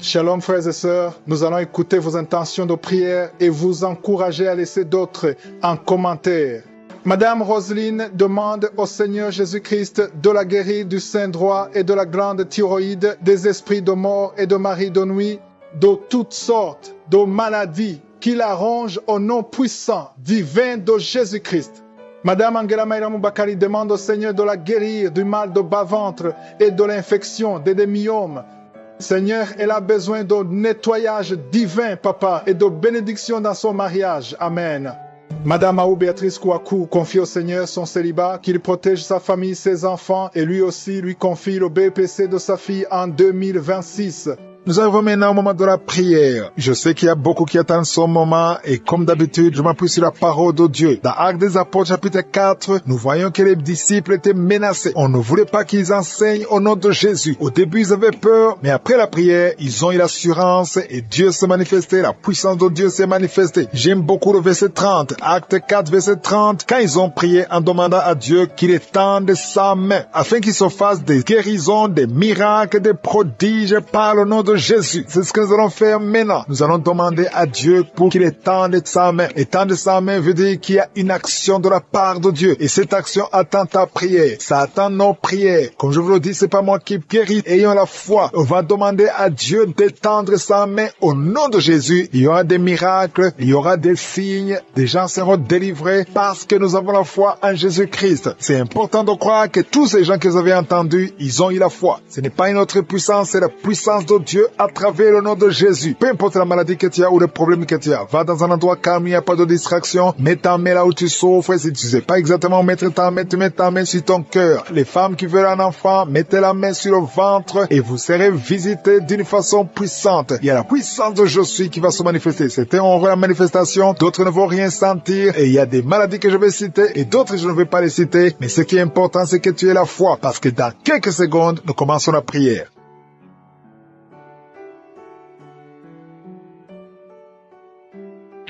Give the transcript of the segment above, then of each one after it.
Shalom frères et sœurs, nous allons écouter vos intentions de prière et vous encourager à laisser d'autres en commentaire. Madame Roselyne demande au Seigneur Jésus-Christ de la guérir du sein droit et de la glande thyroïde, des esprits de mort et de mari de nuit, de toutes sortes de maladies qu'il arrange au nom puissant, divin de Jésus-Christ. Madame Angela Mayramou Bakari demande au Seigneur de la guérir du mal de bas-ventre et de l'infection, des myomes. Seigneur, elle a besoin de nettoyage divin, papa, et de bénédiction dans son mariage. Amen. Madame Aou Béatrice Kouakou confie au Seigneur son célibat, qu'il protège sa famille, ses enfants, et lui aussi lui confie le BPC de sa fille en 2026. Nous arrivons maintenant au moment de la prière. Je sais qu'il y a beaucoup qui attendent ce moment et comme d'habitude, je m'appuie sur la parole de Dieu. Dans Actes des Apôtres chapitre 4, nous voyons que les disciples étaient menacés. On ne voulait pas qu'ils enseignent au nom de Jésus. Au début, ils avaient peur, mais après la prière, ils ont eu l'assurance et Dieu s'est manifesté. La puissance de Dieu s'est manifestée. J'aime beaucoup le verset 30. Acte 4, verset 30. Quand ils ont prié en demandant à Dieu qu'il étende sa main afin qu'il se fasse des guérisons, des miracles, des prodiges par le nom de Jésus. C'est ce que nous allons faire maintenant. Nous allons demander à Dieu pour qu'il étende sa main. Étendre sa main veut dire qu'il y a une action de la part de Dieu. Et cette action attend ta prière. Ça attend nos prières. Comme je vous le dis, c'est pas moi qui guéris. Ayons la foi. On va demander à Dieu d'étendre sa main au nom de Jésus. Il y aura des miracles. Il y aura des signes. Des gens seront délivrés parce que nous avons la foi en Jésus-Christ. C'est important de croire que tous ces gens que vous avez entendus, ils ont eu la foi. Ce n'est pas une autre puissance, c'est la puissance de Dieu à travers le nom de Jésus. Peu importe la maladie que tu as ou le problème que tu as, va dans un endroit calme, il n'y a pas de distraction, mets ta main là où tu souffres. Si tu ne sais pas exactement où mettre ta main, tu mets ta main sur ton cœur. Les femmes qui veulent un enfant, mettez la main sur le ventre et vous serez visités d'une façon puissante. Il y a la puissance de Je suis qui va se manifester. Certains auront la manifestation, d'autres ne vont rien sentir et il y a des maladies que je vais citer et d'autres je ne vais pas les citer. Mais ce qui est important, c'est que tu aies la foi parce que dans quelques secondes, nous commençons la prière.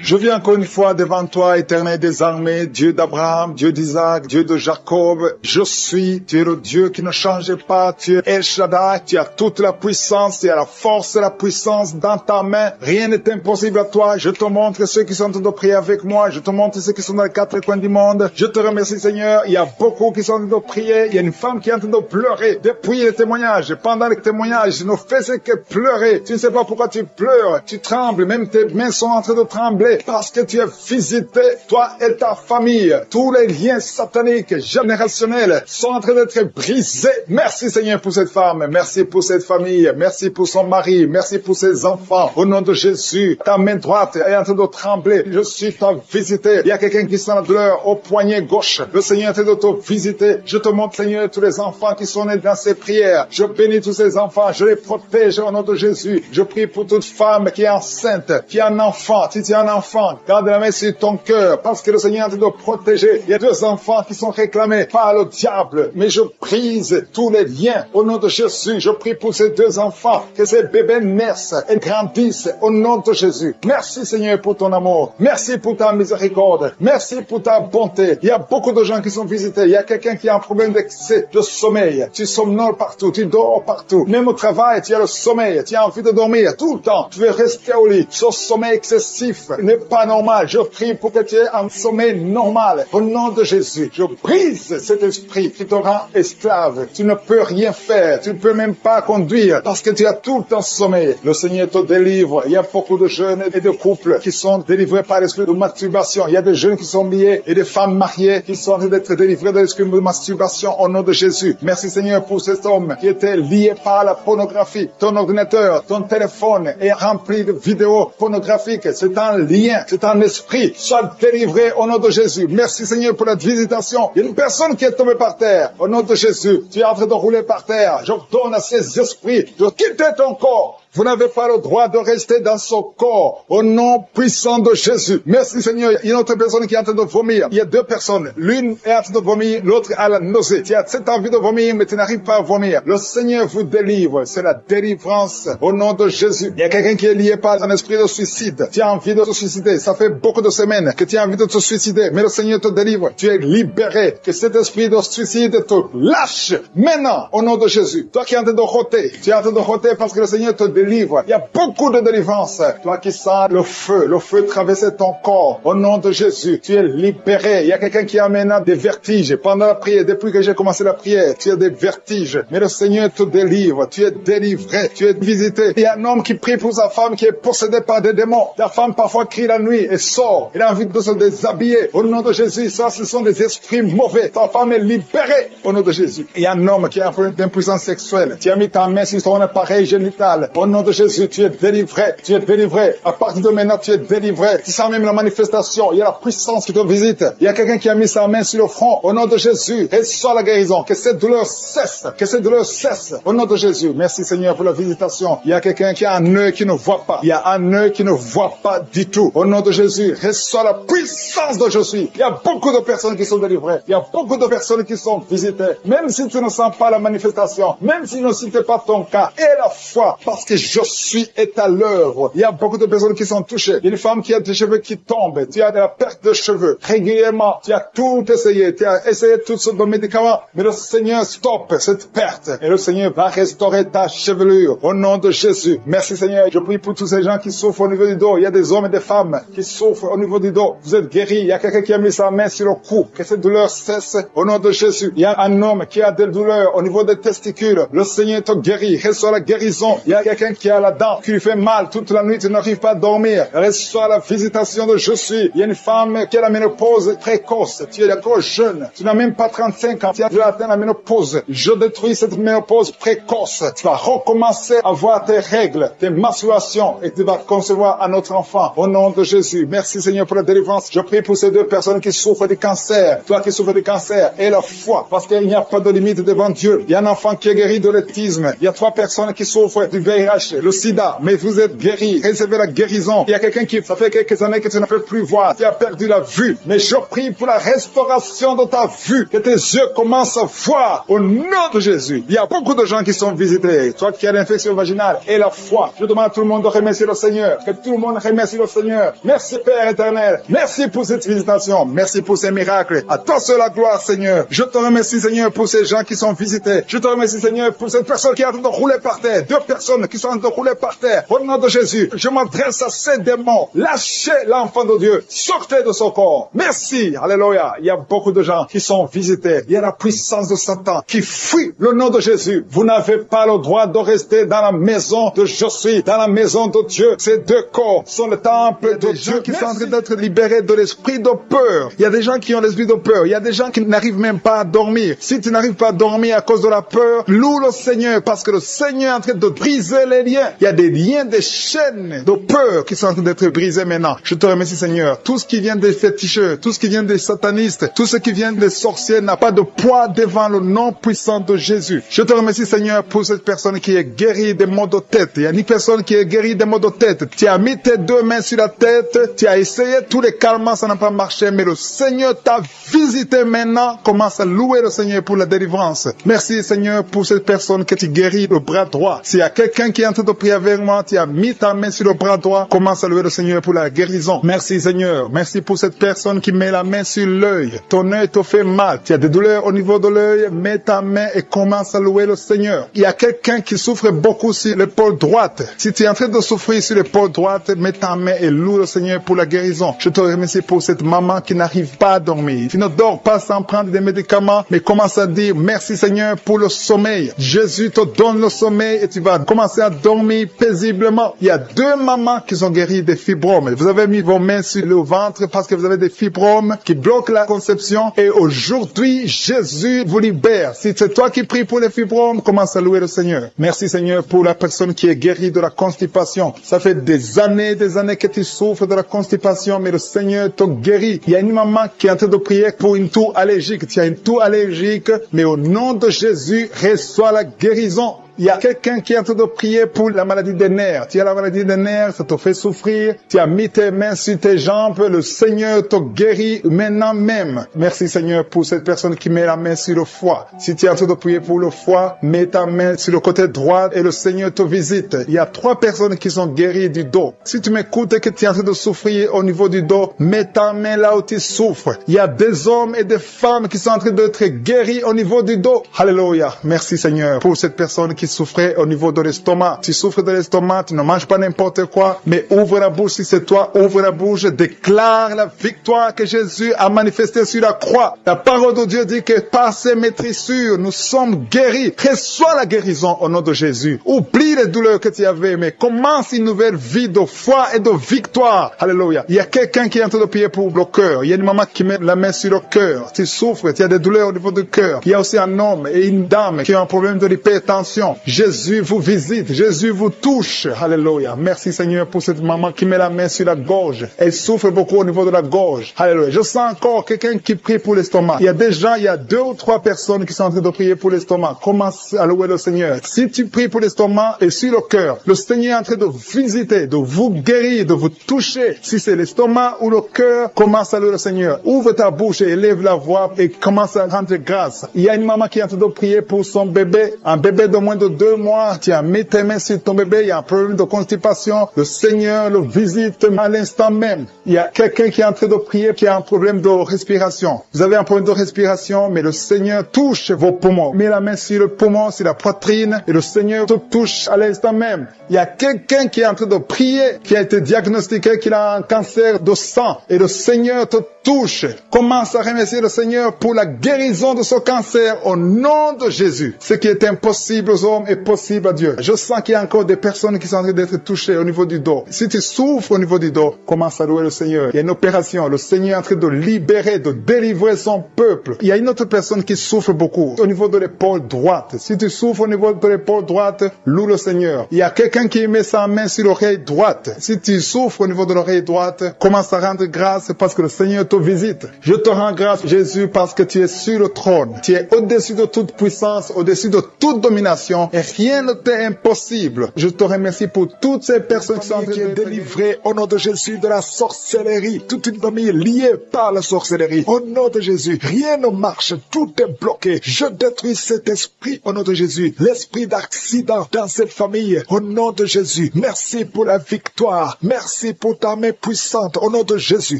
Je viens encore une fois devant toi, éternel des armées, Dieu d'Abraham, Dieu d'Isaac, Dieu de Jacob. Je suis, tu es le Dieu qui ne change pas, tu es El Shaddai, tu as toute la puissance, tu as la force et la puissance dans ta main. Rien n'est impossible à toi. Je te montre ceux qui sont en train de prier avec moi, je te montre ceux qui sont dans les quatre coins du monde. Je te remercie Seigneur, il y a beaucoup qui sont en train de prier, il y a une femme qui est en train de pleurer depuis les témoignages. Pendant les témoignages, je ne faisais que pleurer. Tu ne sais pas pourquoi tu pleures, tu trembles, même tes mains sont en train de trembler. Parce que tu es visité, toi et ta famille. Tous les liens sataniques, générationnels sont en train d'être brisés. Merci Seigneur pour cette femme. Merci pour cette famille. Merci pour son mari. Merci pour ses enfants. Au nom de Jésus, ta main droite est en train de trembler. Je suis ta visité. Il y a quelqu'un qui sent la douleur au poignet gauche. Le Seigneur est en train de te visiter. Je te montre Seigneur tous les enfants qui sont nés dans ces prières. Je bénis tous ces enfants. Je les protège au nom de Jésus. Je prie pour toute femme qui est enceinte, qui a un enfant. Si tu as un enfant, garde la main sur ton cœur, parce que le Seigneur est en train de protéger. Il y a 2 enfants qui sont réclamés par le diable, mais je brise tous les liens au nom de Jésus. Je prie pour ces 2 enfants, que ces bébés naissent et grandissent au nom de Jésus. Merci Seigneur pour ton amour. Merci pour ta miséricorde. Merci pour ta bonté. Il y a beaucoup de gens qui sont visités. Il y a quelqu'un qui a un problème d'excès de sommeil. Tu somnoles partout, tu dors partout. Même au travail, tu as le sommeil. Tu as envie de dormir tout le temps. Tu veux rester au lit. Ce sommeil excessif n'est pas normal. Je prie pour que tu aies un sommeil normal. Au nom de Jésus, je brise cet esprit qui te rend esclave. Tu ne peux rien faire. Tu ne peux même pas conduire parce que tu as tout le temps sommeil. Le Seigneur te délivre. Il y a beaucoup de jeunes et de couples qui sont délivrés par l'esprit de masturbation. Il y a des jeunes qui sont liés et des femmes mariées qui sont en train d'être délivrés de l'esprit de masturbation au nom de Jésus. Merci Seigneur pour cet homme qui était lié par la pornographie. Ton ordinateur, ton téléphone est rempli de vidéos pornographiques. C'est un lien, c'est un esprit. Sois délivré au nom de Jésus. Merci Seigneur pour la visitation. Il y a une personne qui est tombée par terre. Au nom de Jésus, tu es en train de rouler par terre. J'ordonne à ces esprits de quitter ton corps. Vous n'avez pas le droit de rester dans ce corps. Au nom puissant de Jésus. Merci Seigneur. Il y a une autre personne qui est en train de vomir. Il y a 2 personnes. L'une est en train de vomir, l'autre a la nausée. Tu as cette envie de vomir, mais tu n'arrives pas à vomir. Le Seigneur vous délivre. C'est la délivrance au nom de Jésus. Il y a quelqu'un qui est lié par un esprit de suicide. Tu as envie de te suicider. Ça fait beaucoup de semaines que tu as envie de te suicider, mais le Seigneur te délivre. Tu es libéré. Que cet esprit de suicide te lâche maintenant au nom de Jésus. Toi qui es en train de roter, tu es en train de roter parce que le Seigneur te délivre. délivre. Il y a beaucoup de délivrance. Toi qui sens le feu traverser ton corps. Au nom de Jésus, tu es libéré. Il y a quelqu'un qui a maintenant des vertiges. Pendant la prière, depuis que j'ai commencé la prière, tu as des vertiges. Mais le Seigneur te délivre. Tu es délivré. Tu es visité. Il y a un homme qui prie pour sa femme qui est possédée par des démons. La femme parfois crie la nuit et sort. Il a envie de se déshabiller. Au nom de Jésus, ça, ce sont des esprits mauvais. Ta femme est libérée. Au nom de Jésus. Il y a un homme qui a un problème d'impuissance sexuelle. Tu as mis ta main sur ton appareil génital. Au nom de Jésus, tu es délivré. Tu es délivré. À partir de maintenant, tu es délivré. Tu sens même la manifestation. Il y a la puissance qui te visite. Il y a quelqu'un qui a mis sa main sur le front. Au nom de Jésus, reçois la guérison. Que cette douleur cesse. Que cette douleur cesse. Au nom de Jésus. Merci Seigneur pour la visitation. Il y a quelqu'un qui a un œil qui ne voit pas. Il y a un œil qui ne voit pas du tout. Au nom de Jésus, reçois la puissance de je suis. Il y a beaucoup de personnes qui sont délivrées. Il y a beaucoup de personnes qui sont visitées. Même si tu ne sens pas la manifestation, même si ne cites pas ton cas, et la foi, parce que je suis est à l'œuvre. Il y a beaucoup de personnes qui sont touchées. Il y a une femme qui a des cheveux qui tombent. Tu as de la perte de cheveux. Régulièrement, tu as tout essayé. Tu as essayé toutes sortes de médicaments. Mais le Seigneur stoppe cette perte. Et le Seigneur va restaurer ta chevelure. Au nom de Jésus. Merci Seigneur. Je prie pour tous ces gens qui souffrent au niveau du dos. Il y a des hommes et des femmes qui souffrent au niveau du dos. Vous êtes guéris. Il y a quelqu'un qui a mis sa main sur le cou. Que cette douleur cesse au nom de Jésus. Il y a un homme qui a des douleurs au niveau des testicules. Le Seigneur te guérit. Reçois la guérison. Il y a quelqu'un qui a la dent qui lui fait mal toute la nuit. Tu n'arrives pas à dormir. Reçois la visitation de je suis. Il y a une femme qui a la ménopause précoce. Tu es encore jeune. Tu n'as même pas 35 ans. Tu as déjà atteint la ménopause. Je détruis cette ménopause précoce. Tu vas recommencer à voir tes règles, tes menstruations et tu vas concevoir un autre enfant. Au nom de Jésus. Merci Seigneur pour la délivrance. Je prie pour ces deux personnes qui souffrent du cancer. Toi qui souffres du cancer et la foi. Parce qu'il n'y a pas de limite devant Dieu. Il y a un enfant qui est guéri de l'autisme. Il y a 3 personnes qui souffrent du VIH, le sida. Mais vous êtes guéris. Recevez la guérison. Il y a quelqu'un qui, ça fait quelques années que tu ne peux plus voir. Tu as perdu la vue. Mais je prie pour la restauration de ta vue. Que tes yeux commencent à voir. Au nom de Jésus. Il y a beaucoup de gens qui sont visités. Toi qui as l'infection vaginale et la foi. Je demande à tout le monde de remercier le Seigneur. Que tout le monde remercie le Seigneur. Merci Père éternel. Merci pour cette visitation. Merci pour ces miracles. À toi seul la gloire Seigneur. Je te remercie Seigneur pour ces gens qui sont visités. Je te remercie Seigneur pour cette personne qui est en train de rouler par terre. 2 personnes qui sont en train de rouler par terre. Au nom de Jésus, je m'adresse à ces démons. Lâchez l'enfant de Dieu. Sortez de son corps. Merci. Alléluia. Il y a beaucoup de gens qui sont visités. Il y a la puissance de Satan qui fuit le nom de Jésus. Vous n'avez pas le droit de rester dans la maison de je suis, dans la maison de Dieu. Ces 2 corps sont le temple de Dieu qui sont en train d'être libérés de l'esprit de peur. Il y a des gens qui ont l'esprit de peur. Il y a des gens qui n'arrivent même pas à dormir. Si tu n'arrives pas à dormir à cause de la peur, loue le Seigneur parce que le Seigneur est en train de briser les liens. Il y a des liens, des chaînes de peur qui sont en train d'être brisées maintenant. Je te remercie Seigneur. Tout ce qui vient des féticheurs, tout ce qui vient des satanistes, tout ce qui vient des sorciers n'a pas de poids devant le nom puissant de Jésus. Je te remercie Seigneur pour cette personne qui est guérie des maux de tête. Il y a une personne qui est guérie des maux de tête. Tu as mis tes 2 mains sur la tête, tu as essayé tous les calmants, ça n'a pas marché, mais le Seigneur t'a visité maintenant. Commence à louer le Seigneur pour la délivrance. Merci Seigneur pour cette personne que tu guéris le bras droit. S'il y a quelqu'un qui est en train de prier avec moi, tu as mis ta main sur le bras droit, commence à louer le Seigneur pour la guérison. Merci Seigneur. Merci pour cette personne qui met la main sur l'œil. Ton œil te fait mal. Tu as des douleurs au niveau de l'œil, mets ta main et commence à louer le Seigneur. Il y a quelqu'un qui souffre beaucoup sur l'épaule droite. Si tu es en train de souffrir sur l'épaule droite, mets ta main et loue le Seigneur pour la guérison. Je te remercie pour cette maman qui n'arrive pas à dormir. Tu ne dors pas sans prendre des médicaments, mais commence à dire merci Seigneur pour le sommeil. Jésus te donne le sommeil et tu vas commencer à dormir paisiblement. Il y a 2 mamans qui sont guéries des fibromes. Vous avez mis vos mains sur le ventre parce que vous avez des fibromes qui bloquent la conception et aujourd'hui, Jésus vous libère. Si c'est toi qui pries pour les fibromes, commence à louer le Seigneur. Merci Seigneur pour la personne qui est guérie de la constipation. Ça fait des années que tu souffres de la constipation, mais le Seigneur te guérit. Il y a une maman qui est en train de prier pour une toux allergique. Tu as une toux allergique, mais au nom de Jésus, reçois la guérison. Il y a quelqu'un qui est en train de prier pour la maladie des nerfs. Tu as la maladie des nerfs, ça te fait souffrir. Tu as mis tes mains sur tes jambes. Le Seigneur te guérit maintenant même. Merci Seigneur pour cette personne qui met la main sur le foie. Si tu es en train de prier pour le foie, mets ta main sur le côté droit et le Seigneur te visite. Il y a 3 personnes qui sont guéries du dos. Si tu m'écoutes et que tu es en train de souffrir au niveau du dos, mets ta main là où tu souffres. Il y a des hommes et des femmes qui sont en train d'être guéris au niveau du dos. Alléluia. Merci Seigneur pour cette personne qui souffrait au niveau de l'estomac. Tu souffres de l'estomac, tu ne manges pas n'importe quoi, mais ouvre la bouche si c'est toi, ouvre la bouche, déclare la victoire que Jésus a manifestée sur la croix. La parole de Dieu dit que par ses maîtrissures, nous sommes guéris. Reçois la guérison au nom de Jésus. Oublie les douleurs que tu avais, mais commence une nouvelle vie de foi et de victoire. Alléluia. Il y a quelqu'un qui est en train de prier pour le cœur. Il y a une maman qui met la main sur le cœur. Tu souffres, tu as des douleurs au niveau du cœur. Il y a aussi un homme et une dame qui ont un problème de l'hypertension. Jésus vous visite, Jésus vous touche. Alléluia. Merci Seigneur pour cette maman qui met la main sur la gorge. Elle souffre beaucoup au niveau de la gorge. Alléluia. Je sens encore quelqu'un qui prie pour l'estomac. Il y a déjà, il y a 2 ou 3 personnes qui sont en train de prier pour l'estomac. Commence à louer le Seigneur. Si tu pries pour l'estomac et sur le cœur, le Seigneur est en train de visiter, de vous guérir, de vous toucher. Si c'est l'estomac ou le cœur, commence à louer le Seigneur. Ouvre ta bouche et élève la voix et commence à rendre grâce. Il y a une maman qui est en train de prier pour son bébé, un bébé de moins de 2 mois. Tu as mis tes mains sur ton bébé, il y a un problème de constipation. Le Seigneur le visite à l'instant même. Il y a quelqu'un qui est en train de prier qui a un problème de respiration. Vous avez un problème de respiration, mais le Seigneur touche vos poumons. Mets la main sur le poumon, sur la poitrine, et le Seigneur te touche à l'instant même. Il y a quelqu'un qui est en train de prier, qui a été diagnostiqué qu'il a un cancer de sang, et le Seigneur te touche. Commence à remercier le Seigneur pour la guérison de ce cancer au nom de Jésus. Ce qui est impossible aux hommes est possible à Dieu. Je sens qu'il y a encore des personnes qui sont en train d'être touchées au niveau du dos. Si tu souffres au niveau du dos, commence à louer le Seigneur. Il y a une opération. Le Seigneur est en train de libérer, de délivrer son peuple. Il y a une autre personne qui souffre beaucoup au niveau de l'épaule droite. Si tu souffres au niveau de l'épaule droite, loue le Seigneur. Il y a quelqu'un qui met sa main sur l'oreille droite. Si tu souffres au niveau de l'oreille droite, commence à rendre grâce parce que le Seigneur te visite. Je te rends grâce, Jésus, parce que tu es sur le trône. Tu es au-dessus de toute puissance, au-dessus de toute domination, et rien ne t'est impossible. Je te remercie pour toutes ces personnes qui sont délivrées au nom de Jésus de la sorcellerie. Toute une famille liée par la sorcellerie. Au nom de Jésus, rien ne marche, tout est bloqué. Je détruis cet esprit au nom de Jésus. L'esprit d'accident dans cette famille, au nom de Jésus. Merci pour la victoire. Merci pour ta main puissante au nom de Jésus.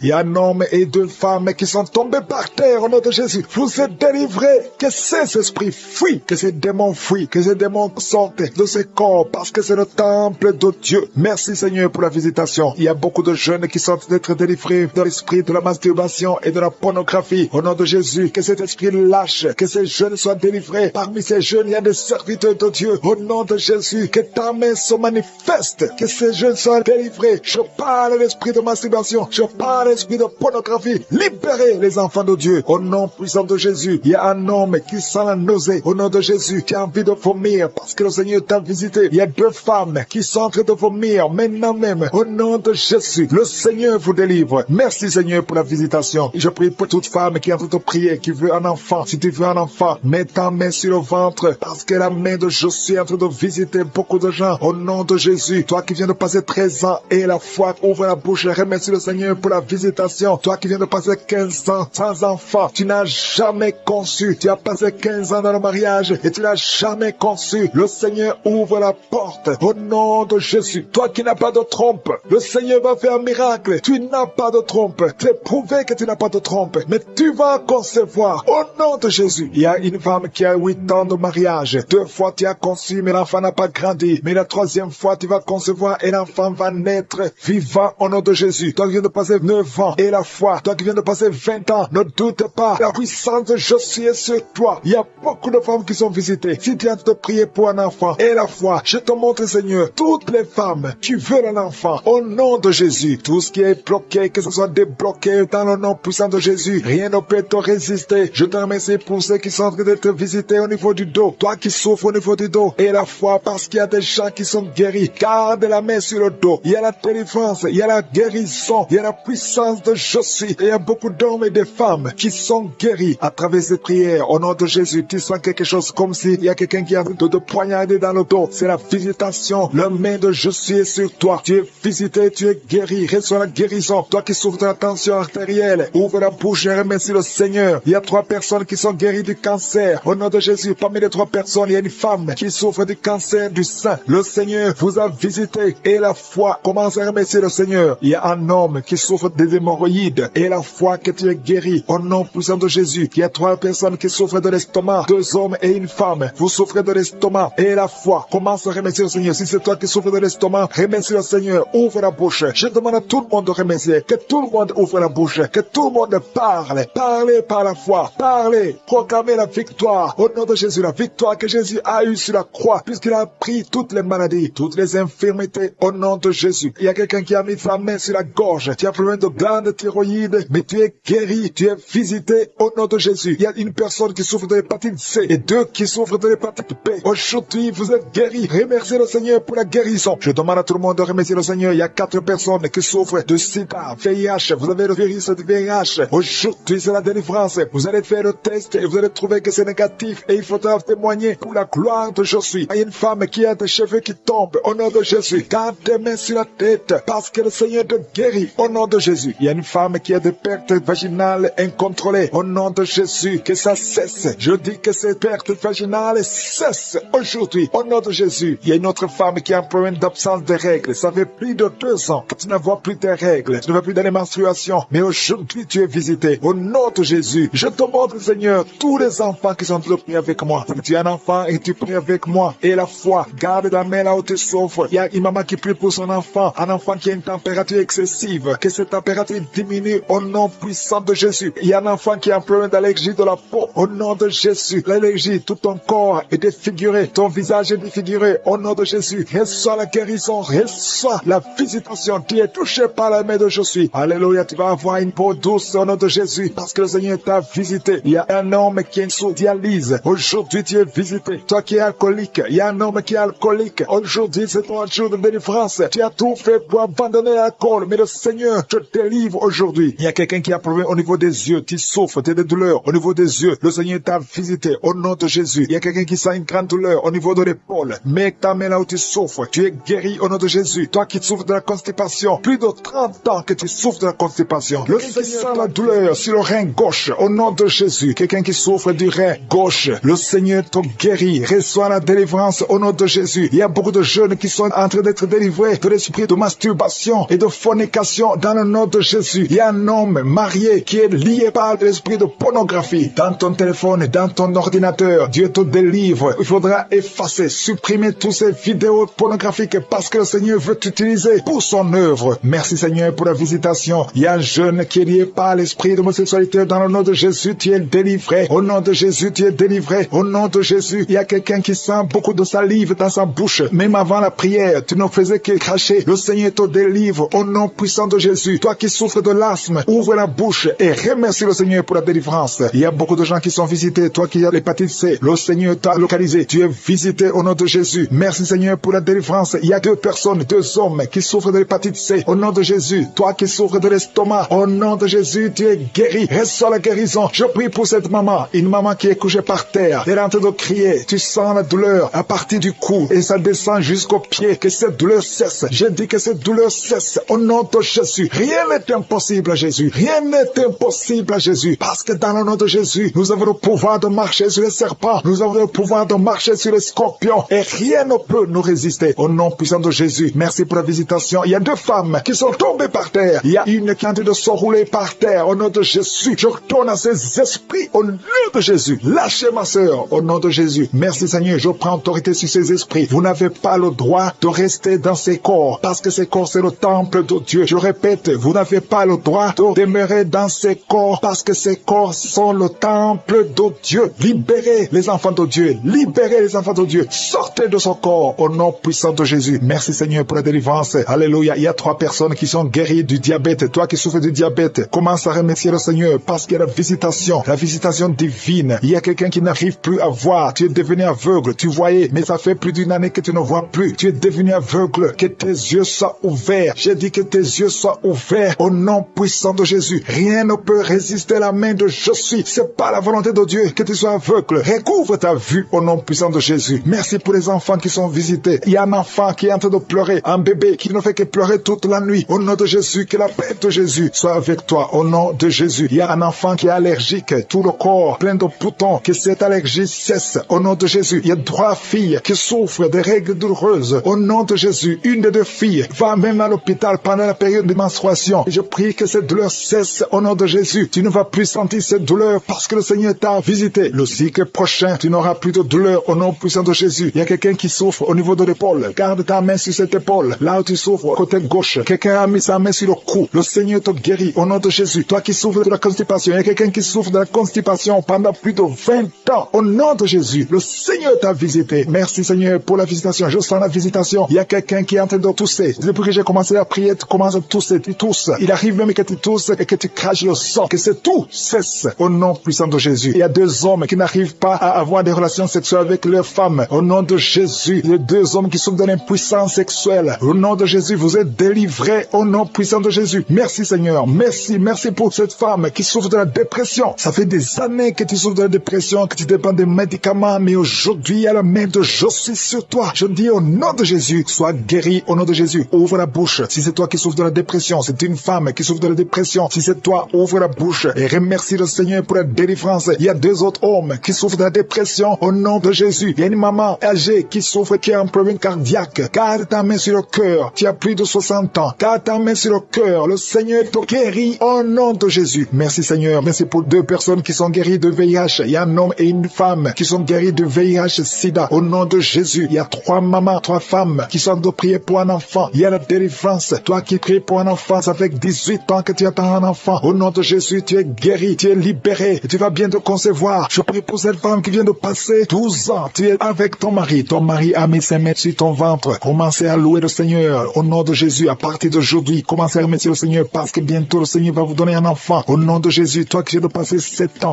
Il y a un homme et 2 femmes qui sont tombés par terre au nom de Jésus. Vous êtes délivrés. Que ces esprits fuient, que ces démons fuient, que ces démons sortent de ces corps parce que c'est le temple de Dieu. Merci Seigneur pour la visitation. Il y a beaucoup de jeunes qui sont d'être délivrés de l'esprit de la masturbation et de la pornographie. Au nom de Jésus, que cet esprit lâche, que ces jeunes soient délivrés. Parmi ces jeunes, il y a des serviteurs de Dieu. Au nom de Jésus, que ta main se manifeste, que ces jeunes soient délivrés. Je parle de l'esprit de masturbation, je parle de l'esprit de pornographie. Libérez les enfants de Dieu. Au nom puissant de Jésus, il y a un homme qui sent la nausée. Au nom de Jésus, qui a envie de vomir parce que le Seigneur t'a visité. Il y a 2 femmes qui sont en train de vomir maintenant même. Au nom de Jésus, le Seigneur vous délivre. Merci Seigneur pour la visitation. Je prie pour toute femme qui est en train de prier, qui veut un enfant. Si tu veux un enfant, mets ta main sur le ventre parce que la main de Jésus est en train de visiter beaucoup de gens. Au nom de Jésus, toi qui viens de passer 13 ans et la foi, ouvre la bouche et remercie le Seigneur pour la visitation. Toi qui viens de passer 15 ans sans enfant, tu n'as jamais conçu. Tu as passé 15 ans dans le mariage et tu n'as jamais conçu. Le Seigneur ouvre la porte au nom de Jésus. Toi qui n'as pas de trompe, le Seigneur va faire un miracle. Tu n'as pas de trompe. C'est prouvé que tu n'as pas de trompe, mais tu vas concevoir au nom de Jésus. Il y a une femme qui a 8 ans de mariage. 2 fois tu as conçu, mais l'enfant n'a pas grandi. Mais la 3e fois tu vas concevoir et l'enfant va naître vivant au nom de Jésus. Toi qui viens de passer 9 ans et la foi, toi qui viens de passer 20 ans, ne doute pas. La puissance de Jésus est sur toi. Il y a beaucoup de femmes qui sont visitées. Si tu as de prier pour un enfant et la foi, je te montre Seigneur, toutes les femmes qui veulent un enfant, au nom de Jésus, tout ce qui est bloqué, que ce soit débloqué dans le nom puissant de Jésus, rien ne peut te résister. Je te remercie pour ceux qui sont en train d'être visités au niveau du dos, toi qui souffres au niveau du dos, et la foi parce qu'il y a des gens qui sont guéris. Garde la main sur le dos. Il y a la délivrance, il y a la guérison, il y a la puissance de Jésus. Et il y a beaucoup d'hommes et de femmes qui sont guéris à travers ces prières. Au nom de Jésus, tu sens quelque chose comme s'il y a quelqu'un qui a de te poignarder dans le dos. C'est la visitation. La main de Jésus est sur toi. Tu es visité, tu es guéri. Reçois la guérison. Toi qui souffres de la tension artérielle, ouvre la bouche et remercie le Seigneur. Il y a 3 personnes qui sont guéries du cancer. Au nom de Jésus, parmi les 3 personnes, il y a une femme qui souffre du cancer du sein. Le Seigneur vous a visité et la foi commence à remercier le Seigneur. Il y a un homme qui souffre des hémorroïdes et la foi que tu es guéri. Au nom puissant de Jésus, il y a 3 personnes qui souffrent de l'estomac. 2 hommes et une femme. Vous souffrez de l'estomac. l'estomac et la foi. Commence à remercier le Seigneur. Si c'est toi qui souffres de l'estomac, remercie le Seigneur. Ouvre la bouche. Je demande à tout le monde de remercier. Que tout le monde ouvre la bouche. Que tout le monde parle. Parlez par la foi. Parlez. Proclamez la victoire. Au nom de Jésus, la victoire que Jésus a eue sur la croix, puisqu'il a pris toutes les maladies, toutes les infirmités, au nom de Jésus. Il y a quelqu'un qui a mis sa main sur la gorge. Tu as problème de glande thyroïde, mais tu es guéri. Tu es visité au nom de Jésus. Il y a une personne qui souffre de l'hépatite C et deux qui souffrent de l'hépatite B. Aujourd'hui, vous êtes guéris. Remerciez le Seigneur pour la guérison. Je demande à tout le monde de remercier le Seigneur. Il y a 4 personnes qui souffrent de sida, VIH. Vous avez le virus de VIH. Aujourd'hui, c'est la délivrance. Vous allez faire le test et vous allez trouver que c'est négatif. Et il faudra témoigner pour la gloire de Jésus. Il y a une femme qui a des cheveux qui tombent au nom de Jésus. Garde tes mains sur la tête parce que le Seigneur te guérit au nom de Jésus. Il y a une femme qui a des pertes vaginales incontrôlées au nom de Jésus. Que ça cesse. Je dis que ces pertes vaginales cessent aujourd'hui au nom de Jésus. Il y a une autre femme qui a un problème d'absence de règles. Ça fait plus de 2 ans que tu ne vois plus tes règles. Tu ne vois plus dans les menstruations. Mais aujourd'hui, tu es visité au nom de Jésus. Je te montre, Seigneur, tous les enfants qui sont priés avec moi. Tu es un enfant et tu pries avec moi. Et la foi, garde la main là où tu souffres. Il y a une maman qui prie pour son enfant. Un enfant qui a une température excessive. Que cette température diminue au nom puissant de Jésus. Il y a un enfant qui a un problème d'allergie de la peau. Au nom de Jésus. L'allergie, tout ton corps est défiguré. Ton visage est défiguré. Au nom de Jésus. Reçois la guérison. Reçois la visitation. Tu es touché par la main de Jésus. Alléluia. Tu vas avoir une peau douce au nom de Jésus. Parce que le Seigneur t'a visité. Il y a un homme qui est sous dialyse. Aujourd'hui, tu es visité. Toi qui es alcoolique. Il y a un homme qui est alcoolique. Aujourd'hui, c'est ton jour de délivrance. Tu as tout fait pour abandonner l'alcool. Mais le Seigneur te délivre aujourd'hui. Il y a quelqu'un qui a un problème au niveau des yeux. Tu souffres. Tu as des douleurs au niveau des yeux. Le Seigneur t'a visité au nom de Jésus. Il y a quelqu'un qui sent une grande douleur au niveau de l'épaule. Mets ta main là où tu souffres. Tu es guéri au nom de Jésus. Toi qui souffres de la constipation. Plus de 30 ans que tu souffres de la constipation. Le Seigneur sent la douleur sur le rein gauche au nom de Jésus. Quelqu'un qui souffre du rein gauche. Le Seigneur te guérit. Reçois la délivrance au nom de Jésus. Il y a beaucoup de jeunes qui sont en train d'être délivrés de l'esprit de masturbation et de fornication dans le nom de Jésus. Il y a un homme marié qui est lié par l'esprit de pornographie. Dans ton téléphone, dans ton ordinateur, Dieu te délivre. Il faudra effacer, supprimer toutes ces vidéos pornographiques parce que le Seigneur veut t'utiliser pour son œuvre. Merci Seigneur pour la visitation. Il y a un jeune qui est lié par l'esprit de homosexualité. Dans le nom de Jésus, tu es délivré. Au nom de Jésus, tu es délivré. Au nom de Jésus, il y a quelqu'un qui sent beaucoup de salive dans sa bouche. Même avant la prière, tu ne faisais que cracher. Le Seigneur te délivre au nom puissant de Jésus. Toi qui souffres de l'asthme, ouvre la bouche et remercie le Seigneur pour la délivrance. Il y a beaucoup de gens qui sont visités. Toi qui as l'hépatite C, le Seigneur t'a localisé. Tu es visité au nom de Jésus. Merci Seigneur pour la délivrance. Il y a 2 personnes, 2 hommes qui souffrent de l'hépatite C. Au nom de Jésus. Toi qui souffres de l'estomac, au nom de Jésus, tu es guéri. Reçois la guérison. Je prie pour cette maman. Une maman qui est couchée par terre. Elle est en train de crier. Tu sens la douleur à partir du cou et ça descend jusqu'au pied. Que cette douleur cesse. Je dis que cette douleur cesse. Au nom de Jésus. Rien n'est impossible à Jésus. Rien n'est impossible à Jésus. Parce que dans le nom de Jésus, nous avons le pouvoir de marcher sur les serpents. Nous avons le pouvoir de marcher sur les scorpions. Et rien ne peut nous résister. Au nom puissant de Jésus. Merci pour la visitation. Il y a 2 femmes qui sont tombées par terre. Il y a une qui est en train de se rouler par terre. Au nom de Jésus. Je retourne à ces esprits. Au nom de Jésus. Lâchez ma sœur. Au nom de Jésus. Merci Seigneur. Je prends autorité sur ces esprits. Vous n'avez pas le droit de rester dans ces corps. Parce que ces corps, c'est le temple de Dieu. Je répète, vous n'avez pas le droit de demeurer dans ces corps. Parce que ces corps sont le temple de Dieu. Libérez les enfants de Dieu. Libérez les enfants de Dieu. Sortez de ce corps au nom puissant de Jésus. Merci Seigneur pour la délivrance. Alléluia. Il y a 3 personnes qui sont guéries du diabète. Toi qui souffres du diabète, commence à remercier le Seigneur parce qu'il y a la visitation divine. Il y a quelqu'un qui n'arrive plus à voir. Tu es devenu aveugle. Tu voyais, mais ça fait plus d'1 année que tu ne vois plus. Tu es devenu aveugle. Que tes yeux soient ouverts. J'ai dit que tes yeux soient ouverts au nom puissant de Jésus. Rien ne peut résister à la main de je suis. C'est pas la volonté de Dieu que tu sois aveugle. Recouvre ta vue au nom puissant de Jésus. Merci pour les enfants qui sont visités. Il y a un enfant qui est en train de pleurer. Un bébé qui ne fait que pleurer toute la nuit. Au nom de Jésus, que la paix de Jésus soit avec toi. Au nom de Jésus. Il y a un enfant qui est allergique. Tout le corps plein de boutons. Que cette allergie cesse. Au nom de Jésus. Il y a 3 filles qui souffrent des règles douloureuses. Au nom de Jésus. Une des 2 filles va même à l'hôpital pendant la période de menstruation. Et je prie que cette douleur cesse au nom de Jésus. Tu ne vas plus sentir cette douleur parce que le Seigneur t'a visité. Le cycle prochain, tu n'auras plus de douleur Seigneur, au nom puissant de Jésus. Il y a quelqu'un qui souffre au niveau de l'épaule. Garde ta main sur cette épaule. Là où tu souffres, côté gauche. Quelqu'un a mis sa main sur le cou. Le Seigneur te guérit au nom de Jésus. Toi qui souffres de la constipation, il y a quelqu'un qui souffre de la constipation pendant plus de 20 ans. Au nom de Jésus, le Seigneur t'a visité. Merci Seigneur pour la visitation. Je sens la visitation. Il y a quelqu'un qui est en train de tousser. Depuis que j'ai commencé à prier, tu commences à tousser, tu tousses. Il arrive même que tu tousses et que tu craches le sang. Que c'est tout cesse au nom puissant de Jésus. Il y a 2 hommes qui n'arrivent pas à avoir des relations sexuelles avec leurs femmes. Au nom de Jésus, il y a 2 hommes qui souffrent de l'impuissance sexuelle. Au nom de Jésus, vous êtes délivrés au nom puissant de Jésus. Merci Seigneur. Merci pour cette femme qui souffre de la dépression. Ça fait des années que tu souffres de la dépression, que tu dépends des médicaments, mais aujourd'hui, à la main de je suis sur toi. Je dis au nom de Jésus, sois guéri au nom de Jésus. Ouvre la bouche. Si c'est toi qui souffres de la dépression, c'est une femme qui souffre de la dépression. Si c'est toi, ouvre la bouche et remercie le Seigneur pour la délivrance. Il y a 2 autres hommes qui souffrent de la dépression au nom de Jésus. Il y a une maman âgée qui souffre, qui a un problème cardiaque. Garde ta main sur le cœur. Tu as plus de 60 ans. Garde ta main sur le cœur. Le Seigneur te guérit au nom de Jésus. Merci Seigneur. Merci pour 2 personnes qui sont guéries de VIH. Il y a un homme et une femme qui sont guéris de VIH sida. Au nom de Jésus. Il y a 3 mamans, 3 femmes qui sont de prier pour un enfant. Il y a la délivrance. Toi qui pries pour un enfant, ça fait 18 ans que tu attends un enfant. Au nom de Jésus, tu es guéri, tu es libéré. Et tu vas bientôt concevoir. Je prie pour cette femme qui vient de passer 12 ans. Tu es avec ton mari. Ton mari a mis ses mains sur ton ventre. Commencez à louer le Seigneur. Au nom de Jésus, à partir d'aujourd'hui, commencez à remercier le Seigneur parce que bientôt le Seigneur va vous donner un enfant. Au nom de Jésus, toi qui viens de passer 7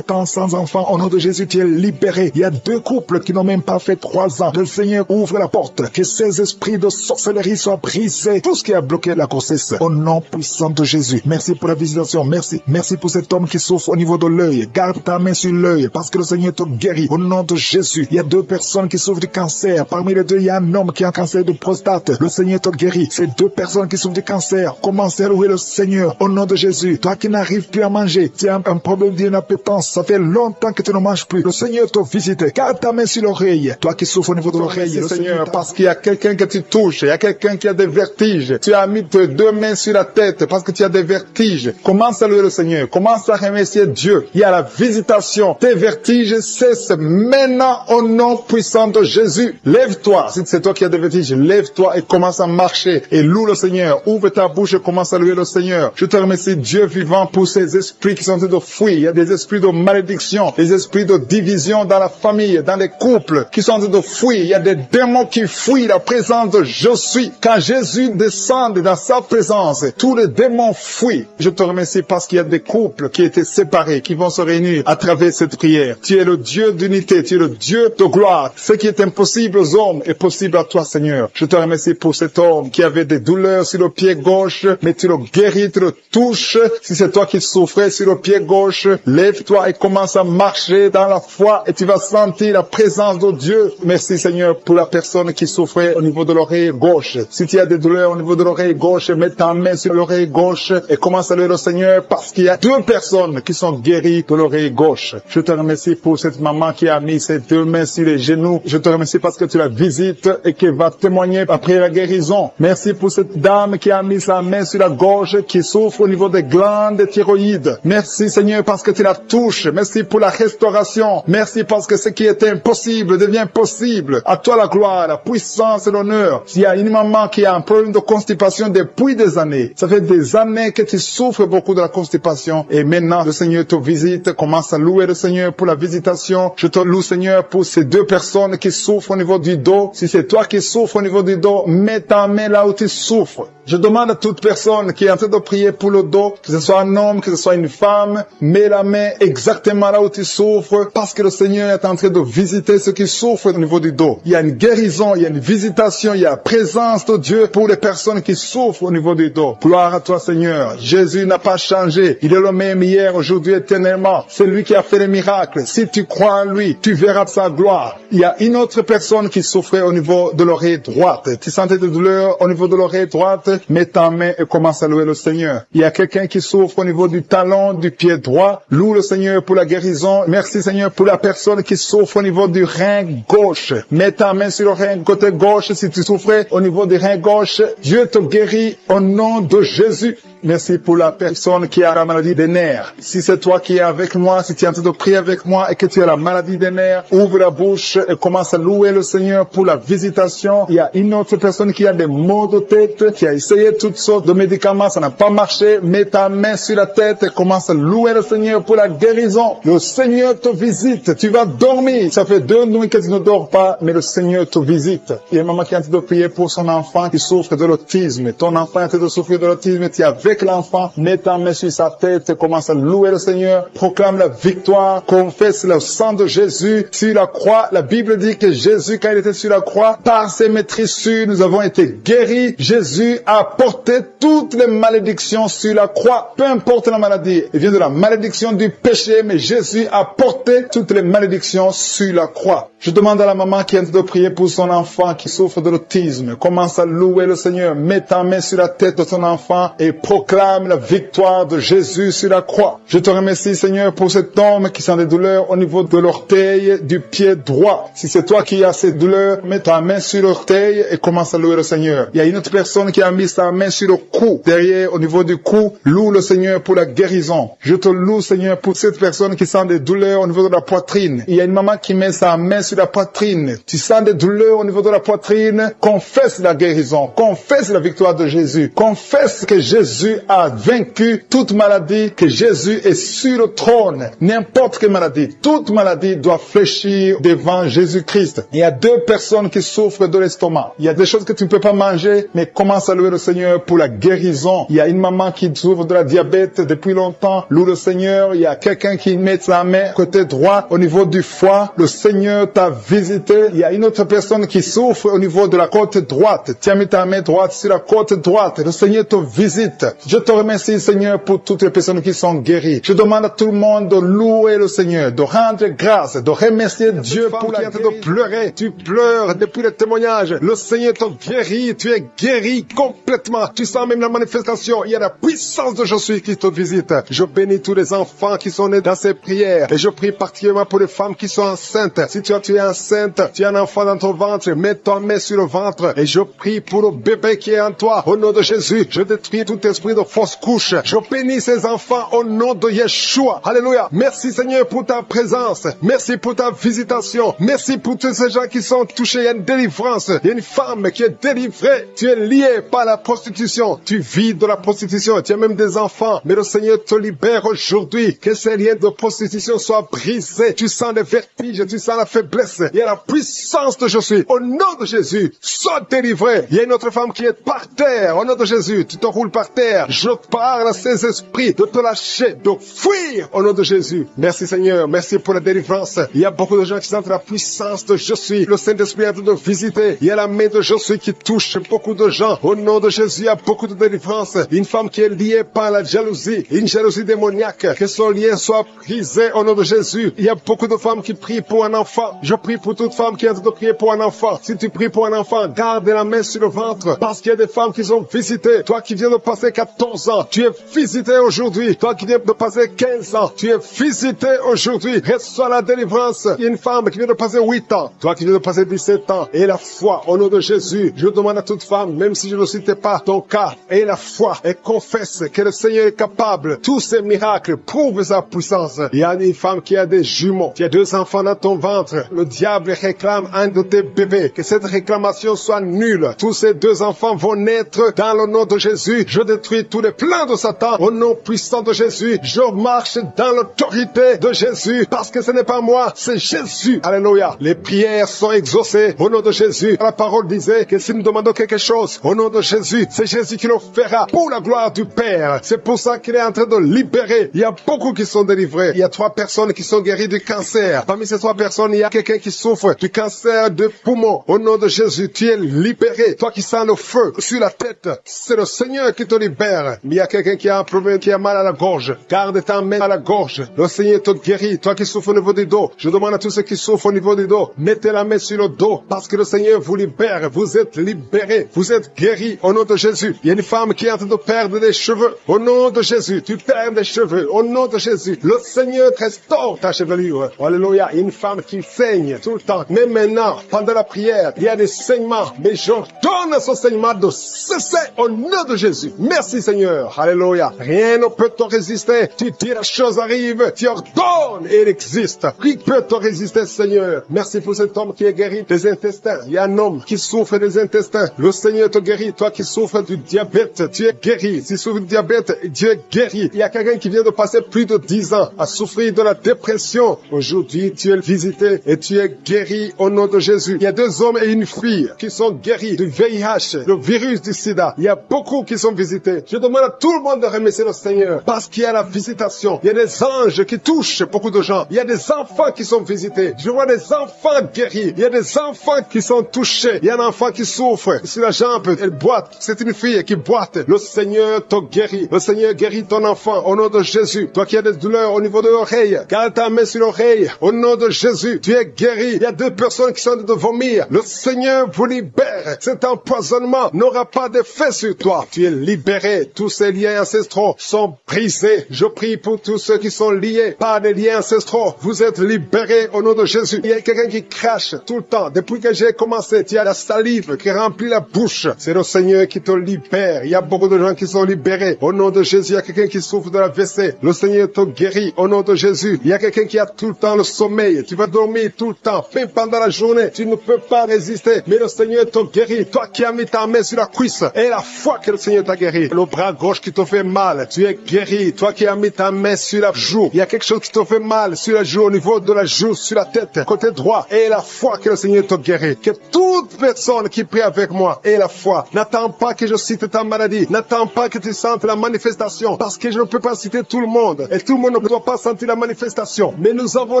ans sans enfant, au nom de Jésus, tu es libéré. Il y a 2 couples qui n'ont même pas fait 3 ans. Le Seigneur ouvre la porte. Que ces esprits de sorcellerie soient brisés. Tout ce qui a bloqué la grossesse. Au nom puissant de Jésus. Merci pour la visitation. Merci pour cet homme qui souffre au niveau de l'œil. Garde ta main sur l'œil parce que le Seigneur te guérit. Au nom de Jésus. Il y a 2 personnes qui souffrent du cancer. Parmi les 2, il y a un homme qui a un cancer de prostate. Le Seigneur te guérit. Ces 2 personnes qui souffrent du cancer. Commencez à louer le Seigneur. Au nom de Jésus. Toi qui n'arrives plus à manger. Tu as un problème d'inappétence. Ça fait longtemps que tu ne manges plus. Le Seigneur te visite. Garde ta main sur l'oreille. Toi qui souffres au niveau de l'oreille. Le Seigneur, parce qu'il y a quelqu'un que tu touches. Il y a quelqu'un qui a des vertiges. Tu as mis tes 2 mains sur la tête parce que tu as des vertiges. Commence à louer le Seigneur. Commence à remercier Dieu. Il y a la visitation. Tes vertiges cessent maintenant au nom puissant de Jésus. Lève-toi. Si c'est toi qui as des vertiges, lève-toi et commence à marcher. Et loue le Seigneur. Ouvre ta bouche et commence à louer le Seigneur. Je te remercie, Dieu vivant, pour ces esprits qui sont en train de fuir. Il y a des esprits de malédiction, des esprits de division dans la famille, dans les couples qui sont en train de fuir. Il y a des démons qui fuient la présence de je suis. Quand Jésus descend dans sa présence, tous les démons fuient. Je te remercie parce qu'il y a des couples qui étaient séparés, qui vont se réunir à travers cette prière. Tu es le Dieu d'unité, tu es le Dieu de gloire. Ce qui est impossible aux hommes est possible à toi, Seigneur. Je te remercie pour cet homme qui avait des douleurs sur le pied gauche, mais tu le guéris, tu le touches. Si c'est toi qui souffrais sur le pied gauche, lève-toi et commence à marcher dans la foi et tu vas sentir la présence de Dieu. Merci, Seigneur, pour la personne qui souffrait au niveau de l'oreille gauche. Si tu as des douleurs au niveau de l'oreille gauche, mets ta main sur l'oreille gauche et commence à louer le Seigneur parce qu'il y a 2 personnes qui sont guéries de l'oreille gauche. Je te remercie pour cette maman qui a mis ses 2 mains sur les genoux. Je te remercie parce que tu la visites et qu'elle va témoigner après la guérison. Merci pour cette dame qui a mis sa main sur la gorge, qui souffre au niveau des glandes thyroïdes. Merci, Seigneur, parce que tu la touches. Merci pour la restauration. Merci parce que ce qui était impossible devient possible. À toi la gloire, la puissance et l'honneur. S'il y a une maman qui a un problème de constipation depuis des années, ça fait des années que tu souffres beaucoup de la constipation et maintenant le Seigneur te visite. Commence à louer le Seigneur pour la visitation. Je te loue, Seigneur, pour ces 2 personnes qui souffrent au niveau du dos. Si c'est toi qui souffres au niveau du dos, mets ta main là où tu souffres. Je demande à toute personne qui est en train de prier pour le dos, que ce soit un homme, que ce soit une femme, mets la main exactement là où tu souffres, parce que le Seigneur est en train de visiter ceux qui souffrent au niveau du dos. Il y a une guérison, il y a une visitation, il y a la présence de Dieu pour les personnes qui souffrent au niveau du dos. Gloire à toi, Seigneur. Jésus n'a pas changé. Il est le même hier, aujourd'hui, éternellement. C'est lui qui a fait les miracles. Si tu crois en lui, tu verras sa gloire. Il y a une autre personne qui souffrait au niveau de l'oreille droite. Tu sentais des douleurs au niveau de l'oreille droite? Mets ta main et commence à louer le Seigneur. Il y a quelqu'un qui souffre au niveau du talon, du pied droit. Loue le Seigneur pour la guérison. Merci, Seigneur, pour la personne qui souffre au niveau du rein gauche. Mets ta main sur le rein côté gauche si tu souffrais au niveau du rein gauche. Dieu te guérit au nom de Jésus. Merci pour la personne qui a la maladie des nerfs. Si c'est toi qui es avec moi, si tu es en train de prier avec moi et que tu as la maladie des nerfs, ouvre la bouche et commence à louer le Seigneur pour la visitation. Il y a une autre personne qui a des maux de tête, qui a essayé toutes sortes de médicaments, ça n'a pas marché. Mets ta main sur la tête et commence à louer le Seigneur pour la guérison. Le Seigneur te visite. Tu vas dormir. Ça fait 2 nuits que tu ne dors pas, mais le Seigneur te visite. Il y a une maman qui est en train de prier pour son enfant qui souffre de l'autisme. Ton enfant est en train de souffrir de l'autisme. Tu es avec l'enfant. Mets ta main sur sa tête et commence à louer le Seigneur. Proclame la victoire. Confesse le sang de Jésus sur la croix. La Bible dit que Jésus, quand il était sur la croix, par ses maîtrissures, nous avons été guéris. Jésus a porté toutes les malédictions sur la croix. Peu importe la maladie. Il vient de la malédiction du péché, mais Jésus a porté toutes les malédictions sur la croix. Je demande à la maman qui est en train de prier pour son enfant qui souffre de l'autisme. Commence à louer le Seigneur. Mets ta main sur la tête de ton enfant et proclame la victoire de Jésus sur la croix. Je te remercie, Seigneur, pour cet homme qui sent des douleurs au niveau de l'orteil du pied droit. Si c'est toi qui as ces douleurs, mets ta main sur l'orteil et commence à louer le Seigneur. Il y a une autre personne qui a mis sa main sur le cou, derrière, au niveau du cou. Loue le Seigneur pour la guérison. Je te loue, Seigneur, pour cette personne qui sent des douleurs au niveau de la poitrine. Il y a une maman qui met sa main sur la poitrine. Tu sens des douleurs au niveau de la poitrine. Confesse la guérison. Confesse la victoire de Jésus. Confesse que Jésus a vaincu toute maladie, que Jésus est sur le trône. N'importe quelle maladie. Toute maladie doit fléchir devant Jésus-Christ. Il y a 2 personnes qui souffrent de l'estomac. Il y a des choses que tu ne peux pas manger, mais commence à louer le Seigneur pour la guérison. Il y a une maman qui souffre de la diabète depuis longtemps. Loue le Seigneur. Il y a quelqu'un qui met sa main côté droit au niveau du foie. Le Seigneur t'a visité. Il y a une autre personne qui souffre au niveau de la côte droite. Tu as mis ta main droite sur la côte droite. Le Seigneur te visite. Je te remercie, Seigneur, pour toutes les personnes qui sont guéries. Je demande à tout le monde de louer le Seigneur, de rendre grâce, de remercier Dieu pour la guérison. De pleurer. Tu pleures depuis le témoignage. Le Seigneur te guérit. Tu es guéri complètement. Tu sens même la manifestation. Il y a la puissance de Jésus qui te visite. Je bénis tous les enfants qui sont nés dans ces prières. Et je prie particulièrement pour les femmes qui sont enceintes. Si tu es enceinte, tu as un enfant dans ton ventre, mets ta main sur le ventre. Et je prie pour le bébé qui est en toi. Au nom de Jésus, je détruis tout esprit de fausse couche. Je bénis ces enfants au nom de Yeshua. Alléluia. Merci Seigneur pour ta présence. Merci pour ta visitation. Merci pour tous ces gens qui sont touchés. Il y a une délivrance. Il y a une femme qui est délivrée. Tu es lié par la prostitution. Tu vis de la prostitution. Tu as même des enfants. Mais le Seigneur te libère aujourd'hui. Que ces liens de prostitution soient brisés. Tu sens les vertiges. Tu sens la faiblesse. Il y a la puissance de Jésus. Au nom de Jésus, sois délivré. Il y a une autre femme qui est par terre. Au nom de Jésus, tu te roules par terre. Je parle à ces esprits de te lâcher, de fuir au nom de Jésus. Merci Seigneur. Merci pour la délivrance. Il y a beaucoup de gens qui sentent la puissance de Je suis. Le Saint-Esprit est en train de visiter. Il y a la main de Je suis qui touche beaucoup de gens. Au nom de Jésus, il y a beaucoup de délivrance. Une femme qui est liée par la jalousie, une jalousie démoniaque. Que son lien soit brisé au nom de Jésus. Il y a beaucoup de femmes qui prient pour un enfant. Je prie pour toute femme qui est en train de prier pour un enfant. Si tu pries pour un enfant, garde la main sur le ventre. Parce qu'il y a des femmes qui sont visitées. Toi qui viens de passer 14 ans, tu es visité aujourd'hui. Toi qui viens de passer 15 ans, tu es visité aujourd'hui. Reçois la délivrance. Il y a une femme qui vient de passer 8 ans. Toi qui viens de passer 17 ans. Et la foi au nom de Jésus. Je demande à toute femme, même si je ne citais pas ton cas, et la foi, et confesse que le Seigneur est capable. Tous ces miracles prouvent sa puissance. Il y a une femme qui a des jumeaux. Tu as 2 enfants dans ton ventre. Le diable réclame un de tes bébés. Que cette réclamation soit nulle. Tous ces 2 enfants vont naître dans le nom de Jésus. Je détruis tous les plans de Satan au nom puissant de Jésus. Je marche dans l'autorité de Jésus parce que ce n'est pas moi, c'est Jésus. Alléluia. Les prières sont exaucées au nom de Jésus. La parole disait que si nous demandons quelque chose au nom de Jésus, c'est Jésus qui le fera pour la gloire du Père. C'est pour ça qu'il est en train de libérer. Il y a beaucoup qui sont délivrés. Il y a 3 personnes qui sont guéries du cancer. Parmi ces 3 personnes, il y a quelqu'un qui souffre du cancer de poumon. Au nom de Jésus, tu es libéré. Toi qui sens le feu sur la tête, c'est le Seigneur qui te libère. Mais il y a quelqu'un qui a un problème, qui a mal à la gorge. Garde ta main à la gorge. Le Seigneur te guérit. Toi qui souffres au niveau du dos, je demande à tous ceux qui souffrent au niveau du dos, mettez la main sur le dos parce que le Seigneur vous libère. Vous êtes libérés. Vous êtes guéris au nom de Jésus. Il y a une femme qui est en train de perdre des cheveux. Au nom de Jésus, tu perds des cheveux. Au nom de Jésus, le Seigneur restaure ta chevelure. Alléluia. Il y a une femme qui saigne tout le temps. Mais maintenant, pendant la prière, il y a des saignements. Mais j'ordonne à ce saignement de cesser au nom de Jésus. Merci Merci Seigneur. Alléluia. Rien ne peut te résister. Tu dis la chose arrive, tu ordonnes et elle existe. Qui peut te résister Seigneur? Merci pour cet homme qui est guéri des intestins. Il y a un homme qui souffre des intestins. Le Seigneur te guérit. Toi qui souffres du diabète, tu es guéri. Si tu souffres du diabète, Dieu est guéri. Il y a quelqu'un qui vient de passer plus de 10 ans à souffrir de la dépression. Aujourd'hui, tu es visité et tu es guéri au nom de Jésus. Il y a 2 hommes et une fille qui sont guéris du VIH, le virus du sida. Il y a beaucoup qui sont visités. Je demande à tout le monde de remercier le Seigneur parce qu'il y a la visitation. Il y a des anges qui touchent beaucoup de gens. Il y a des enfants qui sont visités. Je vois des enfants guéris. Il y a des enfants qui sont touchés. Il y a un enfant qui souffre sur la jambe. Elle boite. C'est une fille qui boite. Le Seigneur te guérit. Le Seigneur guérit ton enfant au nom de Jésus. Toi qui as des douleurs au niveau de l'oreille, garde ta main sur l'oreille. Au nom de Jésus, tu es guéri. Il y a 2 personnes qui sont en train de vomir. Le Seigneur vous libère. Cet empoisonnement n'aura pas d'effet sur toi. Tu es libéré. Tous ces liens ancestraux sont brisés. Je prie pour tous ceux qui sont liés par des liens ancestraux. Vous êtes libérés au nom de Jésus. Il y a quelqu'un qui crache tout le temps. Depuis que j'ai commencé, tu as la salive qui remplit la bouche. C'est le Seigneur qui te libère. Il y a beaucoup de gens qui sont libérés. Au nom de Jésus, il y a quelqu'un qui souffre de la WC. Le Seigneur te guérit. Au nom de Jésus, il y a quelqu'un qui a tout le temps le sommeil. Tu vas dormir tout le temps. Même pendant la journée, tu ne peux pas résister. Mais le Seigneur te guérit. Toi qui as mis ta main sur la cuisse et la foi que le Seigneur t'a guéri. Le bras gauche qui te fait mal, tu es guéri. Toi qui as mis ta main sur la joue, il y a quelque chose qui te fait mal sur la joue, au niveau de la joue, sur la tête, côté droit. Et la foi que le Seigneur te guérit. Que toute personne qui prie avec moi ait la foi. N'attends pas que je cite ta maladie. N'attends pas que tu sentes la manifestation. Parce que je ne peux pas citer tout le monde. Et tout le monde ne doit pas sentir la manifestation. Mais nous avons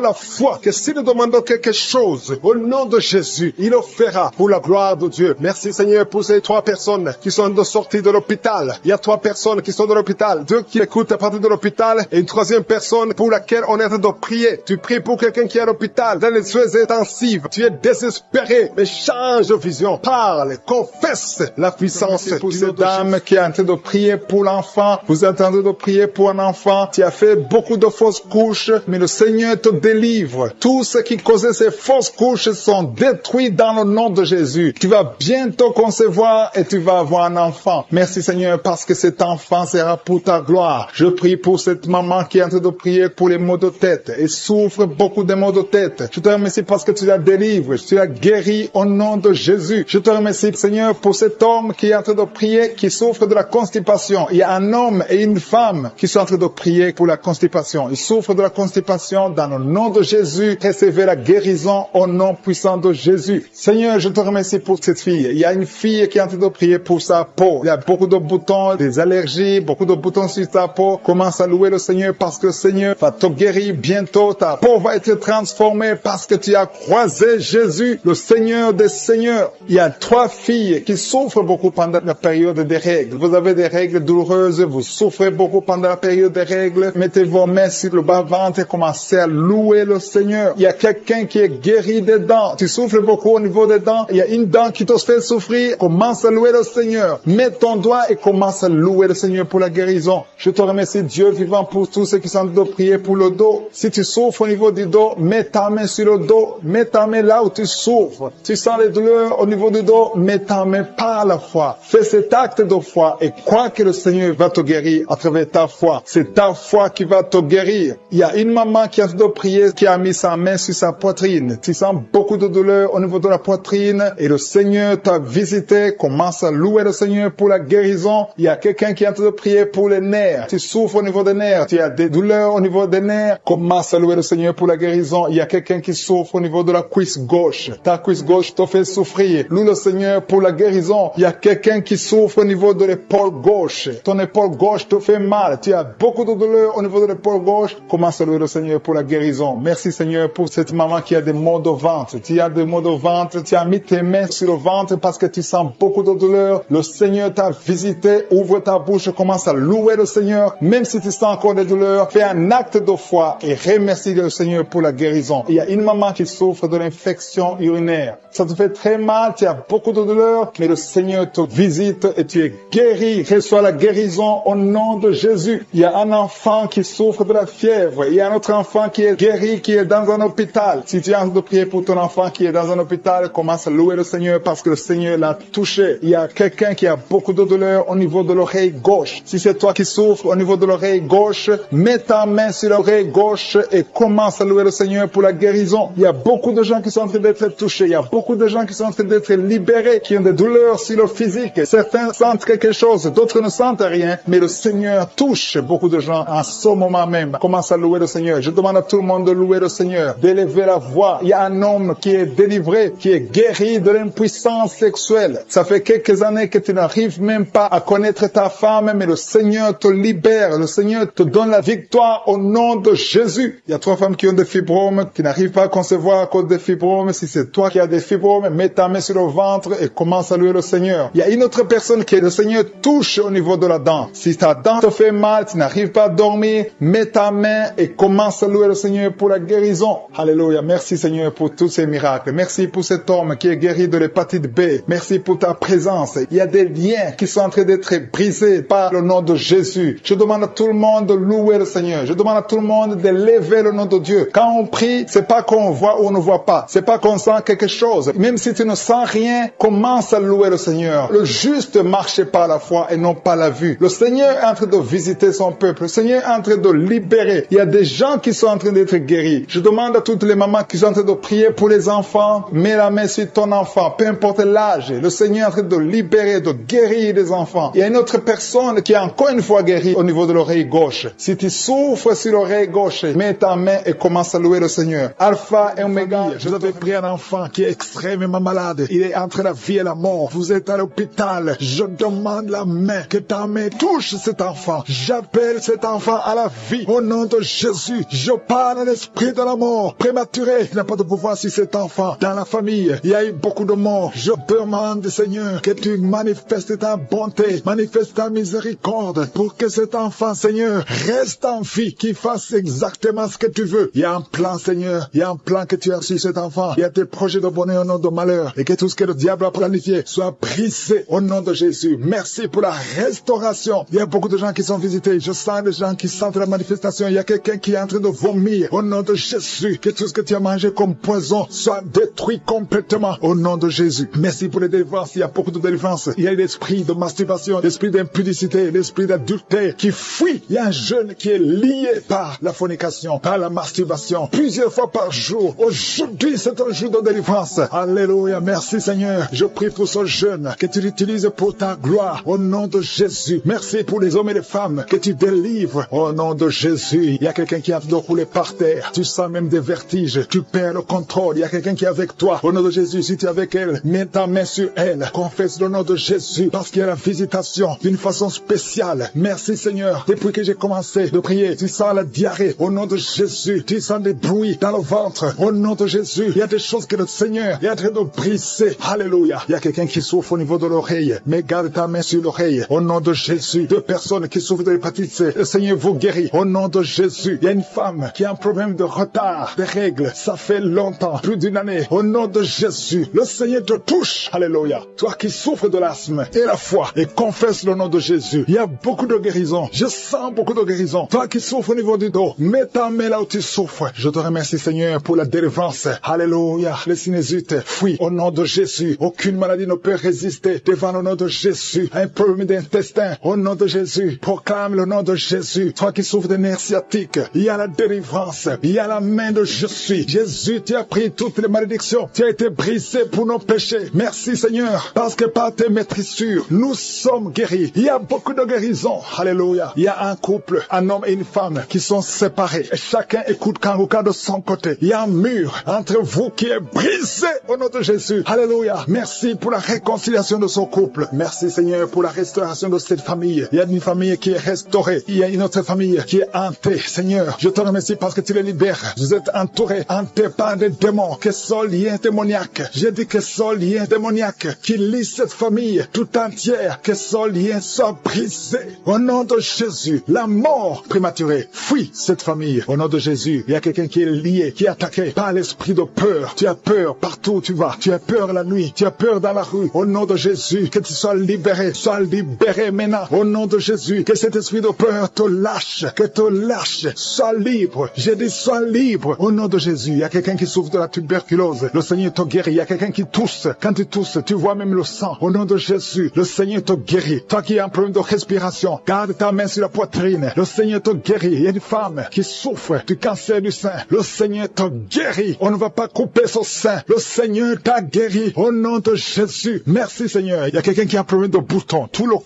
la foi que si nous demandons quelque chose, au nom de Jésus, il le fera pour la gloire de Dieu. Merci Seigneur pour ces 3 personnes qui sont de sortie de l'hôpital. Il y a 3 personnes qui sont de l'hôpital. 2 qui écoutent à partir de l'hôpital et une 3e personne pour laquelle on est en train de prier. Tu pries pour quelqu'un qui est à l'hôpital, dans les soins intensifs. Tu es désespéré, mais change de vision. Parle, confesse la puissance. Pour cette dame qui est en train de prier pour l'enfant. Vous êtes en train de prier pour un enfant. Tu as fait beaucoup de fausses couches, mais le Seigneur te délivre. Tout ce qui causait ces fausses couches sont détruits dans le nom de Jésus. Tu vas bientôt concevoir et tu vas avoir un enfant. Merci Seigneur parce que cet enfant sera pour ta gloire. Je prie pour cette maman qui est en train de prier pour les maux de tête et souffre beaucoup de maux de tête. Je te remercie parce que tu la délivres. Tu la guéris au nom de Jésus. Je te remercie Seigneur pour cet homme qui est en train de prier, qui souffre de la constipation. Il y a un homme et une femme qui sont en train de prier pour la constipation. Ils souffrent de la constipation. Dans le nom de Jésus, recevez la guérison au nom puissant de Jésus. Seigneur, je te remercie pour cette fille. Il y a une fille qui est en train de prier pour sa peau. Il y a beaucoup de boutons, des allergies, beaucoup de boutons sur sa peau. Commence à louer le Seigneur parce que le Seigneur va te guérir bientôt. Ta peau va être transformée parce que tu as croisé Jésus, le Seigneur des Seigneurs. Il y a 3 filles qui souffrent beaucoup pendant la période des règles. Vous avez des règles douloureuses, vous souffrez beaucoup pendant la période des règles. Mettez vos mains sur le bas-ventre et commencez à louer le Seigneur. Il y a quelqu'un qui est guéri des dents. Tu souffres beaucoup au niveau des dents. Il y a une dent qui te fait souffrir. Commence à louer le Seigneur. Mets ton doigt et commence à louer le Seigneur pour la guérison. Je te remercie Dieu vivant pour tous ceux qui sont en train de prier pour le dos. Si tu souffres au niveau du dos, mets ta main sur le dos. Mets ta main là où tu souffres. Tu sens les douleurs au niveau du dos, mets ta main par la foi. Fais cet acte de foi et crois que le Seigneur va te guérir à travers ta foi. C'est ta foi qui va te guérir. Il y a une maman qui a fait de prier, qui a mis sa main sur sa poitrine. Tu sens beaucoup de douleur au niveau de la poitrine et le Seigneur t'a visité. Commence à louer le Seigneur pour la guérison. Il y a quelqu'un qui est en train de prier pour les nerfs. Tu souffres au niveau des nerfs. Tu as des douleurs au niveau des nerfs. Commence à louer le Seigneur pour la guérison. Il y a quelqu'un qui souffre au niveau de la cuisse gauche. Ta cuisse gauche te fait souffrir. Loue le Seigneur pour la guérison. Il y a quelqu'un qui souffre au niveau de l'épaule gauche. Ton épaule gauche te fait mal. Tu as beaucoup de douleur au niveau de l'épaule gauche. Commence à louer le Seigneur pour la guérison. Merci Seigneur pour cette maman qui a des maux de ventre. Tu as des maux de ventre. Tu as mis tes mains sur le ventre parce que tu sens beaucoup de douleur. Le Seigneur t'a visité. Ouvre ta bouche. Commence à louer le Seigneur. Même si tu sens encore des douleurs, fais un acte de foi et remercie le Seigneur pour la guérison. Il y a une maman qui souffre de l'infection urinaire. Ça te fait très mal. Tu as beaucoup de douleur. Mais le Seigneur te visite et tu es guéri. Reçois la guérison au nom de Jésus. Il y a un enfant qui souffre de la fièvre. Il y a un autre enfant qui est guéri, qui est dans un hôpital. Si tu es en train de prier pour ton enfant qui est dans un hôpital, commence à louer le Seigneur parce que le Seigneur l'a touché. Il y a quelqu'un qui a beaucoup de douleur au niveau niveau de l'oreille gauche. Si c'est toi qui souffres au niveau de l'oreille gauche, mets ta main sur l'oreille gauche et commence à louer le Seigneur pour la guérison. Il y a beaucoup de gens qui sont en train d'être touchés. Il y a beaucoup de gens qui sont en train d'être libérés, qui ont des douleurs sur le physique. Certains sentent quelque chose, d'autres ne sentent rien, mais le Seigneur touche beaucoup de gens en ce moment même. Commence à louer le Seigneur. Je demande à tout le monde de louer le Seigneur, d'élever la voix. Il y a un homme qui est délivré, qui est guéri de l'impuissance sexuelle. Ça fait quelques années que tu n'arrives même pas à connaître ta femme, mais le Seigneur te libère. Le Seigneur te donne la victoire au nom de Jésus. Il y a 3 femmes qui ont des fibromes, qui n'arrivent pas à concevoir à cause des fibromes. Si c'est toi qui as des fibromes, mets ta main sur le ventre et commence à louer le Seigneur. Il y a une autre personne qui le Seigneur touche au niveau de la dent. Si ta dent te fait mal, tu n'arrives pas à dormir, mets ta main et commence à louer le Seigneur pour la guérison. Alléluia. Merci Seigneur pour tous ces miracles. Merci pour cet homme qui est guéri de l'hépatite B. Merci pour ta présence. Il y a des liens qui sont en train d'être brisés par le nom de Jésus. Je demande à tout le monde de louer le Seigneur. Je demande à tout le monde d'élever le nom de Dieu. Quand on prie, c'est pas qu'on voit ou on ne voit pas. C'est pas qu'on sent quelque chose. Même si tu ne sens rien, commence à louer le Seigneur. Le juste marche par la foi et non pas la vue. Le Seigneur est en train de visiter son peuple. Le Seigneur est en train de libérer. Il y a des gens qui sont en train d'être guéris. Je demande à toutes les mamans qui sont en train de prier pour les enfants, mets la main sur ton enfant, peu importe l'âge. Le Seigneur est en train de libérer, de guérir les enfants. Il y a une autre personne qui est encore une fois guérie au niveau de l'oreille gauche. Si tu souffres sur l'oreille gauche, mets ta main et commence à louer le Seigneur. Alpha et Oméga. Je vous avais pris un enfant qui est extrêmement malade. Il est entre la vie et la mort. Vous êtes à l'hôpital. Je demande la main, que ta main touche cet enfant. J'appelle cet enfant à la vie. Au nom de Jésus, je parle à l'esprit de la mort prématurée. Il n'a pas de pouvoir sur cet enfant. Dans la famille, il y a eu beaucoup de morts. Je demande, Seigneur, que tu manifestes ta bonté, manifestes ta miséricorde pour que cet enfant, Seigneur, reste en vie, qu'il fasse exactement ce que tu veux. Il y a un plan, Seigneur. Il y a un plan que tu as sur cet enfant. Il y a tes projets de bonheur au nom de malheur. Et que tout ce que le diable a planifié soit brisé au nom de Jésus. Merci pour la restauration. Il y a beaucoup de gens qui sont visités. Je sens des gens qui sentent la manifestation. Il y a quelqu'un qui est en train de vomir au nom de Jésus. Que tout ce que tu as mangé comme poison soit détruit complètement au nom de Jésus. Merci pour les délivrances. Il y a beaucoup de délivrances. Il y a l'esprit de masturbation, l'esprit d'impudicité, l'esprit d'adultère qui fuit. Il y a un jeune qui est lié par la fornication, par la masturbation, plusieurs fois par jour. Aujourd'hui, c'est un jour de délivrance. Alléluia. Merci Seigneur. Je prie pour ce jeune, que tu l'utilises pour ta gloire au nom de Jésus. Merci pour les hommes et les femmes que tu délivres au nom de Jésus. Il y a quelqu'un qui a de rouler par terre. Tu sens même des vertiges. Tu perds le contrôle. Il y a quelqu'un qui est avec toi. Au nom de Jésus, si tu es avec elle, mets ta main sur elle. Confesse le nom de Jésus parce qu'il y a la visitation d'une façon spéciale. Merci Seigneur. Depuis que j'ai commencé de prier, tu sens la diarrhée au nom de Jésus. Tu sens des bruits dans le ventre au nom de Jésus. Il y a des choses que le Seigneur est en train de briser. Alléluia. Il y a quelqu'un qui souffre au niveau de l'oreille. Mais garde ta main sur l'oreille au nom de Jésus. 2 personnes qui souffrent de l'hépatite C. Le Seigneur vous guérit au nom de Jésus. Il y a une femme qui a un problème de retard des règles. Ça fait longtemps, plus d'une année. Au nom de Jésus, le Seigneur te touche. Alléluia. Toi qui souffres de l'asthme et la foi et confesse le nom de Jésus. Il y a beaucoup de guérison. Je sens beaucoup de guérison. Toi qui souffres au niveau du dos, mets ta main là où tu souffres. Je te remercie Seigneur pour la délivrance. Alléluia. Les sinusite fuient au nom de Jésus. Aucune maladie ne peut résister devant le nom de Jésus. Un problème d'intestin au nom de Jésus. Proclame le nom de Jésus. Toi qui souffres de nerfs sciatiques, il y a la délivrance. Il y a la main de je suis. Jésus, tu as pris toutes les malédictions. Tu as été brisé pour nos péchés. Merci Seigneur. Parce que par tes maîtrissures, nous sommes guéris. Il y a beaucoup de guérison. Alléluia. Il y a un couple, un homme et une femme qui sont séparés. Et chacun écoute Kanguka de son côté. Il y a un mur entre vous qui est brisé au nom de Jésus. Alléluia. Merci pour la réconciliation de ce couple. Merci Seigneur pour la restauration de cette famille. Il y a une famille qui est restaurée. Il y a une autre famille qui est hantée. Seigneur, je te remercie parce que tu les libères. Vous êtes entourés, hantés par des démons. Que ce lien démoniaque, j'ai dit que ce lien démoniaque qui lie cette famille tout entière, que ce lien soit brisé. Au nom de Jésus, la mort prématurée fuit cette famille. Au nom de Jésus, il y a quelqu'un qui est lié, qui est attaqué par l'esprit de peur. Tu as peur partout où tu vas. Tu as peur la nuit. Tu as peur dans la rue. Au nom de Jésus, que tu sois libéré. Sois libéré maintenant. Au nom de Jésus, que cet esprit de peur te lâche. Que te lâche. Sois libre. J'ai dit sois libre. Au nom de Jésus, il y a quelqu'un qui souffre de la tuberculose. Le Seigneur te guérit. Il y a quelqu'un qui tousse. Quand tu tousses, tu vois même le sang. Au nom de Jésus, le Seigneur te guérit. guérit. Toi qui as un problème de respiration, garde ta main sur la poitrine. Le Seigneur te guérit. Il y a une femme qui souffre du cancer du sein. Le Seigneur te guérit. On ne va pas couper son sein. Le Seigneur t'a guéri. Au nom de Jésus. Merci Seigneur. Il y a quelqu'un qui a un problème de boutons. Tout le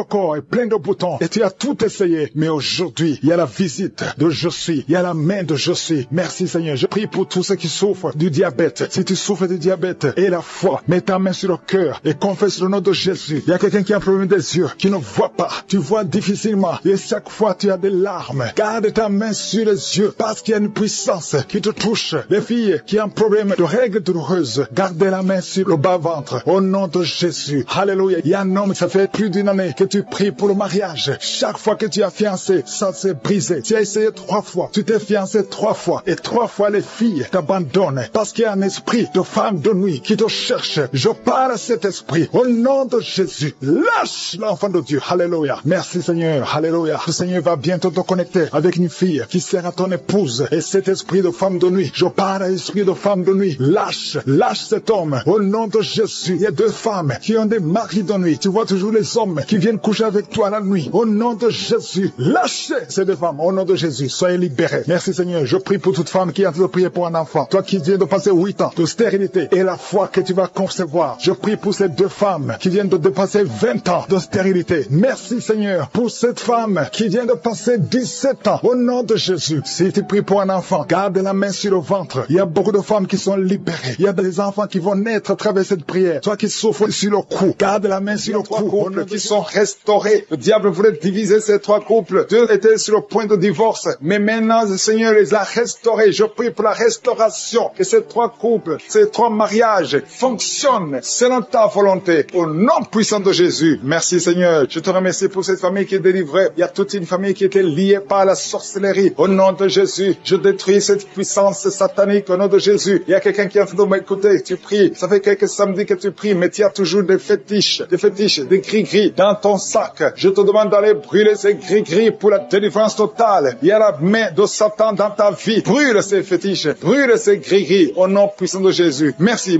corps est plein de boutons. Et tu as tout essayé. Mais aujourd'hui, il y a la visite de Je suis. Il y a la main de Je suis. Merci Seigneur. Je prie pour tous ceux qui souffrent du diabète. Si tu souffres du diabète et la foi, mets ta main sur le cœur et confesse le nom de Jésus. Il y a quelqu'un qui a un problème des yeux, qui ne voit pas. Tu vois difficilement. Et chaque fois, tu as des larmes. Garde ta main sur les yeux parce qu'il y a une puissance qui te touche. Les filles qui ont un problème de règles douloureuses, gardez la main sur le bas-ventre. Au nom de Jésus. Alléluia. Il y a un homme, ça fait plus d'une année que tu pries pour le mariage. Chaque fois que tu as fiancé, ça s'est brisé. Tu as essayé 3 fois. Tu t'es fiancé 3 fois. Et 3 fois, les filles t'abandonnent. Parce qu'il y a un esprit de femme de nuit qui te cherche. Je parle à cet esprit. Au nom de Jésus. Lâche l'enfant de Dieu. Alléluia. Merci Seigneur. Alléluia. Le Seigneur va bientôt te connecter avec une fille qui sera ton épouse. Et cet esprit de femme de nuit, je parle à l'esprit de femme de nuit. Lâche cet homme. Au nom de Jésus. Il y a 2 femmes qui ont des maris de nuit. Tu vois toujours les hommes qui viennent coucher avec toi la nuit. Au nom de Jésus. Lâchez ces 2 femmes. Au nom de Jésus. Soyez libérés. Merci Seigneur. Je prie pour toute femme qui est en train de prier pour un enfant. Toi qui viens de passer 8 ans de stérilité et la foi que tu vas concevoir. Je prie pour ces 2 femmes qui viennent de dépasser 20 ans de stérilité. Merci Seigneur pour cette femme qui vient de passer 17 ans. Au nom de Jésus. Si tu pries pour un enfant, garde la main sur le ventre. Il y a beaucoup de femmes qui sont libérées. Il y a des enfants qui vont naître à travers cette prière. Toi qui souffres sur le cou, garde la main sur le cou. 3 couples qui sont restaurés. Le diable voulait diviser ces 3 couples. 2 étaient sur le point de divorce. Mais maintenant, le Seigneur les a restaurés. Je prie pour la restauration. Que ces 3 couples, ces 3 mariages fonctionnent selon ta volonté. Au nom puissant de Jésus. Merci Seigneur. Je te remercie pour cette famille qui est délivrée. Il y a toute une famille qui était liée par la sorcellerie. Au nom de Jésus, je détruis cette puissance satanique. Au nom de Jésus. Il y a quelqu'un qui est en train de m'écouter. Tu pries. Ça fait quelques samedis que tu pries, mais tu as toujours des fétiches, des gris-gris dans ton sac. Je te demande d'aller brûler ces gris-gris pour la délivrance totale. Il y a la main de Satan dans ta vie. Brûle ces fétiches. Brûle ces gris-gris. Au nom puissant de Jésus. Merci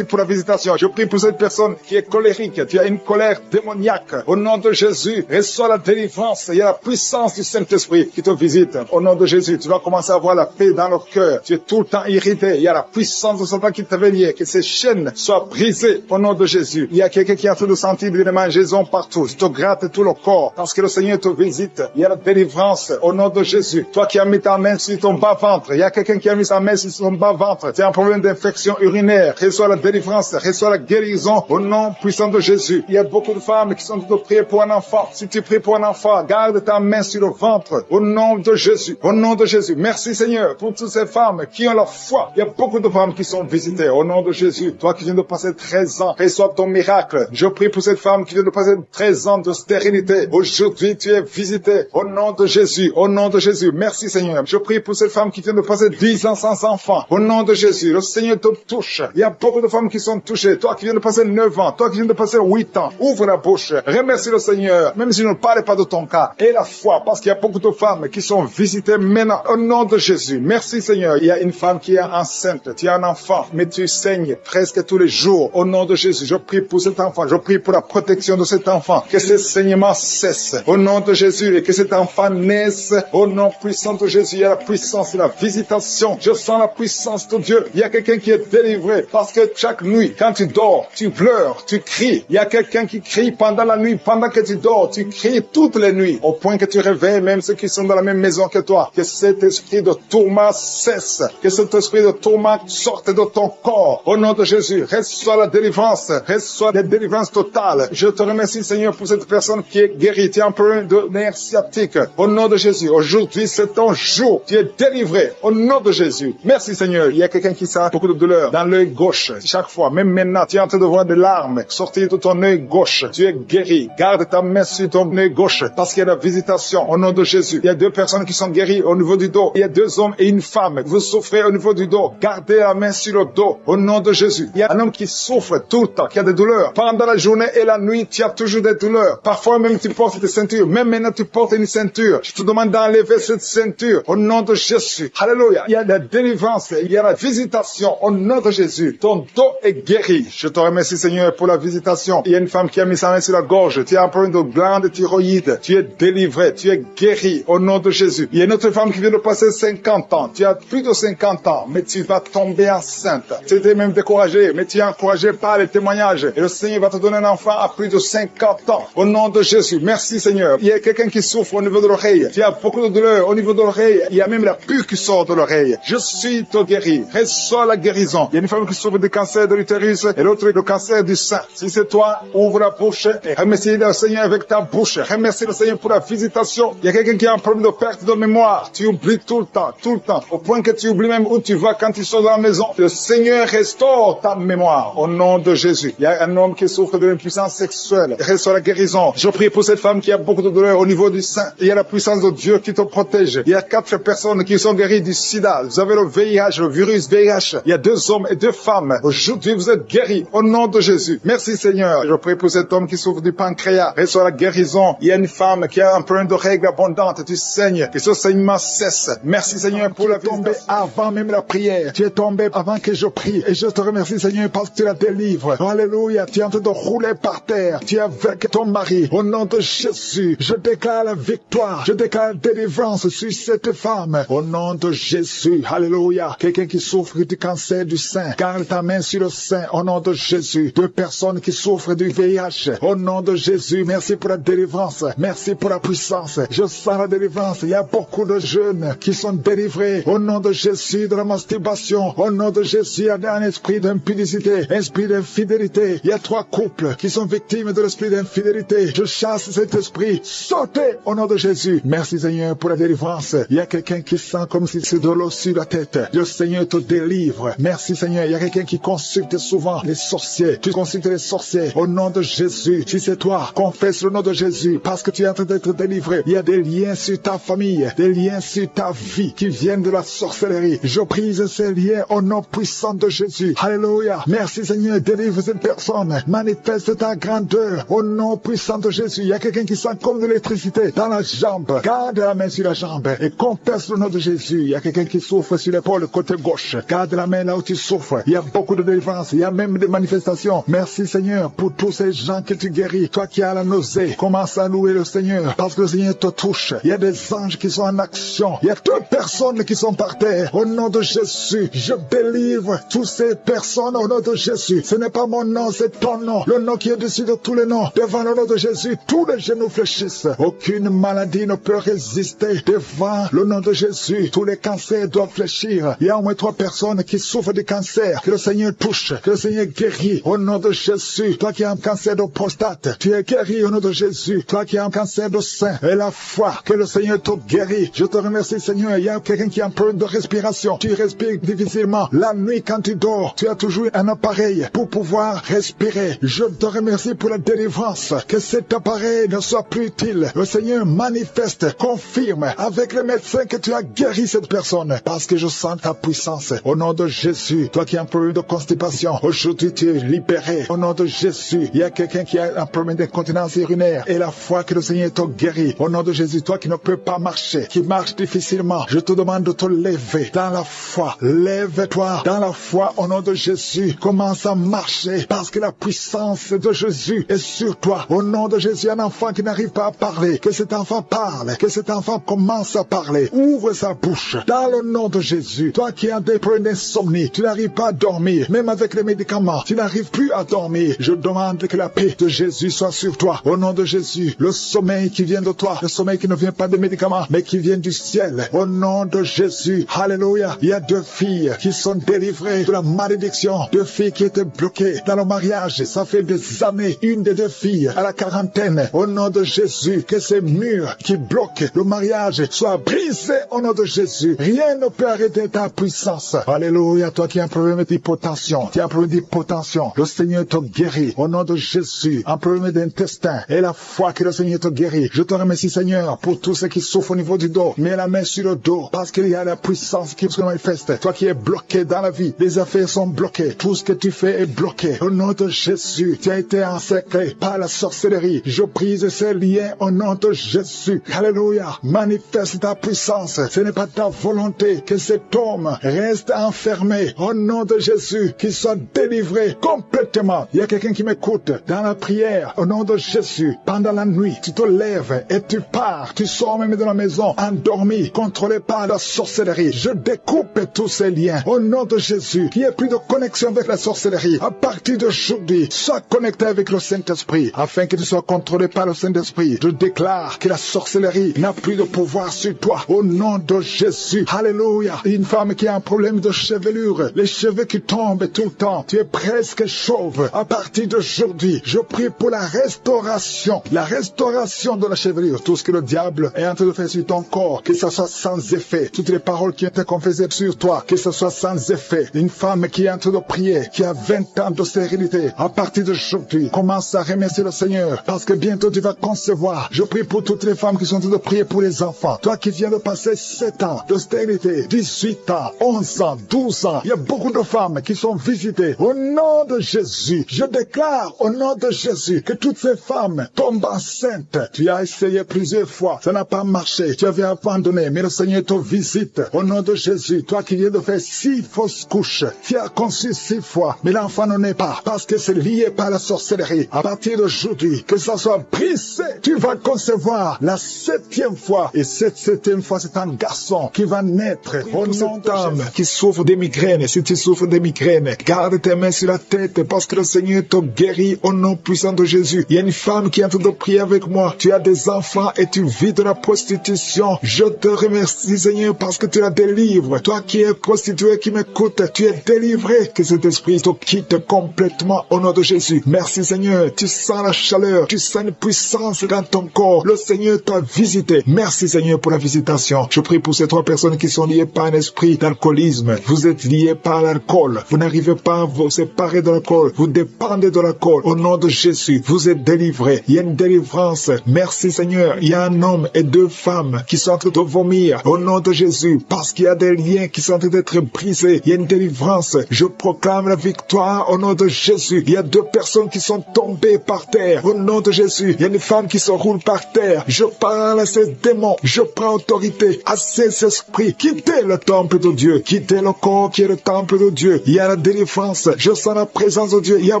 pour la visitation. Je prie pour cette personne qui est colérique. Tu as une colère démoniaque. Au nom de Jésus, reçois la délivrance. Il y a la puissance du Saint-Esprit qui te visite. Au nom de Jésus, tu vas commencer à avoir la paix dans le cœur. Tu es tout le temps irrité. Il y a la puissance de Satan qui te vient. Que ces chaînes soient brisées. Au nom de Jésus. Il y a quelqu'un qui est en train de sentir des mangeaisons partout. Tu te grattes tout le corps. Parce que le Seigneur te visite. Il y a la délivrance. Au nom de Jésus. Toi qui as mis ta main sur ton bas-ventre. Il y a quelqu'un qui a mis sa main sur son bas-ventre. Tu as un problème d'infection urinaire. Reçois la délivrance. Reçois la guérison. Au nom puissant de Jésus. Il y a beaucoup de femmes qui sont en train de prier pour un enfant. Si tu pries pour un enfant, garde ta main sur le ventre. Au nom de Jésus. Au nom de Jésus. Merci Seigneur pour toutes ces femmes qui ont la foi. Il y a beaucoup de femmes qui sont visitées. Au nom de Jésus. Toi qui viens de passer 13 ans, reçois ton miracle. Je prie pour cette femme qui vient de passer 13 ans de stérilité. Aujourd'hui, tu es visité. Au nom de Jésus. Au nom de Jésus. Merci Seigneur. Je prie pour cette femme qui vient de passer 10 ans sans enfant. Au nom de Jésus. Le Seigneur te touche. Il y a beaucoup de femmes qui sont touchées. Toi qui viens de passer 9 ans. Toi qui viens de passer 8 ans. Ouvre la bouche. Remercie le Seigneur. Même si je ne parle pas de ton cas. Et la foi. Parce qu'il y a beaucoup de femmes qui sont visitées maintenant. Au nom de Jésus. Merci Seigneur. Il y a une femme qui est enceinte. Tu as un enfant. Mais tu saignes presque tous les jours. Au nom de Jésus. Je prie pour cet enfant. Je prie pour la protection de cet enfant. Que ce saignement cesse. Au nom de Jésus. Et que cet enfant naisse. Au nom puissant de Jésus. Il y a la puissance de la visitation. Je sens la puissance de Dieu. Il y a quelqu'un qui est délivré. Parce que chaque nuit, quand tu dors, tu pleures, tu cries. Il y a quelqu'un qui crie pendant la nuit. Pendant que tu dors, tu cries toutes les nuits. Au point que tu réveilles même ceux qui sont dans la même maison que toi. Que cet esprit de tourment cesse. Que cet esprit de tourment sorte de ton corps. Au nom de Jésus, reçois la délivrance. Reçois la délivrance totale. Je te remercie Seigneur pour cette personne qui est guérie. Tu as un problème de nerf sciatique. Au nom de Jésus, aujourd'hui c'est ton jour. Tu es délivré. Au nom de Jésus. Merci Seigneur. Il y a quelqu'un qui sent beaucoup de douleur dans l'œil gauche. Chaque fois, même maintenant, tu es en train de voir des larmes sortir de ton œil gauche. Tu es guéri. Garde ta main sur ton œil gauche parce qu'il y a la visitation. Au nom de Jésus. Il y a 2 personnes qui sont guéries au niveau du dos. Il y a 2 hommes et une femme. Vous souffrez au niveau du dos. Gardez la main sur le dos. Au nom de Jésus. Il y a un homme qui souffre tout le temps, qui a des douleurs. Pendant la journée et la nuit, tu as toujours des douleurs. Parfois même tu portes des ceintures. Même maintenant tu portes une ceinture. Je te demande d'enlever cette ceinture. Au nom de Jésus. Alléluia. Il y a la délivrance. Il y a la visitation. Au nom de Jésus. Ton dos est guéri. Je te remercie Seigneur pour la visitation. Il y a une femme qui a mis sa sa main sur la gorge. Tu as un problème de glande thyroïde. Tu es délivré, tu es guéri au nom de Jésus. Il y a une autre femme qui vient de passer 50 ans. Tu as plus de 50 ans, mais tu vas tomber enceinte. Tu étais même découragé, mais tu es encouragé par les témoignages. Et le Seigneur va te donner un enfant à plus de 50 ans. Au nom de Jésus. Merci Seigneur. Il y a quelqu'un qui souffre au niveau de l'oreille. Tu as beaucoup de douleur au niveau de l'oreille. Il y a même la pus qui sort de l'oreille. Je suis te guéri. Reçois la guérison. Il y a une femme qui souffre du cancer de l'utérus et l'autre le cancer du sein. Si c'est toi, ouvre la bouche et remercie le Seigneur avec ta bouche. Remercie le Seigneur pour la visitation. Il y a quelqu'un qui a un problème de perte de mémoire. Tu oublies tout le temps, au point que tu oublies même où tu vas quand tu sors de la maison. Le Seigneur restaure ta mémoire au nom de Jésus. Il y a un homme qui souffre de l'impuissance sexuelle. Reçois la guérison. Je prie pour cette femme qui a beaucoup de douleur au niveau du sein. Il y a la puissance de Dieu qui te protège. Il y a 4 personnes qui sont guéries du sida. Vous avez le VIH, le virus VIH. Il y a 2 hommes et 2 femmes. Aujourd'hui, vous êtes guéris au nom de Jésus. Merci Seigneur. Je prie pour cet homme qui souffre du pancréas. Reçois la guérison. Il y a une femme qui a un problème de règles abondantes. Tu saignes. Que ce saignement cesse. Merci Seigneur pour la tombée avant même la prière. Tu es tombé avant que je prie. Et je te remercie Seigneur parce que tu la délivres. Alléluia. Tu es en train de rouler par terre. Tu es avec ton mari. Au nom de Jésus, je déclare la victoire. Je déclare la délivrance sur cette femme. Au nom de Jésus. Alléluia. Quelqu'un qui souffre du cancer du sein. Garde ta main sur le sein. Au nom de Jésus. 2 personnes qui souffrent du VIH. Au nom de Jésus. Merci pour la délivrance. Merci pour la puissance. Je sens la délivrance. Il y a beaucoup de jeunes qui sont délivrés. Au nom de Jésus de la masturbation. Au nom de Jésus, il y a un esprit d'impudicité, un esprit d'infidélité. Il y a 3 couples qui sont victimes de l'esprit d'infidélité. Je chasse cet esprit. Sautez au nom de Jésus. Merci Seigneur pour la délivrance. Il y a quelqu'un qui sent comme si c'est de l'eau sur la tête. Le Seigneur te délivre. Merci Seigneur. Il y a quelqu'un qui consulte souvent les sorciers. Tu consultes les sorciers. Au nom de Jésus. Si c'est toi, confesse le nom de Jésus parce que tu es en train d'être délivré. Il y a des liens sur ta famille, des liens sur ta vie qui viennent de la sorcellerie. Je brise ces liens au nom puissant de Jésus. Alléluia. Merci Seigneur. Délivre cette personne. Manifeste ta grandeur au nom puissant de Jésus. Il y a quelqu'un qui sent comme de l'électricité dans la jambe. Garde la main sur la jambe et confesse le nom de Jésus. Il y a quelqu'un qui souffre sur l'épaule côté gauche. Garde la main là où tu souffres. Il y a beaucoup de délivrance. Il y a même des manifestations. Merci Seigneur pour tous ces gens que tu guéris. Toi qui as la nausée, commence à louer le Seigneur parce que le Seigneur te touche. Il y a des anges qui sont en action. Il y a 2 personnes qui sont par terre. Au nom de Jésus, je délivre toutes ces personnes au nom de Jésus. Ce n'est pas mon nom, c'est ton nom. Le nom qui est dessus de tous les noms. Devant le nom de Jésus, tous les genoux fléchissent. Aucune maladie ne peut résister devant le nom de Jésus. Tous les cancers doivent fléchir. Il y a au moins 3 personnes qui souffrent du cancer. Que le Seigneur touche, que le Seigneur guérit. Au nom de Jésus, toi qui as un cancer de prostate, tu es guéri au nom de Jésus. Toi qui as un cancer de sein, et la foi, que le Seigneur te guérit. Je te remercie Seigneur. Il y a quelqu'un qui a un problème de respiration. Tu respires difficilement. La nuit quand tu dors, tu as toujours un appareil pour pouvoir respirer. Je te remercie pour la délivrance. Que cet appareil ne soit plus utile. Le Seigneur manifeste, confirme avec les médecins que tu as guéri cette personne. Parce que je sens ta puissance. Au nom de Jésus, toi qui as un problème de constipation, aujourd'hui tu es libéré. Au nom de Jésus, il y a quelqu'un qui a un problème d'incontinence urinaire. Et la foi que le Seigneur te guérit. Au nom de Jésus, toi qui ne peux pas marcher, qui marche difficilement, je te demande de te lever dans la foi. Lève-toi dans la foi au nom de Jésus. Commence à marcher parce que la puissance de Jésus est sur toi. Au nom de Jésus, un enfant qui n'arrive pas à parler, que cet enfant parle, que cet enfant commence à parler. Ouvre sa bouche dans le nom de Jésus. Toi qui as des problèmes d'insomnie, tu n'arrives pas à dormir, même avec les médicaments, tu n'arrives plus à dormir. Je demande que la paix de Jésus soit sur toi. Au nom de Jésus, le sommeil qui vient de toi, le sommeil qui ne vient pas des médicaments, mais qui vient du ciel. Au nom de Jésus, alléluia. Il y a 2 filles qui sont délivrées de la malédiction. 2 filles qui étaient bloquées dans le mariage. Ça fait des années. Une des 2 filles à la quarantaine. Au nom de Jésus, que ces murs qui bloquent le mariage soient brisés au nom de Jésus. Rien ne peut arrêter ta puissance. Alléluia. Toi qui as un problème d'hypotension, tu as un problème d'hypotension, le Seigneur te guérit. Au nom de Jésus, un problème d'intestin et la foi que le Seigneur te guérit. Je te remercie Seigneur pour tous ceux qui souffrent au niveau du dos. Mets la main sur le dos parce qu'il y a la puissance qui se manifeste. Toi qui es bloqué dans la vie, les affaires sont bloquées. Tout ce que tu fais est bloqué. Au nom de Jésus, tu as été encerclé par la sorcellerie. Je brise ces liens au nom de Jésus. Alléluia. Manifeste ta puissance. Ce n'est pas ta volonté que cet homme reste enfermé. Au nom de Jésus, qu'il soit délivré complètement. Il y a quelqu'un qui m'écoute dans la prière, au nom de Jésus, pendant la nuit, tu te lèves et tu pars, tu sors même de la maison, endormi, contrôlé par la sorcellerie. Je découpe tous ces liens, au nom de Jésus, qu'il n'y ait plus de connexion avec la sorcellerie. À partir d'aujourd'hui, sois connecté avec le Saint-Esprit, afin que tu sois contrôlé par le Saint-Esprit. Je déclare que la sorcellerie n'a plus de pouvoir sur toi, au nom de Jésus. Alléluia. Une femme qui a un problème de chevelure, les cheveux qui tombent tout le temps, tu es presque chauve. À partir d'aujourd'hui, je prie pour la restauration de la chevelure. Tout ce que le diable est en train de faire sur ton corps, que ça soit sans effet. Toutes les paroles qui ont été confessées sur toi, que ce soit sans effet. Une femme qui est en train de prier, qui a 20 ans de stérilité, à partir d'aujourd'hui, commence à remercier le Seigneur, parce que bientôt tu vas concevoir. Je prie pour toutes les femmes qui sont en train de prier pour les enfants. Toi qui viens de passer 7 ans de stérilité, 18 ans, 11 ans, 12 ans, il y a beaucoup de femmes qui sont visitées. Au nom de Jésus, je déclare au nom de Jésus que toutes ces femmes tombent enceintes. Tu as essayé plusieurs fois, ça n'a pas marché, tu avais abandonné, mais le Seigneur te visite. Au nom de Jésus, toi qui viens de faire 6 fausses couches, tu as conçu 6 fois, mais l'enfant ne naît pas, parce que c'est lié par la sorcellerie. À partir d'aujourd'hui, que ça soit brisé, tu vas concevoir la 7e fois, et cette 7e fois, c'est un garçon qui va naître. Au nom de Jésus, qui souffre des migraines, si tu souffres des migraines, garde tes mains sur la tête, parce que le Seigneur te guérit au nom puissant de Jésus. Il y a une femme qui est en train de prier avec moi. Tu as des enfants et tu vis de la prostitution. Je te remercie, Seigneur, parce que tu la délivres. Toi qui es prostituée, qui m'écoute, tu es délivré. Que cet esprit te quitte complètement au nom de Jésus. Merci, Seigneur. Tu sens la chaleur, tu sens une puissance dans ton corps. Le Seigneur t'a visité. Merci, Seigneur, pour la visitation. Je prie pour ces 3 personnes qui sont liées par un esprit d'alcoolisme. Vous êtes liés par l'alcool. Vous n'arrivez pas à vous séparer de l'alcool. Vous dépendez de l'alcool. Au nom de Jésus, vous êtes délivrés. Il y a une délivrance. Merci, Seigneur. Il y a un homme et 2 femmes qui sont en train de vomir. Au nom de Jésus, parce qu'il y a des liens qui sont en train d'être brisés. Il y a une délivrance. Je proclame la victoire au nom de Jésus. Il y a 2 personnes qui sont tombées par terre. Au nom de Jésus, il y a une femme qui se roule par terre. Je parle à ces démons. Je prends autorité à ces esprits. Quittez le temple de Dieu. Quittez le corps qui est le temple de Dieu. Il y a la délivrance. Je sens la présence de Dieu. Il y a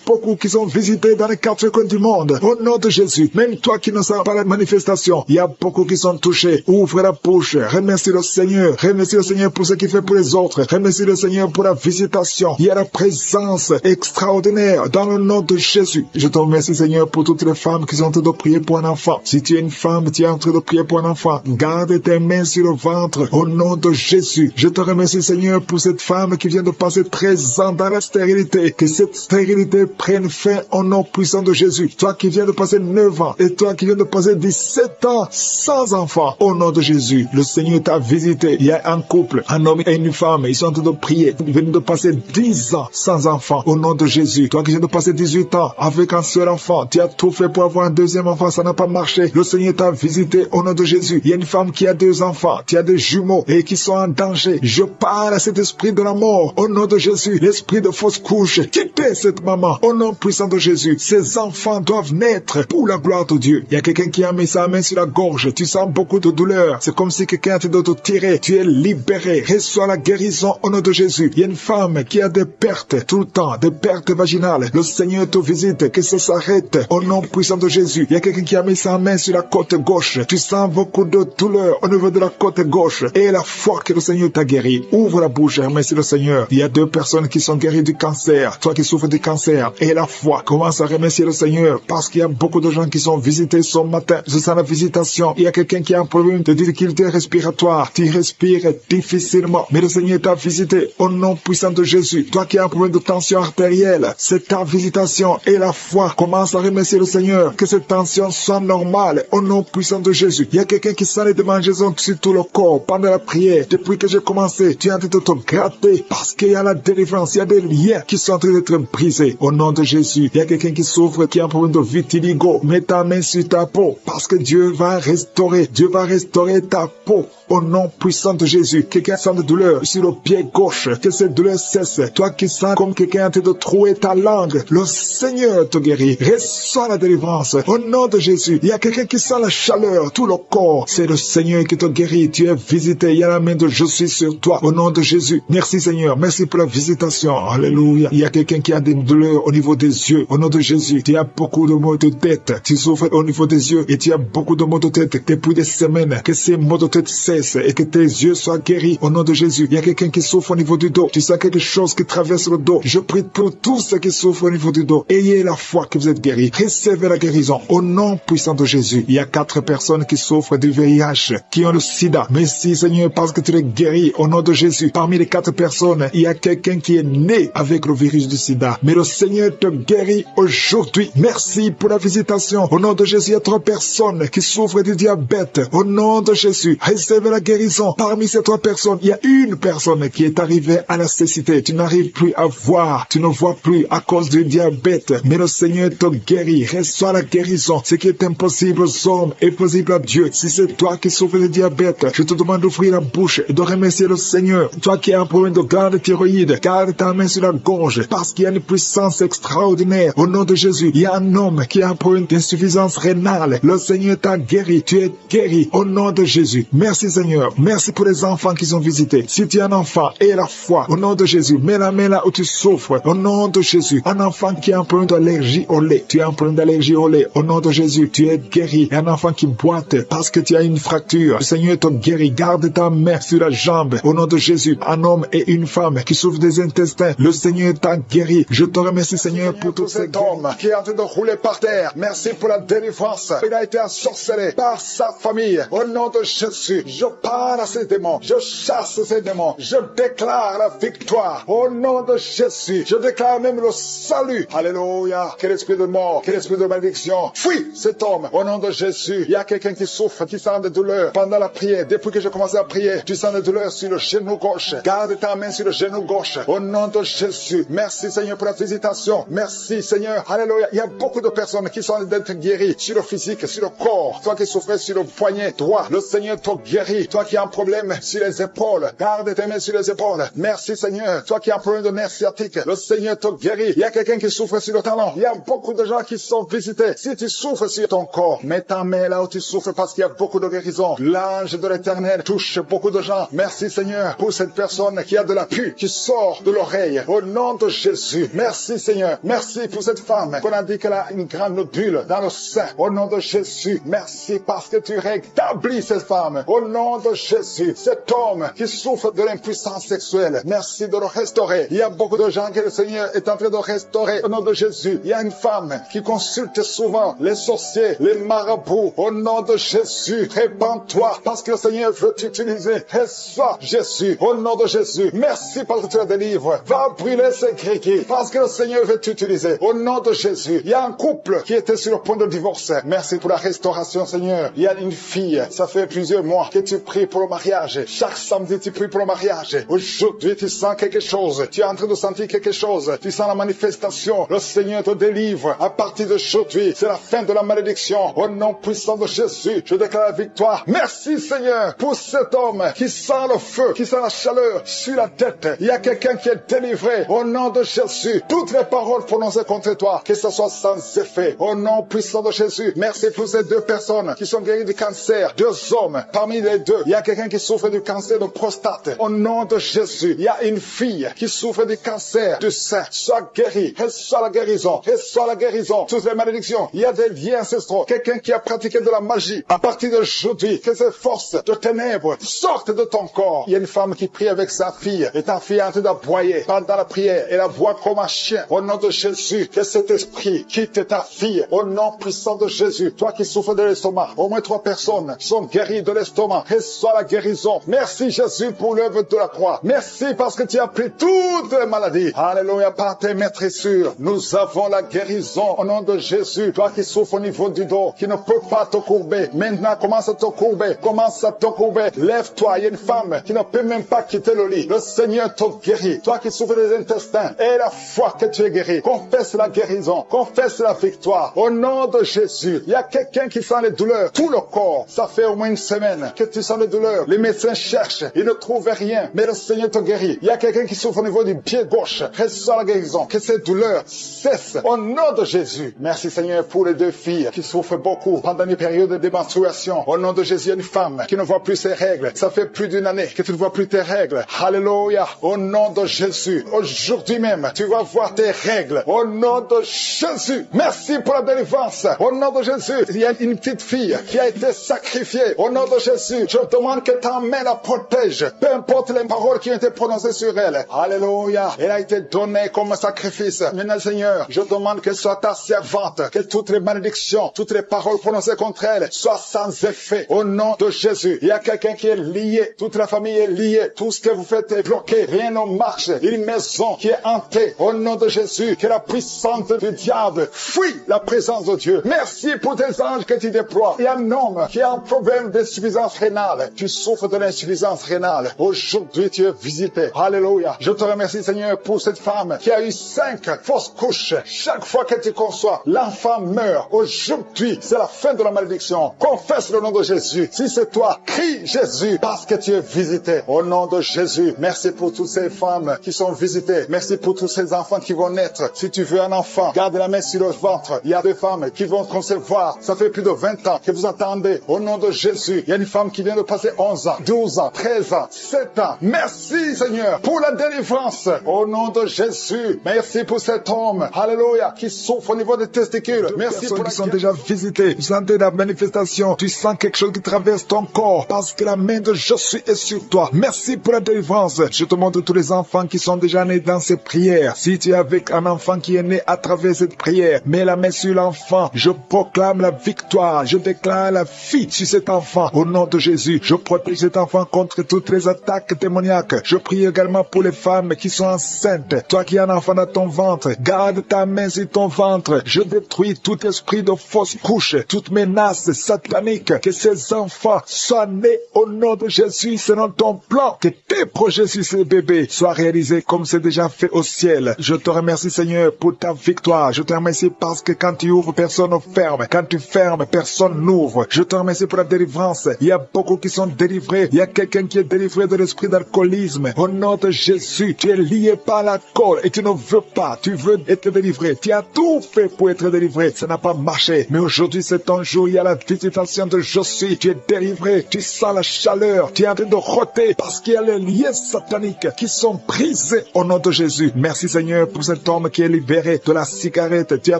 beaucoup qui sont visités dans les 4 coins du monde. Au nom de Jésus, même toi qui ne sens pas la manifestation, il y a beaucoup qui sont touchés. Ouvre la bouche. Remercie le Seigneur. Remercie le Seigneur pour ce qu'il fait pour les autres. Remercie le Seigneur pour la visitation. Il y a la présence extraordinaire dans le nom de Jésus. Je te remercie, Seigneur, pour toutes les femmes qui sont en train de prier pour un enfant. Si tu es une femme, tu es en train de prier pour un enfant, garde tes mains sur le ventre au nom de Jésus. Je te remercie, Seigneur, pour cette femme qui vient de passer 13 ans dans la stérilité. Que cette stérilité prenne fin au nom puissant de Jésus. Toi qui viens de passer 9 ans et toi qui viens de passer 17 ans sans enfant, au nom de Jésus, le Seigneur t'a visité. Il y a un couple, un homme et une femme, ils sont en train de prier. Ils viennent de passer 10 ans sans enfant, au nom de Jésus. Toi qui viens de passer 18 ans avec un seul enfant, tu as tout fait pour avoir un 2e enfant, ça n'a pas marché. Le Seigneur t'a visité au nom de Jésus. Il y a une femme qui a 2 enfants, tu as des jumeaux et qui sont en danger. Je parle à cet esprit de la mort au nom de Jésus. L'esprit de fausse couche, quittez cette maman au nom puissant de Jésus. Ces enfants doivent naître pour la gloire de Dieu. Il y a quelqu'un qui a mis sa main sur la gorge. Tu sens beaucoup de douleur. C'est comme si quelqu'un te tirer. Tu es libéré. Reçois la guérison au nom de Jésus. Il y a une femme qui a des pertes tout le temps, des pertes vaginales. Le Seigneur te visite. Que ça s'arrête au nom puissant de Jésus. Il y a quelqu'un qui a mis sa main sur la côte gauche. Tu sens beaucoup de douleur au niveau de la côte gauche. Et la foi que le Seigneur t'a guéri. Ouvre la bouche et remercie le Seigneur. Il y a 2 personnes qui sont guéries du cancer. Toi qui souffres du cancer. Et la foi. Commence à remercier le Seigneur. Parce qu'il y a beaucoup de gens qui sont visités ce matin. Je sens la visitation. Il y a quelqu'un qui a un problème de difficulté respiratoire. Tu respires difficilement. Mais le Seigneur t'a visité au nom puissant de Jésus. Toi qui as un problème de tension artérielle. C'est ta visitation. Et la foi. Commence à remercier le Seigneur. Que cette tension soit normale au nom puissant de Jésus. Il y a quelqu'un qui sent les démangeaisons sur tout le corps pendant la prière. Depuis que j'ai commencé, tu es en train de te gratter parce qu'il y a la délivrance. Il y a des liens qui sont en train d'être brisés au nom de Jésus. Il y a quelqu'un qui souffre, qui a un problème de vitiligo. Mets ta main sur ta peau parce que Dieu va restaurer. Dieu va restaurer ta peau. Au nom puissant de Jésus, quelqu'un sent de douleur sur le pied gauche, que cette douleur cesse. Toi qui sens comme quelqu'un en train de trouer ta langue, le Seigneur te guérit. Reçois la délivrance. Au nom de Jésus, il y a quelqu'un qui sent la chaleur, tout le corps. C'est le Seigneur qui te guérit. Tu es visité. Il y a la main de je suis sur toi. Au nom de Jésus. Merci Seigneur. Merci pour la visitation. Alléluia. Il y a quelqu'un qui a des douleurs au niveau des yeux. Au nom de Jésus, tu as beaucoup de maux de tête. Tu souffres au niveau des yeux et tu as beaucoup de maux de tête depuis des semaines. Que ces maux de tête cessent et que tes yeux soient guéris au nom de Jésus. Il y a quelqu'un qui souffre au niveau du dos. Tu sens quelque chose qui traverse le dos. Je prie pour tous ceux qui souffrent au niveau du dos. Ayez la foi que vous êtes guéris. Recevez la guérison au nom puissant de Jésus. Il y a 4 personnes qui souffrent du VIH, qui ont le sida. Merci Seigneur parce que tu les guéris au nom de Jésus. Parmi les 4 personnes, il y a quelqu'un qui est né avec le virus du sida. Mais le Seigneur te guérit aujourd'hui. Merci pour la visitation. Au nom de Jésus, il y a 3 personnes qui souffrent du diabète. Au nom de Jésus, recevez la guérison. Parmi ces 3 personnes, il y a une personne qui est arrivée à la cécité. Tu n'arrives plus à voir. Tu ne vois plus à cause du diabète. Mais le Seigneur te guérit. Reçois la guérison. Ce qui est impossible aux hommes est possible à Dieu. Si c'est toi qui souffres de diabète, je te demande d'ouvrir la bouche et de remercier le Seigneur. Toi qui as un problème de glande thyroïde, garde ta main sur la gorge parce qu'il y a une puissance extraordinaire. Au nom de Jésus, il y a un homme qui a un problème d'insuffisance rénale. Le Seigneur t'a guéri. Tu es guéri au nom de Jésus. Merci Seigneur. Merci pour les enfants qui sont visités. Si tu es un enfant, aie la foi. Au nom de Jésus, mets la main là où tu souffres. Au nom de Jésus, un enfant qui a un problème d'allergie au lait. Tu as un problème d'allergie au lait. Au nom de Jésus, tu es guéri. Et un enfant qui boite parce que tu as une fracture. Le Seigneur te guérit. Garde ta main sur la jambe. Au nom de Jésus, un homme et une femme qui souffrent des intestins. Le Seigneur t'a guéri. Je te remercie Seigneur pour tout cet homme qui est en train de rouler par terre. Merci pour la délivrance. Il a été ensorcelé par sa famille. Au nom de Jésus, je parle à ces démons. Je chasse ces démons. Je déclare la victoire. Au nom de Jésus, je déclare même le salut. Alléluia. Quel esprit de mort, quel esprit de malédiction. Fuis cet homme. Au nom de Jésus, il y a quelqu'un qui souffre, qui sent des douleurs pendant la prière. Depuis que j'ai commencé à prier, tu sens des douleurs sur le genou gauche. Garde ta main sur le genou gauche. Au nom de Jésus. Merci Seigneur pour la visitation. Merci Seigneur. Alléluia. Il y a beaucoup de personnes qui sont d'être guéries sur le physique, sur le corps. Toi qui souffrais sur le poignet droit, le Seigneur te guérit. Toi qui as un problème sur les épaules, garde tes mains sur les épaules. Merci Seigneur. Toi qui as un problème de nerf sciatique, le Seigneur te guérit. Il y a quelqu'un qui souffre sur le talon. Il y a beaucoup de gens qui sont visités. Si tu souffres sur ton corps, mets ta main là où tu souffres parce qu'il y a beaucoup de guérison. L'ange de l'Éternel touche beaucoup de gens. Merci Seigneur pour cette personne qui a de la pus qui sort de l'oreille. Au nom de Jésus. Merci Seigneur. Merci pour cette femme qu'on a dit qu'elle a une grande nodule dans le sein. Au nom de Jésus. Merci parce que tu rétablis cette femme. Au nom de Jésus. Cet homme qui souffre de l'impuissance sexuelle. Merci de le restaurer. Il y a beaucoup de gens que le Seigneur est en train de restaurer. Au nom de Jésus. Il y a une femme qui consulte souvent les sorciers, les marabouts. Au nom de Jésus. Répands-toi parce que le Seigneur veut t'utiliser. Reçois Jésus. Au nom de Jésus. Merci parce que tu la délivres. Va brûler ces gris parce que le Seigneur veut t'utiliser. Au nom de Jésus. Il y a un couple qui était sur le point de divorce. Merci pour la restauration, Seigneur. Il y a une fille. Ça fait plusieurs mois que tu pries pour le mariage. Chaque samedi, tu pries pour le mariage. Aujourd'hui, tu sens quelque chose. Tu es en train de sentir quelque chose. Tu sens la manifestation. Le Seigneur te délivre. À partir d'aujourd'hui, c'est la fin de la malédiction. Au nom puissant de Jésus, je déclare la victoire. Merci, Seigneur, pour cet homme qui sent le feu, qui sent la chaleur sur la tête. Il y a quelqu'un qui est délivré. Au nom de Jésus, toutes les paroles prononcées contre toi, que ce soit sans effet. Au nom puissant de Jésus, merci pour ces 2 personnes qui sont guéries du cancer. 2 hommes. Parmi les 2, il y a quelqu'un qui souffre du cancer de prostate. Au nom de Jésus, il y a une fille qui souffre du cancer du sein. Sois guérie. Reçois la guérison. Reçois la guérison. Toutes les malédictions. Il y a des liens ancestraux. Quelqu'un qui a pratiqué de la magie. À partir d'aujourd'hui, que ces forces de ténèbres sortent de ton corps. Il y a une femme qui prie avec sa fille. Et ta fille est en train d'aboyer pendant la prière. Elle aboie comme un chien. Au nom de Jésus, que cet esprit quitte ta fille. Au nom puissant de Jésus. Toi qui souffres de l'estomac. Au moins 3 personnes sont guéries de l'estomac. Reçois la guérison. Merci Jésus pour l'œuvre de la croix. Merci parce que tu as pris toutes les maladies. Alléluia, par tes maîtressures. Nous avons la guérison au nom de Jésus. Toi qui souffres au niveau du dos, qui ne peux pas te courber. Maintenant, commence à te courber. Commence à te courber. Lève-toi. Il y a une femme qui ne peut même pas quitter le lit. Le Seigneur te guérit. Toi qui souffres des intestins, aie la foi que tu es guéri. Confesse la guérison. Confesse la victoire. Au nom de Jésus. Il y a quelqu'un qui sent les douleurs. Tout le corps. Ça fait au moins une semaine que tu sens les douleurs. Les médecins cherchent. Ils ne trouvent rien. Mais le Seigneur te guérit. Il y a quelqu'un qui souffre au niveau du pied gauche. Reçois la guérison. Que ces douleurs cessent. Au nom de Jésus. Merci Seigneur pour les 2 filles qui souffrent beaucoup pendant une période de menstruation. Au nom de Jésus, il y a une femme qui ne voit plus ses règles. Ça fait plus d'une année que tu ne vois plus tes règles. Alléluia. Au nom de Jésus. Aujourd'hui même, tu vas voir tes règles. Au nom de de Jésus. Merci pour la délivrance. Au nom de Jésus, il y a une petite fille qui a été sacrifiée. Au nom de Jésus, je demande que ta main la protège. Peu importe les paroles qui ont été prononcées sur elle. Alléluia. Elle a été donnée comme sacrifice. Maintenant, Seigneur, je demande qu'elle soit ta servante. Que toutes les malédictions, toutes les paroles prononcées contre elle soient sans effet. Au nom de Jésus, il y a quelqu'un qui est lié. Toute la famille est liée. Tout ce que vous faites est bloqué. Rien ne marche. Une maison qui est hantée. Au nom de Jésus, que la puissance du diable fuit la présence de Dieu. Merci pour tes anges que tu déploies. Il y a un homme qui a un problème d'insuffisance rénale. Tu souffres de l'insuffisance rénale. Aujourd'hui, tu es visité. Alléluia. Je te remercie, Seigneur, pour cette femme qui a eu 5 fausses couches. Chaque fois que tu conçois, l'enfant meurt. Aujourd'hui, c'est la fin de la malédiction. Confesse le nom de Jésus. Si c'est toi, crie Jésus parce que tu es visité. Au nom de Jésus, merci pour toutes ces femmes qui sont visitées. Merci pour tous ces enfants qui vont naître. Si tu veux un enfant, garde la main sur le ventre. Il y a des femmes qui vont concevoir. Ça fait plus de 20 ans que vous attendez. Au nom de Jésus, il y a une femme qui vient de passer 11 ans, 12 ans, 13 ans, 7 ans. Merci Seigneur pour la délivrance. Au nom de Jésus, merci pour cet homme, alléluia, qui souffre au niveau des testicules. Merci pour qui sont déjà visités. Tu sens la manifestation. Tu sens quelque chose qui traverse ton corps parce que la main de Jésus est sur toi. Merci pour la délivrance. Je te montre tous les enfants qui sont déjà nés dans ces prières. Si tu es avec un enfant qui est né à travers cette prière, mets la main sur l'enfant. Je proclame la victoire. Je déclare la vie sur cet enfant. Au nom de Jésus, je protège cet enfant contre toutes les attaques démoniaques. Je prie également pour les femmes qui sont enceintes. Toi qui as un enfant dans ton ventre, garde ta main sur ton ventre. Je détruis tout esprit de fausse couche, toute menace satanique. Que ces enfants soient nés au nom de Jésus selon ton plan. Que tes projets sur ces bébés soient réalisés comme c'est déjà fait au ciel. Je te remercie Seigneur pour ta victoire. Je te remercie parce que quand tu ouvres, personne ne ferme. Quand tu fermes, personne n'ouvre. Je te remercie pour la délivrance. Il y a beaucoup qui sont délivrés. Il y a quelqu'un qui est délivré de l'esprit d'alcoolisme. Au nom de Jésus, tu es lié par l'alcool et tu ne veux pas. Tu veux être délivré. Tu as tout fait pour être délivré. Ça n'a pas marché. Mais aujourd'hui, c'est ton jour. Il y a la visitation de Jésus. Tu es délivré. Tu sens la chaleur. Tu es en train de rôter parce qu'il y a les liens sataniques qui sont brisés au nom de Jésus. Merci Seigneur pour cet homme qui est libéré de la cigarette. Tu as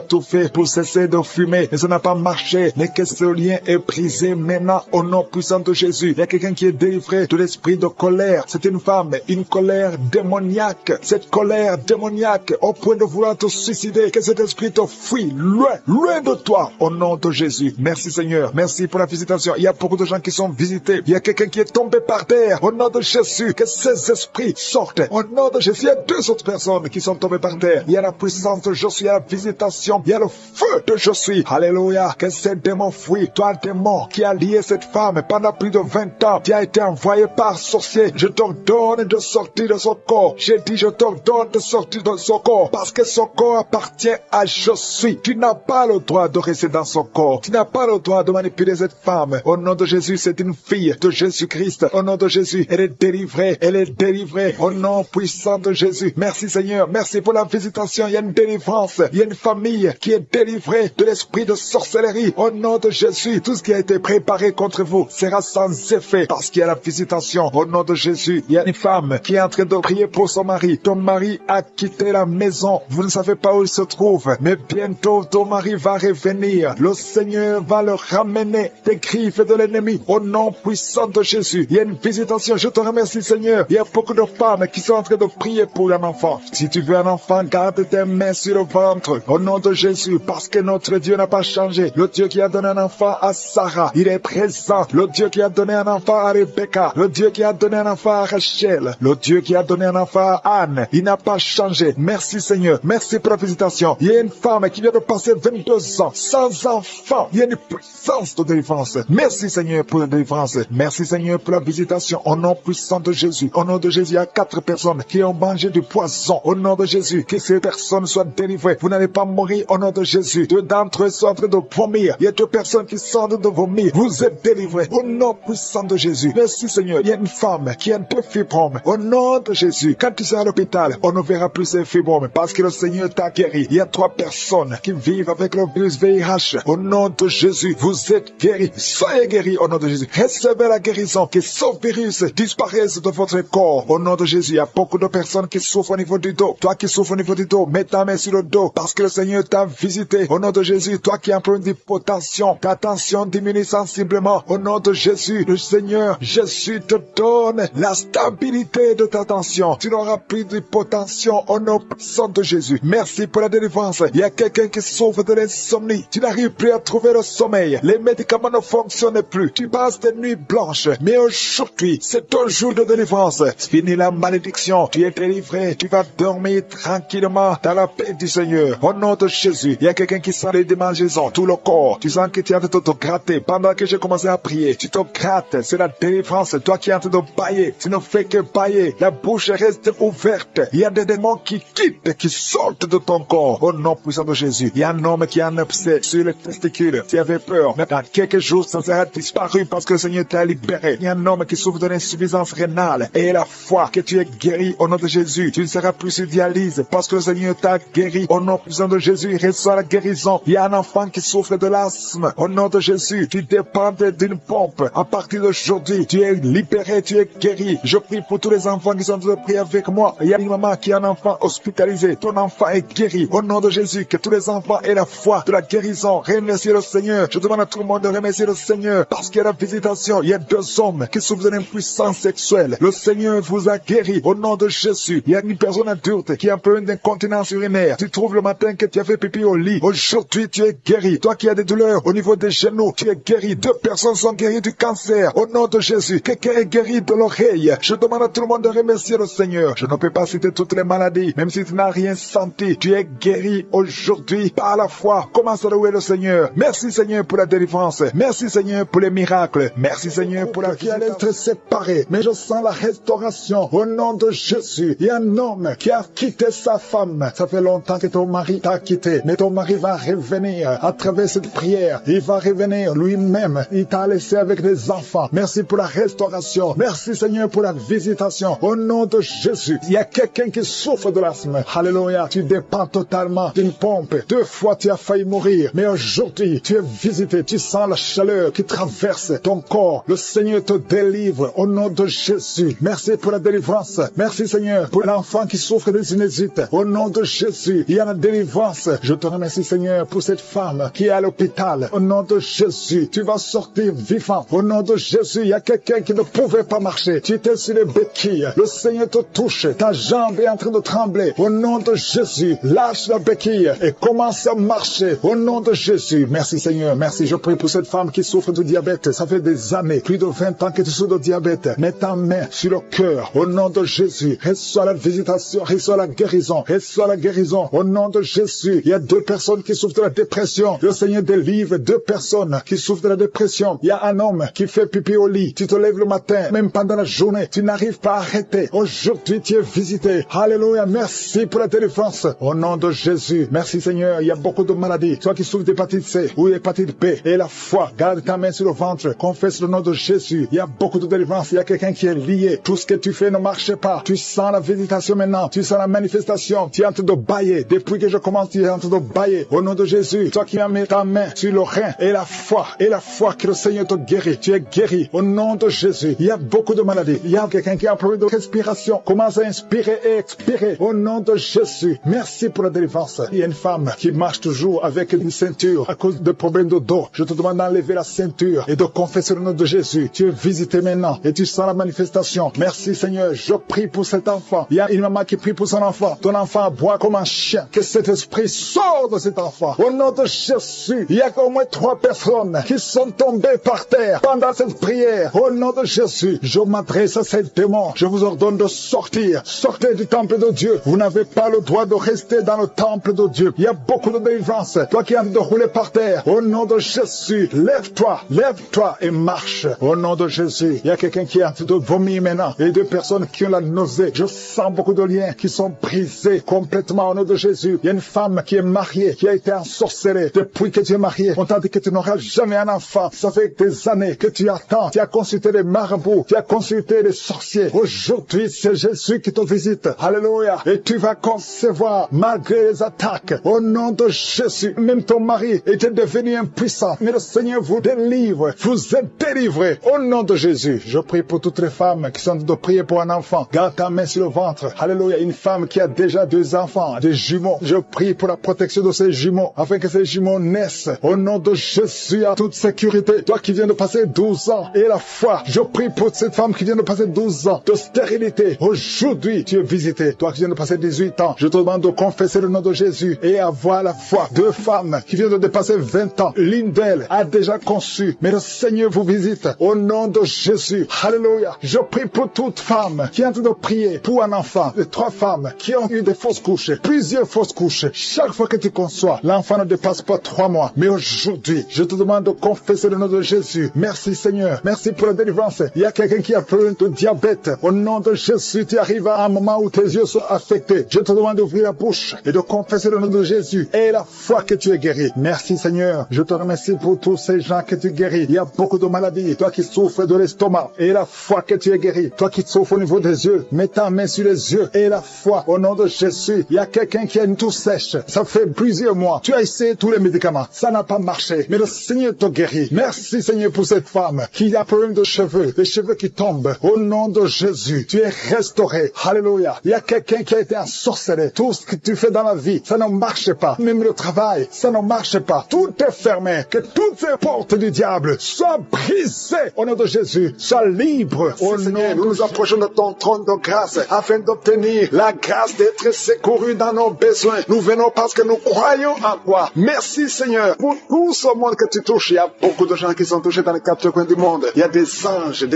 tout fait pour cesser de fumer. Mais ça n'a pas marché. Mais que ce lien est brisé maintenant au nom puissant de Jésus. Il y a quelqu'un qui est délivré de l'esprit de colère. C'est une femme, une colère démoniaque. Cette colère démoniaque au point de vouloir te suicider. Que cet esprit te fuit loin, loin de toi au nom de Jésus. Merci Seigneur. Merci pour la visitation. Il y a beaucoup de gens qui sont visités. Il y a quelqu'un qui est tombé par terre au nom de Jésus. Que ces esprits sortent au nom de Jésus. Il y a 2 autres personnes qui sont tombées par terre. Il y a la puissance de Jésus. Il y a la visitation. Il y a le feu de Jésus. Alléluia. Que ces démons fuient. Toi démon qui a lié cette femme pendant plus de 20 ans. Tu as été envoyé par sorcier. Je t'ordonne de sortir de son corps. J'ai dit je t'ordonne de sortir de son corps. Parce que son corps appartient à Jésus. Tu n'as pas le droit de rester dans son corps. Tu n'as pas le droit de manipuler cette femme. Au nom de Jésus, c'est une fille de Jésus-Christ. Au nom de Jésus, elle est délivrée. Elle est délivrée. Au nom puissant de Jésus. Merci Seigneur. Merci pour la visitation. Il y a une délivrance. Il y a une famille qui est délivrée de l'esprit de sorcellerie. Au nom de Jésus, tout ce qui a été préparé contre vous sera sans effet parce qu'il y a la visitation. Au nom de Jésus, il y a une femme qui est en train de prier pour son mari. Ton mari a quitté la maison. Vous ne savez pas où il se trouve. Mais bientôt, ton mari va revenir. Le Seigneur va le ramener des griffes de l'ennemi. Au nom puissant de Jésus, il y a une visitation. Je te remercie Seigneur. Il y a beaucoup de femmes qui sont en train de prier pour un enfant. Si tu veux un enfant, garde tes mains sur le ventre. Au nom de Jésus, parce que notre Dieu n'a pas changé. Le Dieu qui a donné un enfant à Sarah, il est présent. Le Dieu qui a donné un enfant à Rebecca. Le Dieu qui a donné un enfant à Rachel. Le Dieu qui a donné un enfant à Anne. Il n'a pas changé. Merci Seigneur. Merci pour la visitation. Il y a une femme qui vient de passer 22 ans sans enfant. Il y a une puissance de délivrance. Merci Seigneur pour la délivrance. Merci Seigneur pour la visitation. Au nom puissant de Jésus. Au nom de Jésus, il y a 4 personnes qui ont mangé du poison. Au nom de Jésus, que ces personnes soient délivrées. Vous n'allez pas mourir au nom de Jésus. 2 d'entre eux sont en train de vomir. Il y a 2 personnes qui sont en train de vomir. Vous êtes délivrés. Au nom puissant de Jésus. Merci Seigneur. Il y a une femme qui a 2 fibromes. Au nom de Jésus. Quand tu seras à l'hôpital, on ne verra plus ces fibromes parce que le Seigneur t'a guéri. Il y a 3 personnes qui vivent avec le virus VIH. Au nom de Jésus, vous êtes guéris. Soyez guéris au nom de Jésus. Recevez la guérison. Que ce virus disparaisse de votre corps. Au nom de Jésus, il y a beaucoup de personnes qui souffrent au niveau du dos. Toi qui souffres au niveau du dos, mets ta main sur le dos parce que le Seigneur t'a visité. Au nom de Jésus, toi qui as un problème d'hypotension, ta tension diminue sensiblement. Au nom de Jésus, le Seigneur Jésus te donne la stabilité de ta tension. Tu n'auras plus d'hypotension au nom puissant de Jésus. Merci pour la délivrance. Il y a quelqu'un qui souffre de l'insomnie. Tu n'arrives plus à trouver le sommeil. Les médicaments ne fonctionnent plus. Tu passes des nuits blanches. Mais aujourd'hui, c'est ton jour de délivrance. Fini la malédiction. Tu es délivré. Tu vas dormir tranquillement dans la paix du Seigneur. Au nom de Jésus, il y a quelqu'un qui sent les démangeaisons, tout le corps. Tu sens que tu es en train de te gratter. Pendant que j'ai commencé à prier, tu te grattes. C'est la délivrance. Toi qui es en train de bailler. Tu ne fais que bailler. La bouche reste ouverte. Il y a des démons qui quittent, qui sortent de ton corps. Au nom puissant de Jésus. Il y a un homme qui a un abcès sur les testicules. Tu avais peur. Mais dans quelques jours, ça sera disparu parce que le Seigneur t'a libéré. Il y a un homme qui souffre de l'insuffisance rénale. Et la foi que tu es guéri au nom de Jésus. Tu ne seras plus sur dialyse parce que le Seigneur t'a guéri. Au nom puissant de Jésus, reçois la guérison. Il y a un enfant qui souffre de l'asthme. Au nom de Jésus, tu dépends d'une pompe. À partir d'aujourd'hui, tu es libéré, tu es guéri. Je prie pour tous les enfants qui sont en train de prier avec moi. Il y a une maman qui a un enfant hospitalisé. Ton enfant est guéri. Au nom de Jésus, que tous les enfants aient la foi de la guérison. Remerciez le Seigneur. Je demande à tout le monde de remercier le Seigneur parce qu'il y a la visitation. Il y a 2 hommes qui souffrent de l'impuissance sexuelle. Le Seigneur vous a guéri. Au nom de Jésus, il y a une personne adulte qui a un peu d'incontinence urinaire. Tu trouves le matin que tu as fait pipi au lit. Aujourd'hui, tu es guéri. Toi qui as des douleurs au niveau des genoux, tu es guéri. 2 personnes sont guéries du cancer. Au nom de Jésus, quelqu'un est guéri de l'oreille. Je demande à tout le monde de remercier le Seigneur. Je ne peux pas citer toutes les maladies, même si tu n'as rien senti. Tu es guéri aujourd'hui par la foi. Commence à louer le Seigneur. Merci Seigneur pour la délivrance. Merci Seigneur pour les miracles. Merci Seigneur pour la vie. Qui allait être séparé, mais je sens la restauration. Au nom de Jésus, il y a un homme qui a quitté sa femme. Ça fait longtemps que ton mari t'a quitté, mais ton mari va revenir à travers cette prière. Il va revenir lui-même. Il t'a laissé avec des enfants. Merci pour la restauration. Merci Seigneur pour la visitation. Au nom de Jésus, il y a quelqu'un qui souffre de l'asthme. Alléluia. Tu dépends totalement d'une pompe. 2 fois tu as failli mourir, mais aujourd'hui tu es visité. Tu sens la chaleur qui traverse ton corps. Le Seigneur te délivre au nom de Jésus. Merci pour la délivrance. Merci Seigneur pour l'enfant qui souffre de sinusite. Au nom de Jésus, il y a la délivrance. Je te remercie Seigneur pour cette femme qui est à l'hôpital. Au nom de Jésus, tu vas sortir vivant. Au nom de Jésus, il y a quelqu'un qui ne pouvait pas marcher. Tu étais sur les béquilles. Le Seigneur te touche. Ta jambe est en train de trembler. Au nom de Jésus, lâche la béquille et commence à marcher. Au nom de Jésus. Merci Seigneur. Merci. Je prie pour cette femme qui souffre de diabète. Ça fait des années, plus de 20 ans que tu souffres de diabète. Mets ta main sur le cœur. Au nom de Jésus, reçois la visitation, reçois la guérison, reçois la guérison. Au nom de Jésus, il y a 2 personnes qui souffrent de la dépression. Le Seigneur délivre 2 personnes qui souffrent de la dépression. Il y a un homme qui fait pipi au lit. Tu te lèves le matin, même pendant la journée, tu n'arrives pas à arrêter. Aujourd'hui, tu es visité. Alléluia. Merci pour la délivrance. Au nom de Jésus. Merci Seigneur. Il y a beaucoup de maladies. Toi qui souffres d'hépatite C ou hépatite B et la foi, garde ta main sur le ventre. Confesse le nom de Jésus. Il y a beaucoup de délivrance. Il y a quelqu'un qui est lié. Tout ce que tu fais ne marche pas. Tu sens la visitation maintenant. Tu sens la manifestation. Tu es en train de bailler. Depuis que je commence, tu es en train de bailler. Au nom de Jésus. Toi qui as mis ta main sur le rein et la foi que le Seigneur te guérit. Tu es guéri. Au nom de Jésus. Il y a beaucoup de maladies. Il y a quelqu'un qui a un problème de respiration. Commence à inspirer et expirer. Au nom de Jésus. Merci pour la délivrance. Il y a une femme qui marche toujours avec une ceinture à cause de problèmes de dos. Je te demande d'enlever la ceinture et de confesser le nom de Jésus. Tu es visité maintenant et tu sens la manifestation. Merci Seigneur. Je prie pour cet enfant. Il y a une maman qui prie pour son enfant. Ton enfant aboie comme un chien. Que cet esprit sorte de cet enfant. Au nom de Jésus. Il y a au moins 3 personnes qui sont tombées par terre pendant cette prière. Au nom de Jésus. Je m'adresse à ces démons. Je vous ordonne de sortir. Sortez du temple de Dieu. Vous n'avez pas le droit de rester dans le temple de Dieu. Il y a beaucoup de délivrance. Toi qui es en train de rouler par terre. Au nom de Jésus. Lève-toi et marche. Au nom de Jésus. Il y a quelqu'un qui est en train de vomir maintenant. Et 2 personnes qui ont la nausée. Je sens beaucoup de liens qui sont brisés complètement au nom de Jésus. Il y a une femme qui est mariée, qui a été ensorcelée. Depuis que tu es mariée, on t'a dit que tu n'auras jamais un enfant. Ça fait des années que tu attends. Tu as consulté les marabouts. Tu as consulté les sorciers. Aujourd'hui, c'est Jésus qui te visite. Alléluia. Et tu vas concevoir malgré les attaques. Au nom de Jésus. Même ton mari était devenu impuissant. Mais le Seigneur vous délivre. Vous êtes délivrés. Au nom de Jésus. Je prie pour toutes les femmes qui sont de prier pour un enfant. Garde ta main sur le ventre. Alléluia. Une femme qui a déjà 2 enfants, des jumeaux. jumeaux. Je prie pour la protection de ces jumeaux, afin que ces jumeaux naissent au nom de Jésus à toute sécurité. Toi qui viens de passer 12 ans et la foi, je prie pour cette femme qui vient de passer 12 ans de stérilité. Aujourd'hui, tu es visité. Toi qui viens de passer 18 ans, je te demande de confesser le nom de Jésus et avoir la foi. 2 femmes qui viennent de dépasser 20 ans, l'une d'elles a déjà conçu, mais le Seigneur vous visite au nom de Jésus. Alléluia. Je prie pour toute femme qui est en train de prier pour un enfant. Les 3 femmes qui ont eu des fausses couches, plusieurs fausses couches. Chaque fois que tu conçois, l'enfant ne dépasse pas 3 mois. Mais aujourd'hui, je te demande de confesser le nom de Jésus. Merci Seigneur. Merci pour la délivrance. Il y a quelqu'un qui a peur de diabète. Au nom de Jésus, tu arrives à un moment où tes yeux sont affectés. Je te demande d'ouvrir la bouche et de confesser le nom de Jésus et la foi que tu es guéri. Merci Seigneur. Je te remercie pour tous ces gens que tu guéris. Il y a beaucoup de maladies. Toi qui souffres de l'estomac et la foi que tu es guéri. Toi qui souffres au niveau des yeux, mets ta main sur les yeux et la foi au nom de Jésus. Il y a quelqu'un qui a une toux sèche. Ça fait plusieurs mois. Tu as essayé tous les médicaments. Ça n'a pas marché. Mais le Seigneur te guérit. Merci Seigneur pour cette femme qui a un problème de cheveux. Les cheveux qui tombent. Au nom de Jésus, tu es restauré. Alléluia. Il y a quelqu'un qui a été ensorcelé. Tout ce que tu fais dans la vie, ça ne marche pas. Même le travail, ça ne marche pas. Tout est fermé. Que toutes ces portes du diable soient brisées. Au nom de Jésus, sois libre. Au nom, nous nous approchons de ton trône de grâce afin d'obtenir la grâce d'être secourus dans nos besoins. Nous venons parce que nous croyons en toi. Merci Seigneur pour tout ce monde que tu touches. Il y a beaucoup de gens qui sont touchés dans les 4 coins du monde. Il y a des anges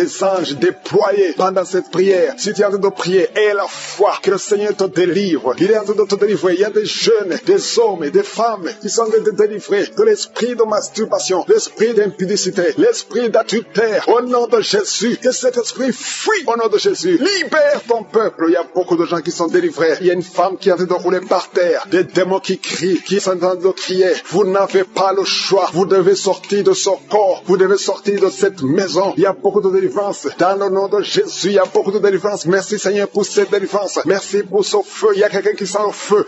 déployés pendant cette prière. Si tu es en train de prier, aie la foi que le Seigneur te délivre. Il est en train de te délivrer. Il y a des jeunes, des hommes et des femmes qui sont délivrés de l'esprit de masturbation, l'esprit d'impudicité, l'esprit d'adultère. Au nom de Jésus, que cet esprit fuit au nom de Jésus. Libère ton peuple. Il y a beaucoup de gens qui sont délivrés. Il y a une femme qui est en train de rouler par terre. Des démons qui crient, qui sont en train de crier. Vous n'avez pas le choix. Vous devez sortir de ce corps. Vous devez sortir de cette maison. Il y a beaucoup de délivrance. Dans le nom de Jésus, il y a beaucoup de délivrance. Merci Seigneur pour cette délivrance. Merci pour ce feu. Il y a quelqu'un qui sent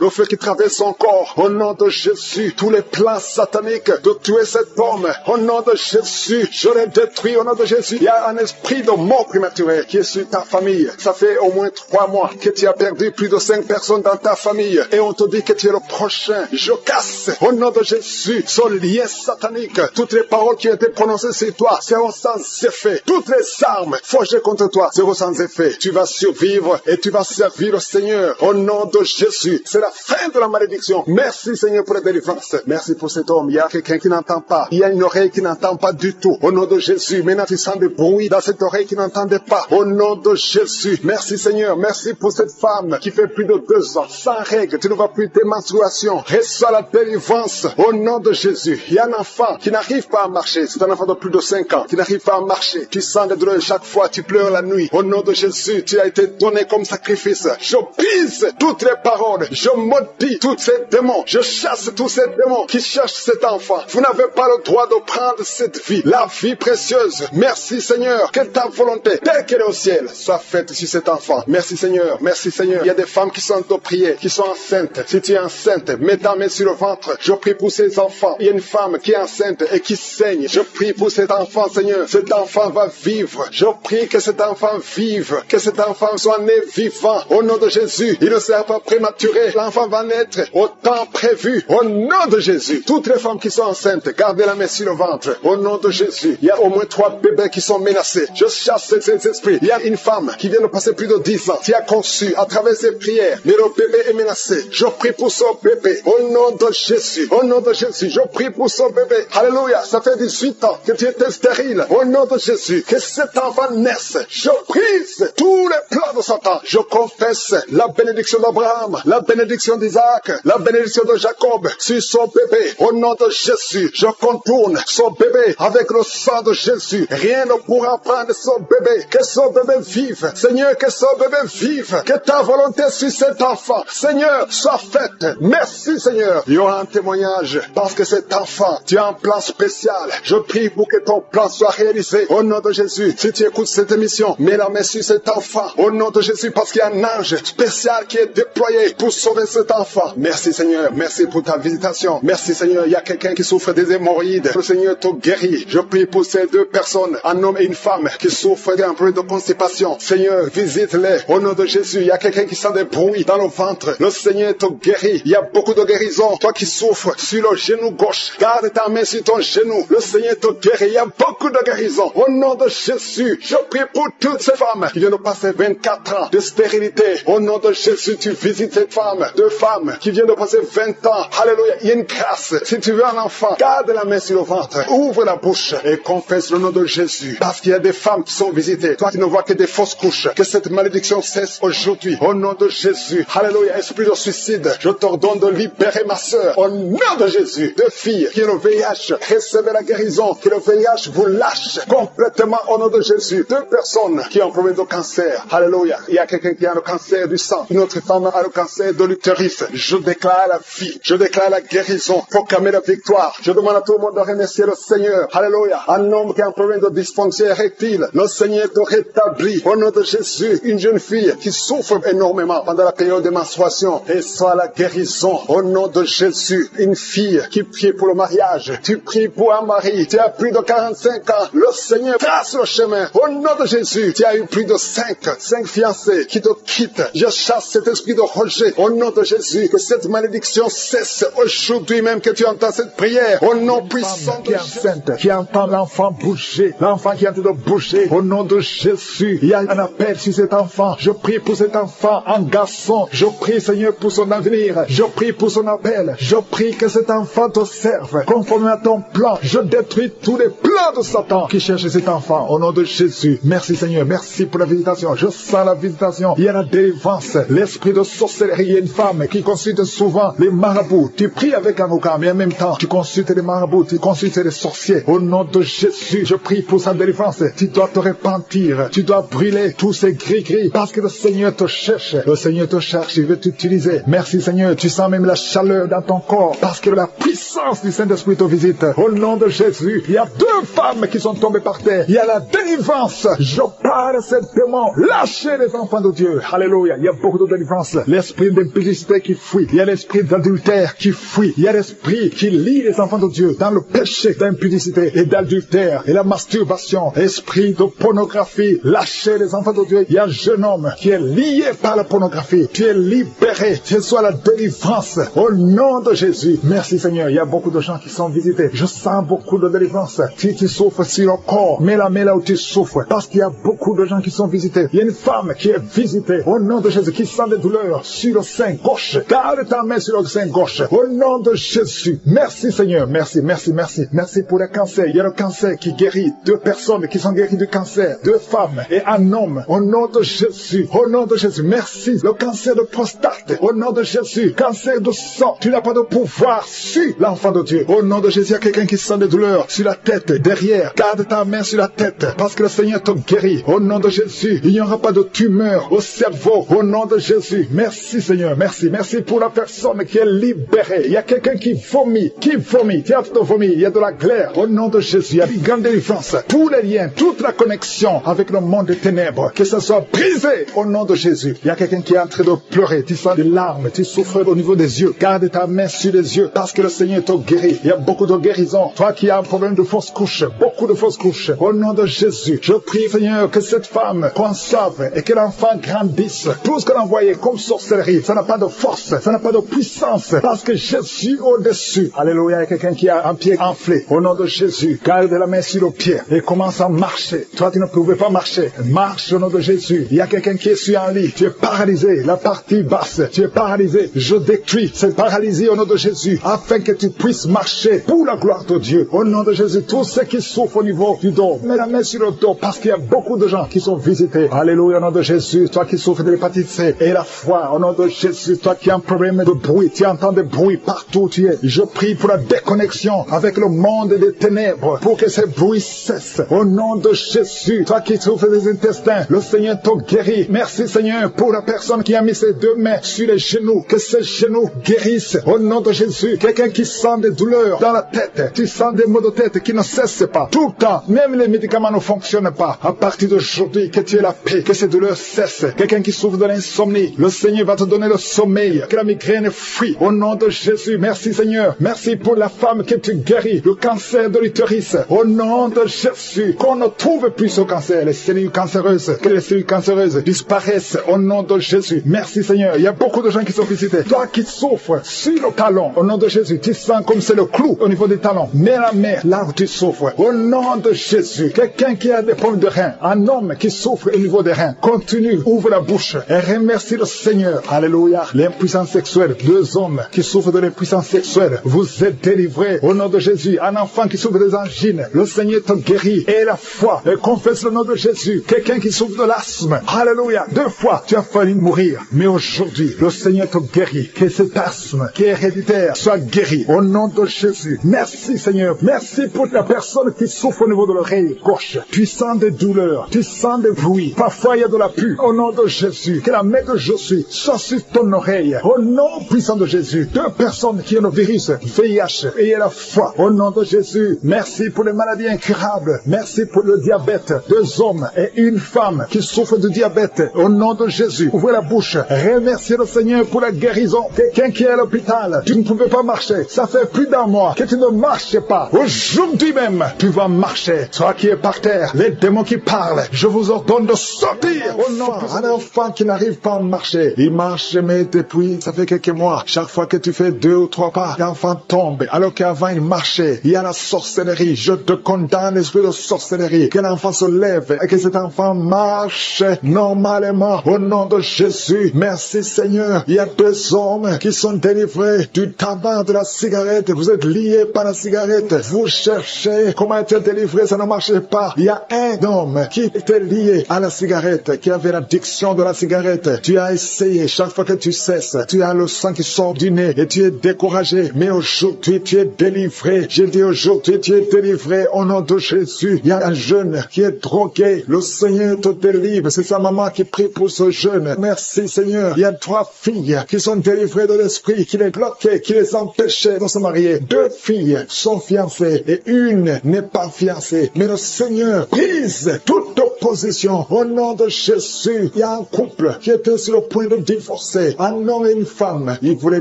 le feu qui traverse son corps. Au nom de Jésus, tous les plans sataniques de tuer cet homme. Au nom de Jésus, je les détruis. Au nom de Jésus, il y a un esprit de mort prématurée qui est sur ta famille. Ça fait au moins 3 mois que tu as perdu plus de 5 personnes dans ta famille. Et on te dit que tu es le prochain. Je casse au nom de Jésus ce lien satanique. Toutes les paroles qui ont été prononcées sur toi seront sans effet. Toutes les armes forgées contre toi seront sans effet. Tu vas survivre et tu vas servir le Seigneur. Au nom de Jésus, c'est la fin de la malédiction. Merci Seigneur pour la délivrance. Merci pour cet homme. Il y a quelqu'un qui n'entend pas. Il y a une oreille qui n'entend pas du tout. Au nom de Jésus, maintenant tu sens des bruits dans cette oreille qui n'entendait pas. Au nom de Jésus, merci Seigneur. Merci pour cette femme qui fait plus de 2 ans sans règles. Tu ne vois plus tes menstruations. Reçois la délivrance. Au nom de Jésus, il y a un enfant qui n'arrive pas à marcher. C'est un enfant de plus de 5 ans qui n'arrive pas à marcher. Tu sens des douleurs chaque fois. Tu pleures la nuit. Au nom de Jésus, tu as été donné comme sacrifice. Je brise toutes les paroles. Je maudis tous ces démons. Je chasse tous ces démons qui cherchent cet enfant. Vous n'avez pas le droit de prendre cette vie, la vie précieuse. Merci Seigneur, que ta volonté, telle qu'elle est au ciel, soit faite sur cet enfant. Merci Seigneur, merci Seigneur. Il y a des femmes qui sont de prier, qui sont enceintes. Si tu es enceinte, mets ta main sur le ventre. Je prie pour ces enfants. Il y a une femme qui est enceinte et qui saigne. Je prie pour cet enfant, Seigneur. Cet enfant va vivre. Je prie que cet enfant vive, que cet enfant soit né vivant. Au nom de Jésus, il ne sera pas prématuré. L'enfant va naître au temps prévu. Au nom de Jésus, toutes les femmes qui sont enceintes, gardez la main sur le ventre. Au nom de Jésus, il y a au moins 3 bébés qui sont menacés. Je chasse ces esprits. Il y a une femme qui vient de passer plus de 10 ans, qui a conçu à travers ses prières, mais le bébé est menacé. Je prie pour ce bébé. Au nom de Jésus, au nom de Jésus, je prie pour ce bébé. Alléluia, ça fait 18 ans que tu étais stérile. Au nom de Jésus, que cet enfant naisse. Je brise tous les plans de Satan. Je confesse la bénédiction d'Abraham, la bénédiction d'Isaac, la bénédiction de Jacob sur son bébé. Au nom de Jésus, je contourne son bébé avec le sang de Jésus. Rien ne pourra prendre son bébé. Que son bébé vive. Seigneur, que son bébé vive. Que ta volonté sur cet enfant, Seigneur, soit faite. Merci Seigneur. Il y aura un témoignage parce que cet enfant, tu as un plan spécial. Je prie pour que ton plan soit réalisé. Au nom de Jésus, si tu écoutes cette émission, mets la main sur cet enfant. Au nom de Jésus, parce qu'il y a un ange spécial qui est déployé pour sauver cet enfant. Merci Seigneur. Merci pour ta visitation. Merci Seigneur. Il y a quelqu'un qui souffre des hémorroïdes. Le Seigneur te guérit. Je prie pour ces 2 personnes, un homme et une femme, qui souffrent d'un problème de constipation. Seigneur, visite-les. Au nom de Jésus, il y a quelqu'un qui sent des bruits dans le ventre. Le Seigneur Seigneur te guérit. Il y a beaucoup de guérisons. Toi qui souffres sur le genou gauche, garde ta main sur ton genou. Le Seigneur te guérit. Il y a beaucoup de guérisons. Au nom de Jésus, je prie pour toutes ces femmes qui viennent de passer 24 ans de stérilité. Au nom de Jésus, tu visites ces femmes, deux femmes qui viennent de passer 20 ans. Alléluia. Il y a une grâce. Si tu veux un enfant, garde la main sur le ventre. Ouvre la bouche et confesse le nom de Jésus. Parce qu'il y a des femmes qui sont visitées. Toi qui ne vois que des fausses couches. Que cette malédiction cesse aujourd'hui. Au nom de Jésus. Alléluia. Esprit de suicide, je t'ordonne de libérer ma soeur. Au nom de Jésus. Deux filles qui ont le VIH, recevez la guérison. Que le VIH vous lâche complètement au nom de Jésus. Deux personnes qui ont un problème de cancer. Alléluia. Il y a quelqu'un qui a le cancer du sang. Une autre femme a le cancer de l'utérus. Je déclare la vie. Je déclare la guérison. Proclamer la victoire. Je demande à tout le monde de remercier le Seigneur. Alléluia. Un homme qui a un problème de dysfonction érectile. Le Seigneur te rétablit. Au nom de Jésus. Une jeune fille qui souffre énormément pendant la période de menstruation. Et soit la guérison. Au nom de Jésus. Une fille qui prie pour le mariage. Tu pries pour un mari. Tu as plus de 45 ans. Le Seigneur trace le chemin. Au nom de Jésus. Tu as eu plus de 5 fiancés qui te quittent. Je chasse cet esprit de rejet. Au nom de Jésus. Que cette malédiction cesse aujourd'hui même que tu entends cette prière. Au nom puissant de Jésus. Qui entend l'enfant bouger. L'enfant qui est en train de bouger. Au nom de Jésus. Il y a un appel sur cet enfant. Je prie pour cet enfant en garçon. Je prie, Seigneur, pour son avenir. Je prie pour son appel. Je prie que cet enfant te serve. Conformément à ton plan. Je détruis tous les plans de Satan qui cherche cet enfant. Au nom de Jésus. Merci, Seigneur. Merci pour la visitation. Je sens la visitation. Il y a la délivrance. L'esprit de sorcellerie. Il y a une femme qui consulte souvent les marabouts. Tu pries avec un avocat, mais en même temps, tu consultes les marabouts. Tu consultes les sorciers. Au nom de Jésus, je prie pour sa délivrance. Tu dois te repentir. Tu dois brûler tous ces gris-gris. Parce que le Seigneur te cherche. Le Seigneur te cherche. Il veut t'utiliser. Merci, Seigneur. Tu sens même la chaleur dans ton corps. Parce que la puissance du Saint-Esprit te visite. Au nom de Jésus, il y a deux femmes qui sont tombées par terre. Il y a la délivrance. Je parle ces démons. Lâchez les enfants de Dieu. Alléluia. Il y a beaucoup de délivrance. L'esprit d'impudicité qui fuit. Il y a l'esprit d'adultère qui fuit. Il y a l'esprit qui lie les enfants de Dieu dans le péché d'impudicité et d'adultère et la masturbation. Esprit de pornographie. Lâchez les enfants de Dieu. Il y a un jeune homme qui est lié par la pornographie. Tu es libéré. Que soit la délivrance. Au nom de Jésus. Merci, Seigneur. Il y a beaucoup de gens qui sont visités. Je sens beaucoup de délivrance. Si tu souffres sur le corps, mets la main là où tu souffres. Parce qu'il y a beaucoup de gens qui sont visités. Il y a une femme qui est visitée. Au nom de Jésus, qui sent des douleurs sur le sein gauche. Garde ta main sur le sein gauche. Au nom de Jésus. Merci, Seigneur. Merci, merci, merci. Merci pour le cancer. Il y a le cancer qui guérit. Deux personnes qui sont guéries du cancer. Deux femmes et un homme. Au nom de Jésus. Au nom de Jésus. Merci. Le cancer de prostate. Au nom de Jésus. Cancer de sang. Tu n'as pas de pouvoir sur l'enfant de Dieu. Au nom de Jésus, il y a quelqu'un qui sent des douleurs sur la tête, derrière. Garde ta main sur la tête. Parce que le Seigneur te guérit. Au nom de Jésus. Il n'y aura pas de tumeur au cerveau. Au nom de Jésus. Merci, Seigneur. Merci. Merci pour la personne qui est libérée. Il y a quelqu'un qui vomit. Qui vomit. Tu as de vomir. Il y a de la glaire. Au nom de Jésus. Il y a une grande délivrance. Tous les liens, toute la connexion avec le monde des ténèbres. Que ce soit brisé. Au nom de Jésus. Il y a quelqu'un qui est en train de pleurer. Tu sens des larmes. Tu souffres au niveau des yeux. Garde ta main sur les yeux. Parce que le Seigneur te guérit. Il y a beaucoup de guérisons. Toi qui as un problème de fausse couche. Beaucoup de fausses couches. Au nom de Jésus. Je prie, Seigneur, que cette femme conçoive et que l'enfant grandisse. Tout ce qu'on a envoyé comme sorcellerie, ça n'a pas de force. Ça n'a pas de puissance. Parce que Jésus au-dessus. Alléluia. Il y a quelqu'un qui a un pied enflé. Au nom de Jésus. Garde la main sur le pied. Et commence à marcher. Toi qui ne pouvais pas marcher. Marche au nom de Jésus. Il y a quelqu'un qui est sur un lit. Tu es paralysé. La partie basse. Tu es paralysé. Je détruis cette paralysie au nom de Jésus. Afin que tu puisses marcher pour la gloire de Dieu. Au nom de Jésus. Tous ceux qui souffrent au niveau du dos. Mets la main sur le dos. Parce qu'il y a beaucoup de gens qui sont visités. Alléluia au nom de Jésus. Toi qui souffres de l'hépatite C et la foi. Au nom de Jésus. Toi qui as un problème de bruit. Tu entends des bruits partout où tu es. Je prie pour la déconnexion avec le monde des ténèbres. Pour que ces bruits cessent. Au nom de Jésus. Toi qui souffres des intestins. Le Seigneur te guérit. Merci Seigneur pour la personne qui a mis ses deux mains sur les genoux. Que ces genoux guérissent. Au nom de Jésus. Quelqu'un qui sent des douleurs dans la tête. Tu sens des maux de tête qui ne cessent pas. Tout le temps. Même les médicaments ne fonctionnent pas. À partir d'aujourd'hui, que tu aies la paix. Que ces douleurs cessent. Quelqu'un qui souffre de l'insomnie. Le Seigneur va te donner le sommeil. Que la migraine fuit. Au nom de Jésus. Merci Seigneur. Merci pour la femme que tu guéris. Le cancer de l'utérus. Au nom de Jésus. Qu'on ne trouve plus ce cancer. Les cellules cancéreuses. Que les cellules cancéreuses disparaissent. Au nom de Jésus. Merci Seigneur. Il y a beaucoup de gens qui sont visités. Toi qui souffres sur le talon, au nom de Jésus, tu sens comme c'est le clou au niveau des talons. Mets la main là où tu souffres. Au nom de Jésus, quelqu'un qui a des problèmes de reins, un homme qui souffre au niveau des reins, continue, ouvre la bouche et remercie le Seigneur. Alléluia. L'impuissance sexuelle, 2 hommes qui souffrent de l'impuissance sexuelle, vous êtes délivrés au nom de Jésus. Un enfant qui souffre des angines, le Seigneur te guérit. Et la foi, et confesse le nom de Jésus. Quelqu'un qui souffre de l'asthme, alléluia. 2 fois, tu as failli mourir, mais aujourd'hui, le Seigneur te guérit. Que cet asthme qui est héréditaire soit guéri au nom de Jésus. Merci Seigneur. Merci pour la personne qui souffre au niveau de l'oreille gauche. Tu sens des douleurs, tu sens des bruits. Parfois, il y a de la pue. Au nom de Jésus, que la main de Jésus soit sur ton oreille. Au nom puissant de Jésus. 2 personnes qui ont le virus VIH, ayez la foi. Au nom de Jésus, merci pour les maladies incurables. Merci pour le diabète. 2 hommes et 1 femme qui souffrent de diabète. Au nom de Jésus, ouvrez la bouche. Remerciez le Seigneur pour la guérison. Quelqu'un qui est à l'hôpital, tu ne pouvais pas marcher. Ça fait plus d'1 mois que tu ne marches pas. Aujourd'hui même, tu vas marcher. Toi qui es par terre, les démons qui parlent, je vous ordonne de sortir. Au nom d'un enfant qui n'arrive pas à marcher. Il marche, mais depuis, ça fait quelques mois. Chaque fois que tu fais 2 ou 3 pas, l'enfant tombe. Alors qu'avant il marchait, il y a la sorcellerie. Je te condamne, l'esprit de sorcellerie. Que l'enfant se lève et que cet enfant marche normalement. Au nom de Jésus, merci Seigneur. Il y a 2 hommes qui sont délivrés du tabac, de la cigarette. Vous êtes liés par la cigarette. Vous cherchez comment être délivré, ça ne marchait pas. Il y a un homme qui était lié à la cigarette, qui avait l'addiction de la cigarette. Tu as essayé, chaque fois que tu cesses, tu as le sang qui sort du nez et tu es découragé. Mais aujourd'hui, tu es délivré. J'ai dit aujourd'hui, tu es délivré au nom de Jésus. Il y a un jeune qui est drogué. Le Seigneur te délivre. C'est sa maman qui prie pour ce jeune. Merci Seigneur. Il y a 3 filles qui sont délivrées de l'esprit, qui les bloquait, qui les empêchait de se marier. 2 filles sont fiancées et 1 n'est pas fiancée. Mais le Seigneur brise toute opposition au nom de Jésus. Il y a un couple qui était sur le point de divorcer. Un homme et une femme. Ils voulaient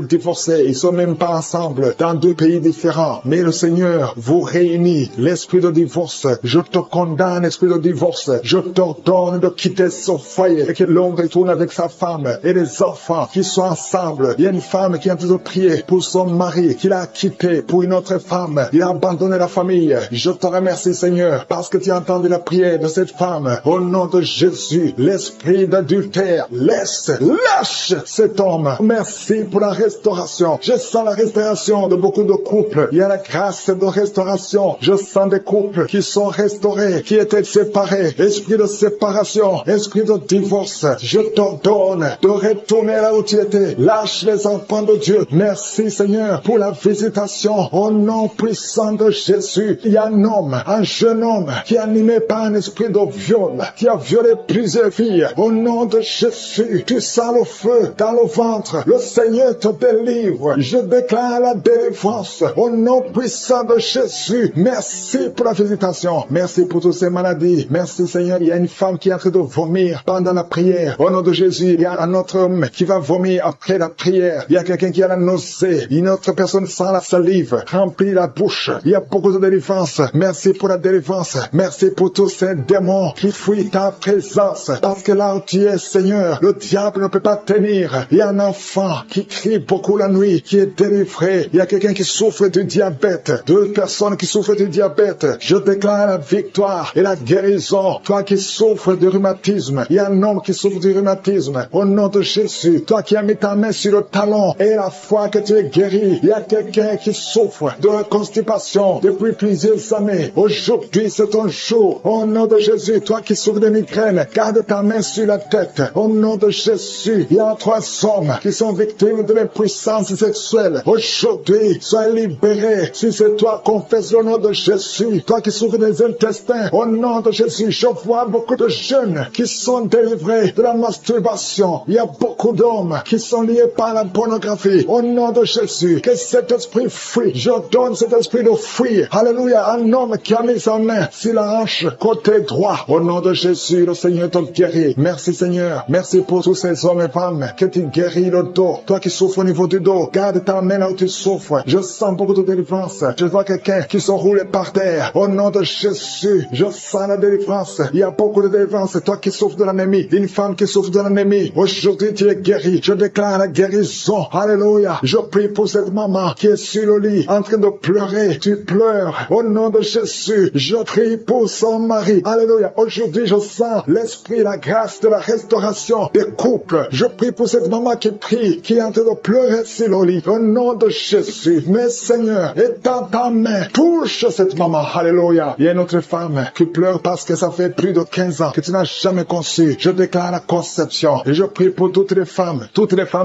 divorcer. Ils sont même pas ensemble dans 2 pays différents. Mais le Seigneur vous réunit. L'esprit de divorce, je te condamne, esprit de divorce. Je t'ordonne de quitter son foyer et que l'homme retourne avec sa femme et les enfants qui sont ensemble. Il y a une femme qui a toujours prié pour son mari, qu'il a quitté pour une autre femme. Il a abandonné la famille. Je te remercie Seigneur parce que tu as entendu la prière de cette femme. Au nom de Jésus, l'esprit d'adultère, lâche cet homme. Merci pour la restauration. Je sens la restauration de beaucoup de couples. Il y a la grâce de restauration. Je sens des couples qui sont restaurés, qui étaient séparés. Esprit de séparation, esprit de divorce. Je t'ordonne de retourner là où tu étais. Lâche les enfants de Dieu. Merci Seigneur pour la visitation. Au nom puissant de Jésus, il y a un homme, un jeune homme qui est animé par un esprit de viol, qui a violé plusieurs filles. Au nom de Jésus, tu sens le feu dans le ventre. Le Seigneur te délivre. Je déclare la délivrance. Au nom puissant de Jésus, merci pour la visitation. Merci pour toutes ces maladies. Merci Seigneur. Il y a une femme qui est en train de vomir pendant la prière. Au nom de Jésus, il y a un autre homme qui va vomir après la prière. Il y a quelqu'un qui a la nausée. Une autre personne sent la salive, remplit la bouche. Il y a beaucoup de délivrance. Merci pour la délivrance. Merci pour tous ces démons qui fuient ta présence. Parce que là où tu es, Seigneur, le diable ne peut pas tenir. Il y a un enfant qui crie beaucoup la nuit, qui est délivré. Il y a quelqu'un qui souffre du diabète. 2 personnes qui souffrent du diabète. Je déclare la victoire et la guérison. Toi qui souffres du rhumatisme, il y a un homme qui souffre du rhumatisme. Au nom de Jésus, toi qui as mis ta main sur le talon et la foi que tu es guéri, il y a quelqu'un qui souffre de la constipation depuis plusieurs années. Aujourd'hui, c'est ton jour. Au nom de Jésus, toi qui souffres de migraine, garde ta main sur la tête. Au nom de Jésus, il y a 3 hommes qui sont victimes de l'impuissance sexuelle. Aujourd'hui, sois libéré. Si c'est toi, confesse le nom de Jésus. Toi qui souffres des intestins, au nom de Jésus, je vois beaucoup de jeunes qui sont délivrés de la masturbation. Il y a beaucoup d'hommes qui sont liés par la pornographie. Au nom de Jésus, que cet esprit fuit. Je donne cet esprit de fuir. Alléluia. Un homme qui a mis sa main sur la hanche côté droit. Au nom de Jésus, le Seigneur te guérit. Merci Seigneur. Merci pour tous ces hommes et femmes que tu guéris le dos. Toi qui souffres au niveau du dos, garde ta main là où tu souffres. Je sens beaucoup de délivrance. Je vois quelqu'un qui se roule par terre. Au nom de Jésus, je sens la délivrance. Il y a beaucoup de délivrance. Toi qui souffres de l'anémie, une femme qui souffre de l'anémie, aujourd'hui tu es guéri. lit. Je déclare la guérison. Alléluia. Je prie pour cette maman qui est sur le lit, en train de pleurer. Tu pleures. Au nom de Jésus, je prie pour son mari. Alléluia. Aujourd'hui, je sens l'esprit, la grâce de la restauration des couples. Je prie pour cette maman qui prie, qui est en train de pleurer sur le lit. Au nom de Jésus, mais Seigneur, étends ta main, touche cette maman. Alléluia. Il y a une autre femme qui pleure parce que ça fait plus de 15 ans que tu n'as jamais conçu. Je déclare la conception et je prie pour toutes les femmes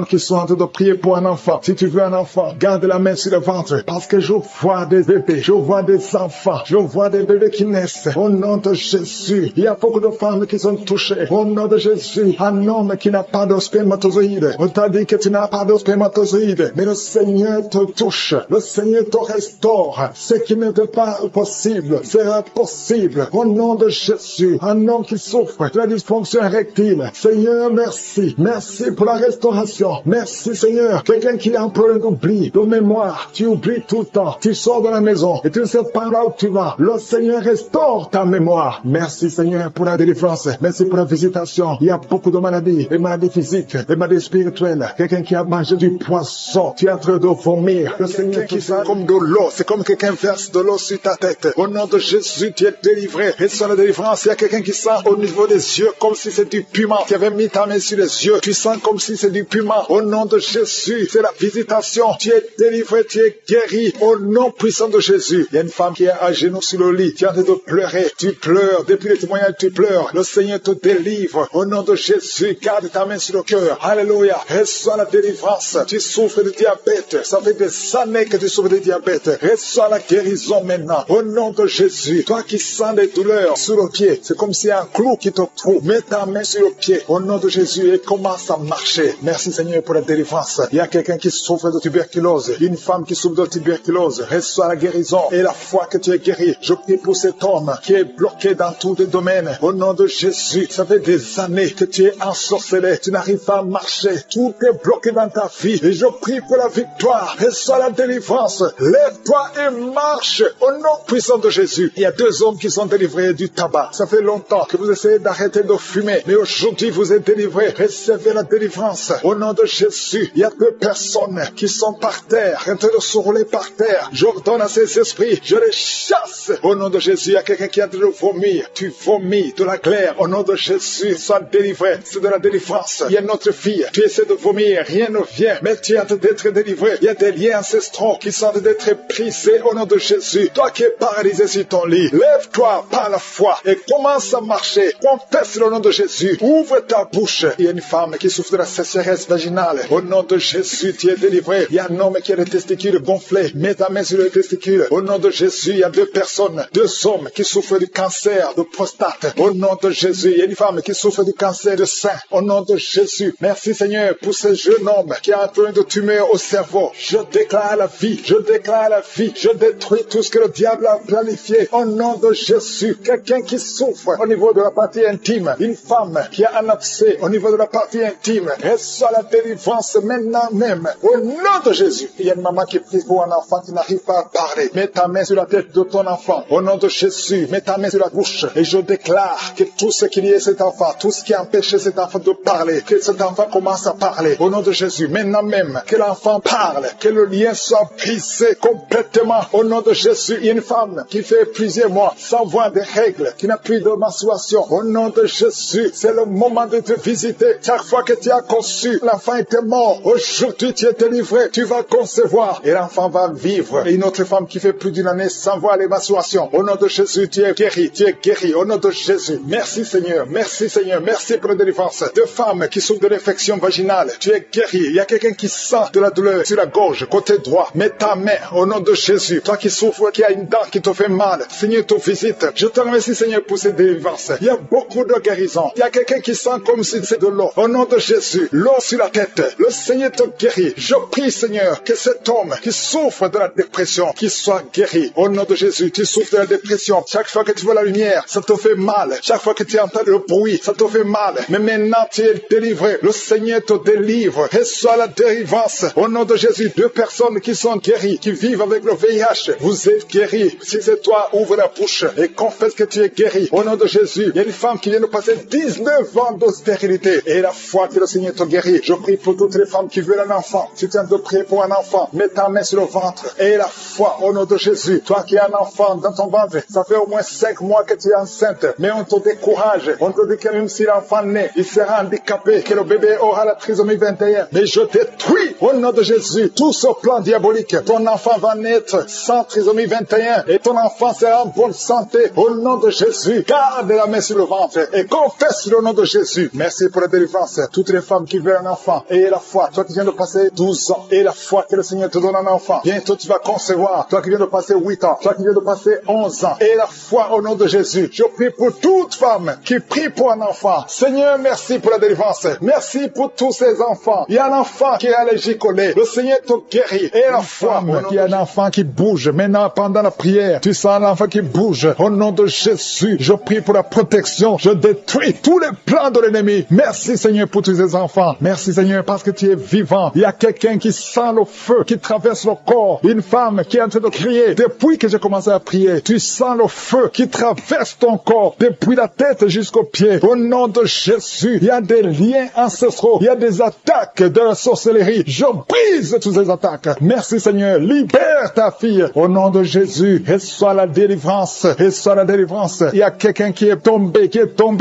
qui sont en train de prier pour un enfant. Si tu veux un enfant, garde la main sur le ventre, parce que je vois des bébés, je vois des enfants, je vois des bébés qui naissent. Au nom de Jésus, il y a beaucoup de femmes qui sont touchées. Au nom de Jésus, un homme qui n'a pas de spermatozoïde. On t'a dit que tu n'as pas de spermatozoïde, mais le Seigneur te touche, le Seigneur te restaure. Ce qui n'était pas possible sera possible. Au nom de Jésus, un homme qui souffre de la dysfonction érectile. Seigneur, merci. Merci pour la restauration. Merci Seigneur. Quelqu'un qui a un problème d'oubli, de mémoire. Tu oublies tout le temps. Tu sors de la maison et tu ne sais pas là où tu vas. Le Seigneur restaure ta mémoire. Merci Seigneur pour la délivrance. Merci pour la visitation. Il y a beaucoup de maladies, des maladies physiques, des maladies spirituelles. Quelqu'un qui a mangé du poisson. Tu es en train de vomir. Le Seigneur qui sent comme de l'eau. C'est comme quelqu'un verse de l'eau sur ta tête. Au nom de Jésus, tu es délivré. Et sur la délivrance, il y a quelqu'un qui sent au niveau des yeux comme si c'est du piment. Tu avais mis ta main sur les yeux. Tu sens comme si c'est du piment. Au nom de Jésus, c'est la visitation. Tu es délivré, tu es guéri. Au nom puissant de Jésus. Il y a une femme qui est à genoux sur le lit. Tu es en train de pleurer. Tu pleures. Depuis les témoignages, tu pleures. Le Seigneur te délivre. Au nom de Jésus, garde ta main sur le cœur. Alléluia. Reçois la délivrance. Tu souffres de diabète. Ça fait des années que tu souffres de diabète. Reçois la guérison maintenant. Au nom de Jésus. Toi qui sens des douleurs sur le pied, c'est comme si un clou qui te trouve. Mets ta main sur le pied. Au nom de Jésus et commence à marcher. Merci Seigneur pour la délivrance. Il y a quelqu'un qui souffre de tuberculose. Une femme qui souffre de tuberculose. Reçois la guérison et la foi que tu es guéri. Je prie pour cet homme qui est bloqué dans tous les domaines. Au nom de Jésus. Ça fait des années que tu es ensorcelé. Tu n'arrives pas à marcher. Tout est bloqué dans ta vie. Et je prie pour la victoire. Reçois la délivrance. Lève-toi et marche. Au nom puissant de Jésus. Il y a 2 hommes qui sont délivrés du tabac. Ça fait longtemps que vous essayez d'arrêter de fumer. Mais aujourd'hui, vous êtes délivrés. Recevez la délivrance. Au nom de Jésus. Il y a 2 personnes qui sont par terre, en train de se rouler par terre. J'ordonne à ces esprits. Je les chasse. Au nom de Jésus, il y a quelqu'un qui est en train de vomir. Tu vomis de la glaire. Au nom de Jésus, sois délivré. C'est de la délivrance. Il y a notre fille. Tu essaies de vomir. Rien ne vient. Mais tu es en train d'être délivré. Il y a des liens ancestraux qui sont en train d'être brisés au nom de Jésus. Toi qui es paralysé sur ton lit, lève-toi par la foi et commence à marcher. Confesse le nom de Jésus. Ouvre ta bouche. Il y a une femme qui souffre de la sécheresse vaginale. Au nom de Jésus, tu es délivré. Il y a un homme qui a les testicules gonflés. Mets ta main sur les testicules. Au nom de Jésus, il y a 2 personnes, 2 hommes qui souffrent du cancer de prostate. Au nom de Jésus, il y a une femme qui souffre du cancer de sein. Au nom de Jésus. Merci Seigneur pour ce jeune homme qui a un problème de tumeur au cerveau. Je déclare la vie. Je déclare la vie. Je détruis tout ce que le diable a planifié. Au nom de Jésus. Quelqu'un qui souffre au niveau de la partie intime. Une femme qui a un abcès au niveau de la partie intime. Reçois la délivrance maintenant même. Au nom de Jésus. Il y a une maman qui prie pour un enfant qui n'arrive pas à parler. Mets ta main sur la tête de ton enfant. Au nom de Jésus. Mets ta main sur la bouche. Et je déclare que tout ce qu'il y a cet enfant, tout ce qui a empêché cet enfant de parler, que cet enfant commence à parler. Au nom de Jésus. Maintenant même. Que l'enfant parle. Que le lien soit brisé complètement. Au nom de Jésus. Il y a une femme qui fait plusieurs mois sans voir des règles, qui n'a plus de menstruation. Au nom de Jésus, c'est le moment de te visiter. Chaque fois que tu as conçu, l'enfant était mort. Aujourd'hui, tu es délivré. Tu vas concevoir et l'enfant va vivre. Et une autre femme qui fait plus d'une année sans voir les menstruations. Au nom de Jésus, tu es guéri. Tu es guéri. Au nom de Jésus. Merci Seigneur. Merci Seigneur. Merci pour la délivrance. 2 femmes qui souffrent de l'infection vaginale. Tu es guéri. Il y a quelqu'un qui sent de la douleur sur la gorge, côté droit. Mets ta main au nom de Jésus. Toi qui souffres, qui a une dent qui te fait mal. Seigneur te visite. Je te remercie Seigneur pour cette délivrance. Il y a beaucoup de guérison. Il y a quelqu'un qui sent comme si c'est de l'eau. Au nom de Jésus. L'eau sur la tête. Le Seigneur te guérit. Je prie Seigneur que cet homme qui souffre de la dépression, qu'il soit guéri. Au nom de Jésus. Tu souffres de la dépression. Chaque fois que tu vois la lumière, ça te fait mal. Chaque fois que tu entends le bruit, ça te fait mal. Mais maintenant tu es délivré. Le Seigneur te délivre. Reçois la délivrance. Au nom de Jésus. 2 personnes qui sont guéries, qui vivent avec le VIH. Vous êtes guéris. Si c'est toi, ouvre la bouche et confesse que tu es guéri. Au nom de Jésus. Il y a une femme qui vient de passer 19 ans de stérilité. Et la foi que le Seigneur te te guérit. Je prie pour toutes les femmes qui veulent un enfant. Tu tiens de prier pour un enfant. Mets ta main sur le ventre et la foi au nom de Jésus. Toi qui as un enfant dans ton ventre, ça fait au moins 5 mois que tu es enceinte, mais on te décourage. On te dit que même si l'enfant naît, il sera handicapé, que le bébé aura la trisomie 21. Mais je détruis au nom de Jésus tout ce plan diabolique. Ton enfant va naître sans trisomie 21 et ton enfant sera en bonne santé au nom de Jésus. Garde la main sur le ventre et confesse le nom de Jésus. Merci pour la délivrance. Toutes les femmes qui veulent un enfant, ayez la foi. Toi qui viens de passer 12 ans, ayez la foi que le Seigneur te donne un enfant. Bientôt tu vas concevoir. Toi qui viens de passer 8 ans, toi qui viens de passer 11 ans, ayez la foi au nom de Jésus. Je prie pour toute femme qui prie pour un enfant. Seigneur, merci pour la délivrance. Merci pour tous ces enfants. Il y a un enfant qui est allergique au lait. Le Seigneur te guérit. Et la foi. Il y a un enfant qui bouge. Maintenant, pendant la prière, tu sens l'enfant qui bouge. Au nom de Jésus, je prie pour la protection. Je détruis tous les plans de l'ennemi. Merci Seigneur pour tous ces enfants. Merci Seigneur parce que tu es vivant. Il y a quelqu'un qui sent le feu qui traverse le corps. Une femme qui est en train de crier. Depuis que j'ai commencé à prier, tu sens le feu qui traverse ton corps. Depuis la tête jusqu'aux pieds. Au nom de Jésus, il y a des liens ancestraux. Il y a des attaques de la sorcellerie. Je brise toutes ces attaques. Merci Seigneur. Libère ta fille. Au nom de Jésus, reçois la délivrance. Reçois la délivrance. Il y a quelqu'un qui est tombé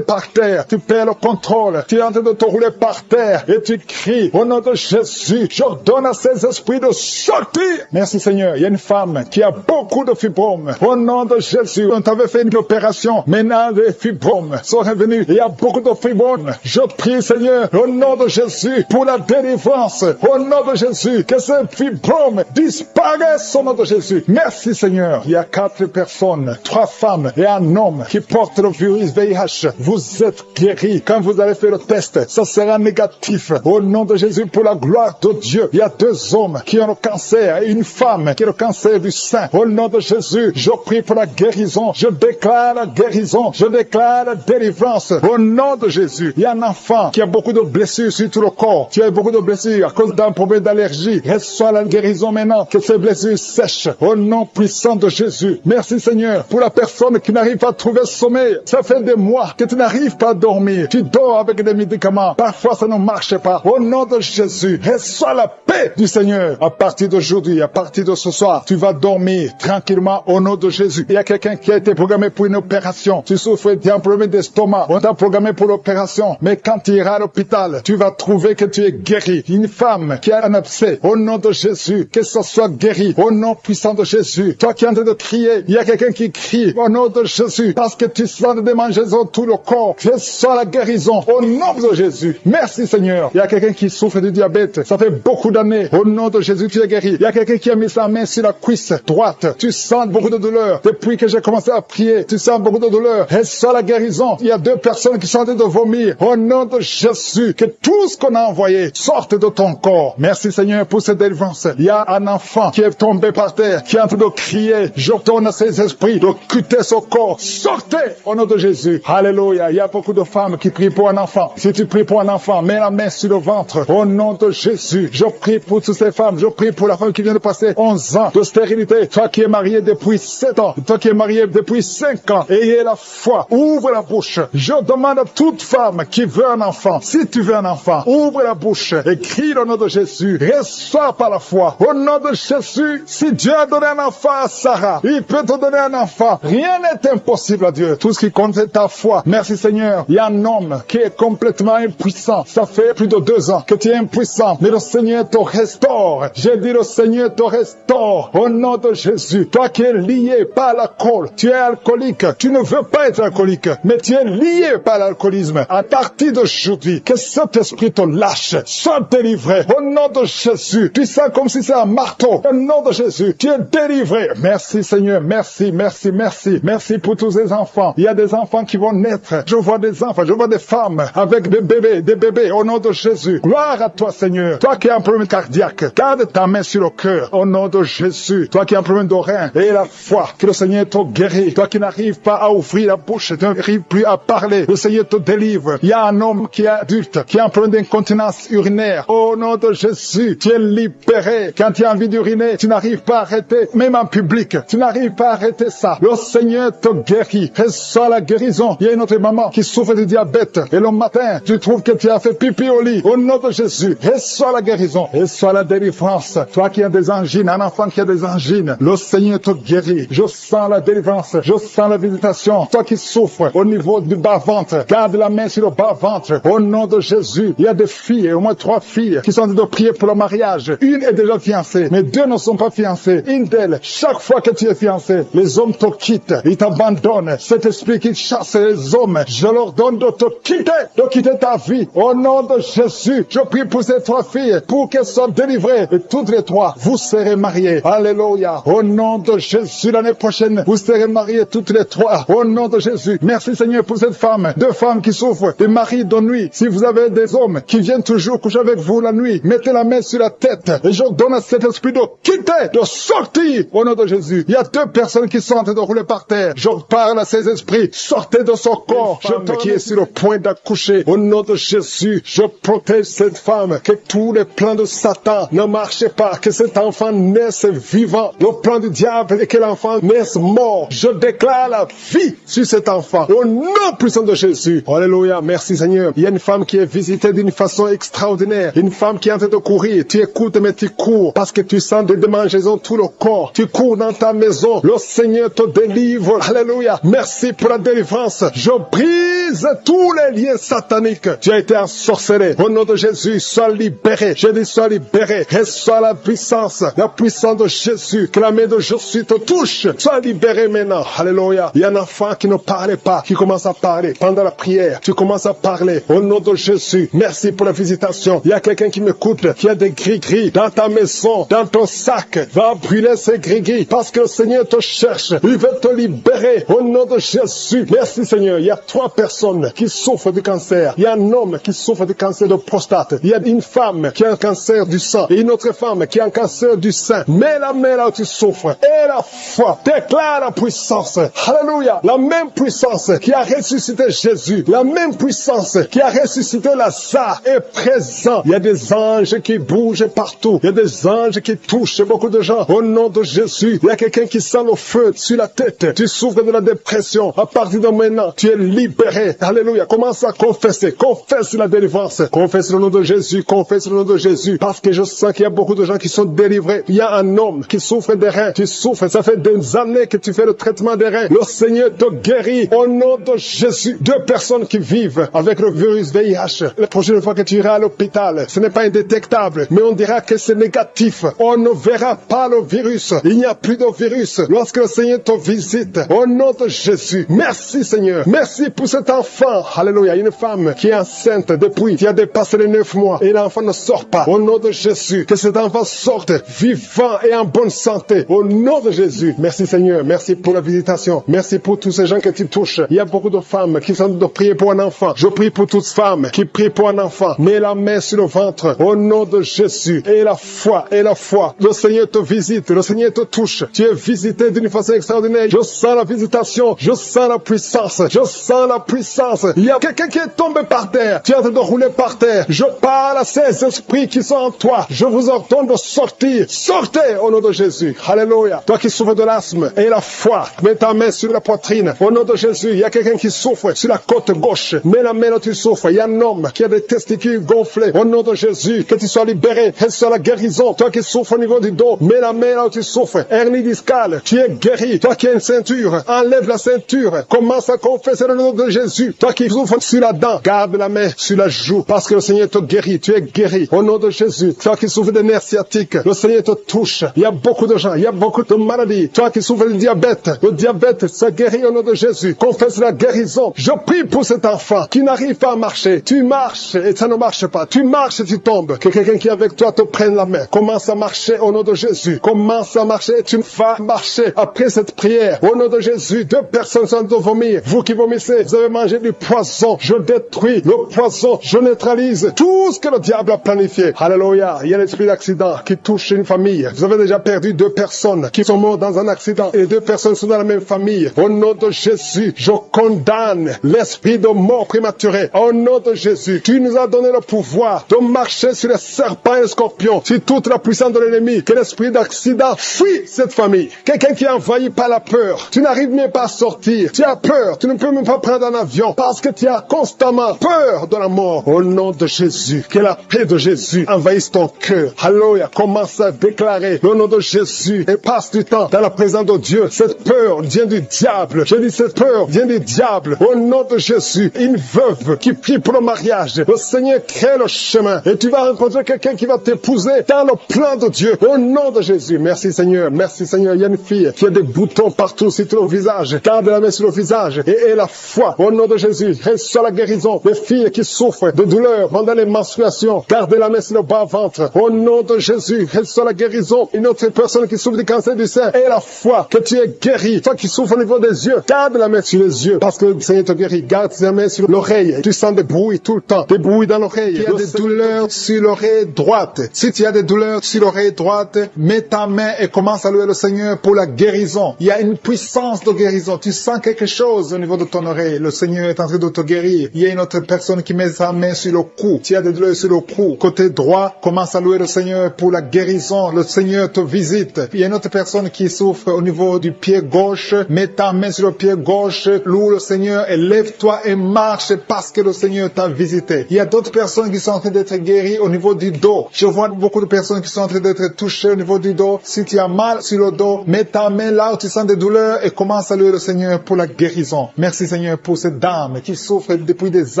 par terre. Tu perds le contrôle. Tu es en train de te rouler par terre. Et tu cries. Au nom de Jésus, j'ordonne à ces esprits de sortir. Merci Seigneur. Il y a une femme qui a beaucoup de fibromes. Au nom de Jésus, on t'avait fait une opération. Maintenant, les fibromes sont revenus. Il y a beaucoup de fibromes. Je prie Seigneur, au nom de Jésus, pour la délivrance. Au nom de Jésus, que ces fibromes disparaissent au nom de Jésus. Merci Seigneur. Il y a 4 personnes, 3 femmes et un homme qui portent le virus VIH. Vous êtes guéris. Quand vous allez faire le test, ça sera négatif. Au nom de Jésus, pour la gloire de Dieu. Il y a 2 hommes qui ont le cancer et une femme qui a le cancer du sein. Au nom de Jésus, je prie pour la guérison. Je déclare la guérison. Je déclare la délivrance. Au nom de Jésus, il y a un enfant qui a beaucoup de blessures sur tout le corps. Tu as beaucoup de blessures à cause d'un problème d'allergie. Reçois la guérison maintenant. Que ces blessures sèchent. Au nom puissant de Jésus. Merci Seigneur pour la personne qui n'arrive pas à trouver le sommeil. Ça fait des mois que tu n'arrives pas à dormir. Tu dors avec des médicaments. Parfois ça ne marche pas. Au nom de Jésus, reçois la paix du Seigneur. À partir d'aujourd'hui, à partir de ce soir, tu vas dormir tranquillement au nom de Jésus. Il y a quelqu'un qui a été programmé pour une opération. Tu souffres d'un problème d'estomac. On t'a programmé pour l'opération. Mais quand tu iras à l'hôpital, tu vas trouver que tu es guéri. Une femme qui a un abcès, au nom de Jésus, que ce soit guéri. Au nom puissant de Jésus. Toi qui es en train de crier, il y a quelqu'un qui crie au nom de Jésus. Parce que tu sens des démangeaisons tout le corps. Reçois la guérison au nom de Jésus. Merci Seigneur. Il y a quelqu'un qui souffre du diabète. Ça fait beaucoup d'années. Au nom de Jésus, tu es guéri. Il y a quelqu'un qui a mis sa main sur la cuisse droite. Tu sens beaucoup de douleur. Depuis que j'ai commencé à prier, tu sens beaucoup de douleur. Reçois la guérison. Il y a 2 personnes qui sont en train de vomir. Au nom de Jésus, que tout ce qu'on a envoyé sorte de ton corps. Merci Seigneur pour cette délivrance. Il y a un enfant qui est tombé par terre, qui est en train de crier. J'ordonne à ces esprits de quitter son corps. Sortez au nom de Jésus. Alléluia. Il y a beaucoup de femmes qui prient pour un enfant. Si tu pries pour un enfant, mets la main sur le ventre. Au nom de Jésus, je prie pour toutes ces femmes. Je prie pour la femme qui vient de passer 11 ans de stérilité. Toi qui es marié depuis 7 ans. Toi qui es marié depuis 5 ans. Ayez la foi. Ouvre la bouche. Je demande à toute femme qui veut un enfant. Si tu veux un enfant, ouvre la bouche et crie le nom de Jésus. Reçois par la foi. Au nom de Jésus, si Dieu a donné un enfant à Sarah, il peut te donner un enfant. Rien n'est impossible à Dieu. Tout ce qui compte c'est ta foi. Merci Seigneur. Il y a un homme qui est complètement impuissant. Ça fait plus de 2 ans que tu es impuissant. Mais le Seigneur te restaure. J'ai dit le Seigneur te restaure. Au nom de Jésus. Toi qui es lié par l'alcool. Tu es alcoolique. Tu ne veux pas être alcoolique. Mais tu es lié par l'alcoolisme. À partir d'aujourd'hui, que cet esprit te lâche. Sois délivré. Au nom de Jésus. Tu sens comme si c'est un marteau. Au nom de Jésus. Tu es délivré. Merci Seigneur. Merci, merci, merci. Merci pour tous ces enfants. Il y a des enfants qui vont naître. Je vois des enfants. Je vois des femmes avec des bébés. Au nom de Jésus. Gloire à toi Seigneur. Toi qui as un problème cardiaque. Garde ta main sur le cœur. Au nom de Jésus. Toi qui as un problème de rein. Et la foi. Que le Seigneur te guérit. Toi qui n'arrives pas à ouvrir la bouche. Tu n'arrives plus à parler. Le Seigneur te délivre. Il y a un homme qui est adulte. Qui a un problème d'incontinence urinaire. Au nom de Jésus. Tu es libéré. Quand tu as envie d'uriner, tu n'arrives pas à arrêter. Même en public. Tu n'arrives pas à arrêter ça. Le Seigneur te guérit. Reçois la guérison. Il y a une autre maman qui souffre de diabète. Et le matin, tu trouves que tu as fait pipi au lit. Au nom de Jésus, reçois la guérison, reçois la délivrance. Toi qui as des angines, un enfant qui a des angines, le Seigneur te guérit. Je sens la délivrance, je sens la visitation. Toi qui souffres au niveau du bas-ventre, garde la main sur le bas-ventre. Au nom de Jésus, il y a des filles, au moins 3 filles, qui sont en train de prier pour le mariage. Une est déjà fiancée, mais 2 ne sont pas fiancées. Une d'elles, chaque fois que tu es fiancé, les hommes te quittent, ils t'abandonnent. Cet esprit qui chasse les hommes, je leur donne de te quitter ta vie. Au nom de Jésus, je prie pour ces 3 filles, pour qu'elles soient délivrées. Et toutes les 3, vous serez mariées. Alléluia. Au nom de Jésus, l'année prochaine, vous serez mariées toutes les 3. Au nom de Jésus. Merci Seigneur pour cette femme. 2 femmes qui souffrent des maris de nuit. Si vous avez des hommes qui viennent toujours coucher avec vous la nuit, mettez la main sur la tête. Et je donne à cet esprit de quitter, de sortir. Au nom de Jésus. Il y a 2 personnes qui sont en train de rouler par terre. Je parle à ces esprits. Sortez de son corps. Femme qui est sur le point d'accoucher. Au nom de Jésus, je protège cette femme. Que tous les plans de Satan ne marchent pas. Que cet enfant naisse vivant. Le plan du diable est que l'enfant naisse mort. Je déclare la vie sur cet enfant. Au nom puissant de Jésus. Alléluia. Merci Seigneur. Il y a une femme qui est visitée d'une façon extraordinaire. Une femme qui est en train de courir. Tu écoutes mais tu cours parce que tu sens des démangeaisons tout le corps. Tu cours dans ta maison. Le Seigneur te délivre. Alléluia. Merci pour la délivrance. Je brise tous les liens sataniques. Tu as été ensorcelé. Au nom de Jésus, sois libéré. Je dis sois libéré. Reçois la puissance de Jésus. Que la main de Jésus te touche. Sois libéré maintenant. Alléluia. Il y a un enfant qui ne parlait pas, qui commence à parler. Pendant la prière, tu commences à parler. Au nom de Jésus, merci pour la visitation. Il y a quelqu'un qui m'écoute, qui a des gris-gris dans ta maison, dans ton sac. Va brûler ces gris-gris parce que le Seigneur te cherche. Il veut te libérer. Au nom de Jésus. Merci Seigneur. Il y a 3 personnes qui souffrent du cancer. Il y a un homme qui souffre du cancer de prostate. Il y a une femme qui a un cancer du sang et une autre femme qui a un cancer du sein. Mets la main là où tu souffres et la foi. Déclare la puissance. Alléluia. La même puissance qui a ressuscité Jésus, la même puissance qui a ressuscité Lazare est présent. Il y a des anges qui bougent partout. Il y a des anges qui touchent beaucoup de gens. Au nom de Jésus, il y a quelqu'un qui sent le feu sur la tête. Tu souffres de la dépression. À partir de maintenant, tu es libéré. Alléluia. Commence à confesser. Confesse la délivrance. Confesse le nom de Jésus. Confesse le nom de Jésus. Parce que je sens qu'il y a beaucoup de gens qui sont délivrés. Il y a un homme qui souffre des reins. Tu souffres. Ça fait des années que tu fais le traitement des reins. Le Seigneur te guérit. Au nom de Jésus. 2 personnes qui vivent avec le virus VIH. La prochaine fois que tu iras à l'hôpital, ce n'est pas indétectable, mais on dira que c'est négatif. On ne verra pas le virus. Il n'y a plus de virus. Lorsque le Seigneur te visite, au nom de Jésus. Merci Seigneur. Merci pour cet enfant. Alléluia. Une femme qui est enceinte depuis, qui a dépassé les 9 mois et l'enfant ne sort pas. Au nom de Jésus. Que cet enfant sorte vivant et en bonne santé. Au nom de Jésus. Merci Seigneur. Merci pour la visitation. Merci pour tous ces gens que tu touches. Il y a beaucoup de femmes qui sont de prier pour un enfant. Je prie pour toutes femmes qui prient pour un enfant. Mets la main sur le ventre. Au nom de Jésus. Et la foi. Et la foi. Le Seigneur te visite. Le Seigneur te touche. Tu es visité d'une façon extraordinaire. Je sens la visitation. Je sens la puissance. Je sens la puissance. Il y a quelqu'un qui est tombé par terre. Tu es en train de rouler par terre. Je parle à ces esprits qui sont en toi. Je vous ordonne de sortir. Sortez au nom de Jésus. Alléluia. Toi qui souffres de l'asthme et la foi, mets ta main sur la poitrine. Au nom de Jésus, il y a quelqu'un qui souffre sur la côte gauche. Mets la main là où tu souffres. Il y a un homme qui a des testicules gonflés. Au nom de Jésus, que tu sois libéré. Reçois la guérison. Toi qui souffres au niveau du dos, mets la main là où tu souffres. Hernie discale, tu es guéri. Toi qui as une ceinture, enlève la ceinture. Commence à confesser le nom de Jésus. Toi qui souffres sur la dent, garde la main sur la joue parce que le Seigneur te guérit. Tu es guéri. Au nom de Jésus. Toi qui souffres des nerfs sciatiques, le Seigneur te touche. Il y a beaucoup de gens, il y a beaucoup de maladies. Toi qui souffres du diabète, le diabète se guérit au nom de Jésus. Confesse la guérison. Je prie pour cet enfant qui n'arrive pas à marcher. Tu marches et ça ne marche pas. Tu marches et tu tombes. Que quelqu'un qui est avec toi te prenne la main. Commence à marcher au nom de Jésus. Commence à marcher et tu vas marcher après cette prière. Au nom de Jésus, 2 personnes sont de vomir. Vous qui vomissez, vous avez mangé du poison. Je détruis le poison. Je neutralise tout ce que le diable a planifié. Alléluia. Il y a l'esprit d'accident qui touche une famille. Vous avez déjà perdu 2 personnes qui sont mortes dans un accident et 2 personnes sont dans la même famille. Au nom de Jésus, je condamne l'esprit de mort prématurée. Au nom de Jésus, tu nous as donné le pouvoir de marcher sur les serpents et les scorpions, sur toute la puissance de l'ennemi. Que l'esprit d'accident fuit cette famille. Quelqu'un qui est envahi par la peur. Tu n'arrives même pas à sortir. Tu as peur. Tu ne peux même pas prendre un avion parce que tu as constamment peur de la mort. mort. Au nom de Jésus, que la paix de Jésus envahisse ton cœur. Alléluia. Commence à déclarer le nom de Jésus et passe du temps dans la présence de Dieu. Cette peur vient du diable. Je dis cette peur vient du diable. Au nom de Jésus, une veuve qui prie pour le mariage. Le Seigneur crée le chemin et tu vas rencontrer quelqu'un qui va t'épouser dans le plan de Dieu. Au nom de Jésus. Merci Seigneur. Merci Seigneur. Il y a une fille qui a des boutons partout sur le visage. Garde la main sur le visage et la foi. Au nom de Jésus, reçois la guérison. Les filles qui souffrent de douleurs pendant les menstruations, gardez la main sur le bas-ventre. Au nom de Jésus, reçois la guérison. Une autre personne qui souffre du cancer du sein et la foi que tu es guéri. Toi qui souffres au niveau des yeux, garde la main sur les yeux parce que le Seigneur te guérit. Garde la main sur l'oreille. Tu sens des bruits tout le temps, des bruits dans l'oreille. Tu as des douleurs sur l'oreille droite. Si tu as des douleurs sur l'oreille droite, mets ta main et commence à louer le Seigneur pour la guérison. Il y a une puissance de guérison. Tu sens quelque chose au niveau de ton oreille. Le Seigneur est en train de te guérir. Il y a une autre personne qui met sa main sur le cou. Tu as des douleurs sur le cou. Côté droit, commence à louer le Seigneur pour la guérison. Le Seigneur te visite. Il y a une autre personne qui souffre au niveau du pied gauche. Mets ta main sur le pied gauche. Loue le Seigneur et lève-toi et marche parce que le Seigneur t'a visité. Il y a d'autres personnes qui sont en train d'être guéries au niveau du dos. Je vois beaucoup de personnes qui sont en train d'être touchées au niveau du dos. Si tu as mal sur le dos, mets ta main là où tu sens des douleurs et commence à louer le Seigneur pour la guérison. Merci Seigneur pour cette dame qui souffre depuis des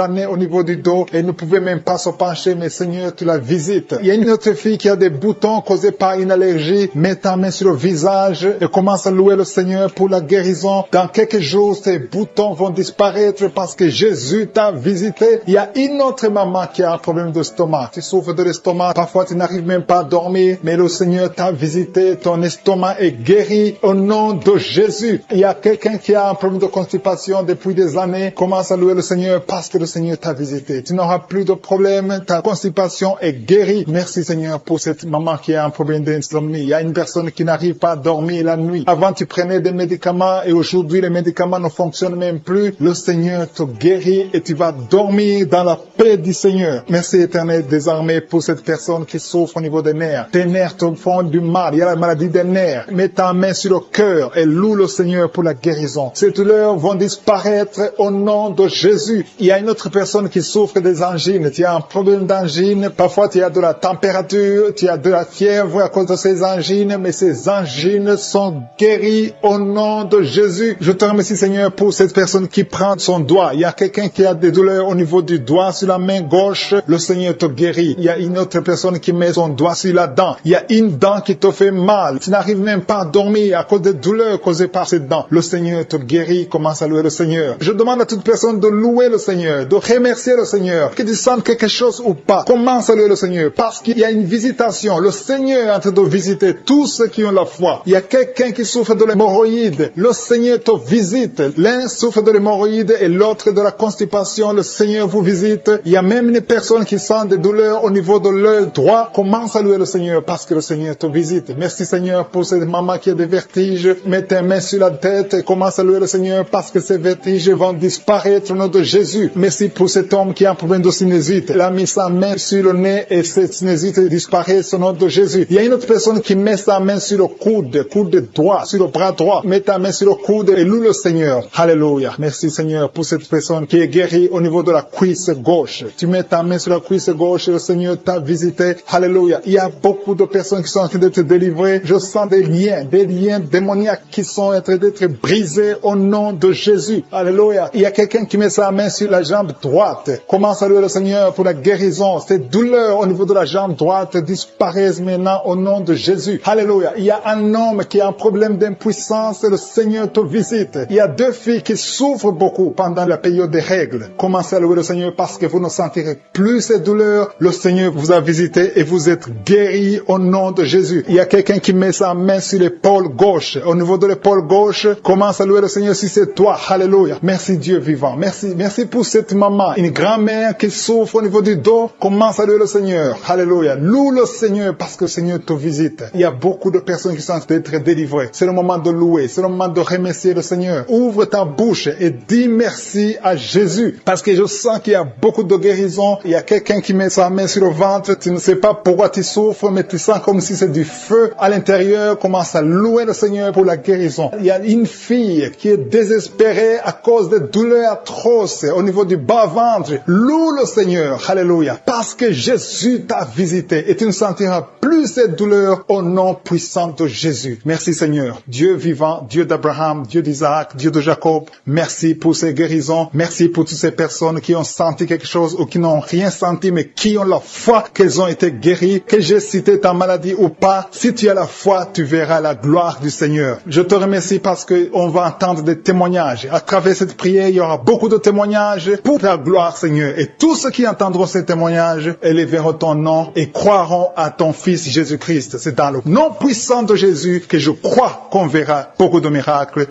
années au niveau du dos et ne pouvait même pas se pencher, mais Seigneur, tu la visites. Il y a une autre fille qui a des boutons causés par une allergie. Mets ta main sur le visage et commence à louer le Seigneur pour la guérison. Dans quelques jours, ces boutons vont disparaître parce que Jésus t'a visité. Il y a une autre maman qui a un problème d'estomac. Tu souffres de l'estomac. Parfois, tu n'arrives même pas à dormir, mais le Seigneur t'a visité. Ton estomac est guéri au nom de Jésus. Il y a quelqu'un qui a un problème de constipation depuis des années. Commence à louer le Seigneur parce que le Seigneur t'a visité. Tu n'auras plus de problème. Ta constipation est guérie. Merci Seigneur pour cette maman qui a un problème d'insomnie. Il y a une personne qui n'arrive pas à dormir la nuit. Avant, tu prenais des médicaments et aujourd'hui, les médicaments ne fonctionnent même plus. Le Seigneur te guérit et tu vas dormir dans la paix du Seigneur. Merci Éternel des armées pour cette personne qui souffre au niveau des nerfs. Tes nerfs te font du mal. Il y a la maladie des nerfs. Mets ta main sur le cœur et loue le Seigneur pour la guérison. Ces douleurs vont disparaître au nom de Jésus. Il y a une autre personne qui souffre des angines. Tu as un problème d'angine. Parfois, tu as de la température, tu as de la fièvre à cause de ces angines, mais ces angines sont guéries au nom de Jésus. Je te remercie, Seigneur, pour cette personne qui prend son doigt. Il y a quelqu'un qui a des douleurs au niveau du doigt, sur la main gauche. Le Seigneur te guérit. Il y a une autre personne qui met son doigt sur la dent. Il y a une dent qui te fait mal. Tu n'arrives même pas à dormir à cause des douleurs causées par cette dent. Le Seigneur te guérit. Commence à louer le Seigneur. Je demande à toute personne de louer le Seigneur, de remercier le Seigneur. Que tu sentes quelque chose ou pas, commence à louer le Seigneur parce qu'il y a une visitation. Le Seigneur est en train de visiter tous ceux qui ont la foi. Il y a quelqu'un qui souffre de l'hémorroïde. Le Seigneur te visite. L'un souffre de l'hémorroïde et l'autre de la constipation. Le Seigneur vous visite. Il y a même une personne qui sent des douleurs au niveau de l'œil droit. Commence à louer le Seigneur parce que le Seigneur te visite. Merci Seigneur pour cette maman qui a des vertiges. Mets tes mains sur la tête et commence à louer le Seigneur parce que ces vertiges vont disparaître au nom de Jésus. Merci pour cet homme qui a un problème de sinusite. Il a mis sa main sur le nez et cette sinusite disparaît au nom de Jésus. Il y a une autre personne qui met sa main sur le coude droit, sur le bras droit. Mets ta main sur le coude et loue le Seigneur. Alléluia. Merci Seigneur pour cette personne qui est guérie au niveau de la cuisse gauche. Tu mets ta main sur la cuisse gauche et le Seigneur t'a visité. Alléluia. Il y a beaucoup de personnes qui sont en train d'être délivrées. Je sens des liens démoniaques qui sont en train d'être brisés au nom de Jésus. Alléluia. Il y a quelqu'un qui met sa main sur la jambe droite. Commence à louer le Seigneur pour la guérison. Ces douleurs au niveau de la jambe droite disparaissent maintenant au nom de Jésus. Alléluia. Il y a un homme qui a un problème d'impuissance et le Seigneur te visite. Il y a deux filles qui souffrent beaucoup pendant la période des règles. Commencez à louer le Seigneur parce que vous ne sentirez plus ces douleurs. Le Seigneur vous a visité et vous êtes guéris au nom de Jésus. Il y a quelqu'un qui met sa main sur l'épaule gauche. Au niveau de l'épaule gauche, commence à louer le Seigneur si c'est toi. Alléluia. Merci Dieu vivant. Merci pour cette maman. Une grand-mère qui souffre au niveau du dos. Commence à louer le Seigneur. Alléluia. Loue le Seigneur parce que le Seigneur te visite. Il y a beaucoup de personnes qui sont en train d'être délivrées. C'est le moment de louer. C'est le moment de remercier le Seigneur. Ouvre ta bouche et dis merci à Jésus. Parce que je sens qu'il y a beaucoup de guérison. Il y a quelqu'un qui met sa main sur le ventre. Tu ne sais pas pourquoi tu souffres, mais tu sens comme si c'est du feu à l'intérieur. Commence à louer le Seigneur pour la guérison. Il y a une fille qui est désespérée à cause des douleurs atroces au niveau du bas-ventre. Loue le Seigneur, alléluia, parce que Jésus t'a visité et tu ne sentiras plus cette douleur au nom puissant de Jésus. Merci Seigneur, Dieu vivant, Dieu d'Abraham, Dieu d'Isaac, Dieu de Jacob. Merci pour ces guérisons. Merci pour toutes ces personnes qui ont senti quelque chose ou qui n'ont rien senti mais qui ont la foi qu'elles ont été guéries, que j'ai cité ta maladie ou pas. Si tu as la foi, tu verras la gloire du Seigneur. Je te remercie parce qu'on va entendre des témoignages. À travers cette prière, il y aura beaucoup de témoignages pour ta gloire, Seigneur. Et tous ceux qui entendront ces témoignages élèveront ton nom et croiront à ton Fils Jésus-Christ. C'est dans le nom puissant de Jésus que je crois qu'on verra beaucoup de miracles.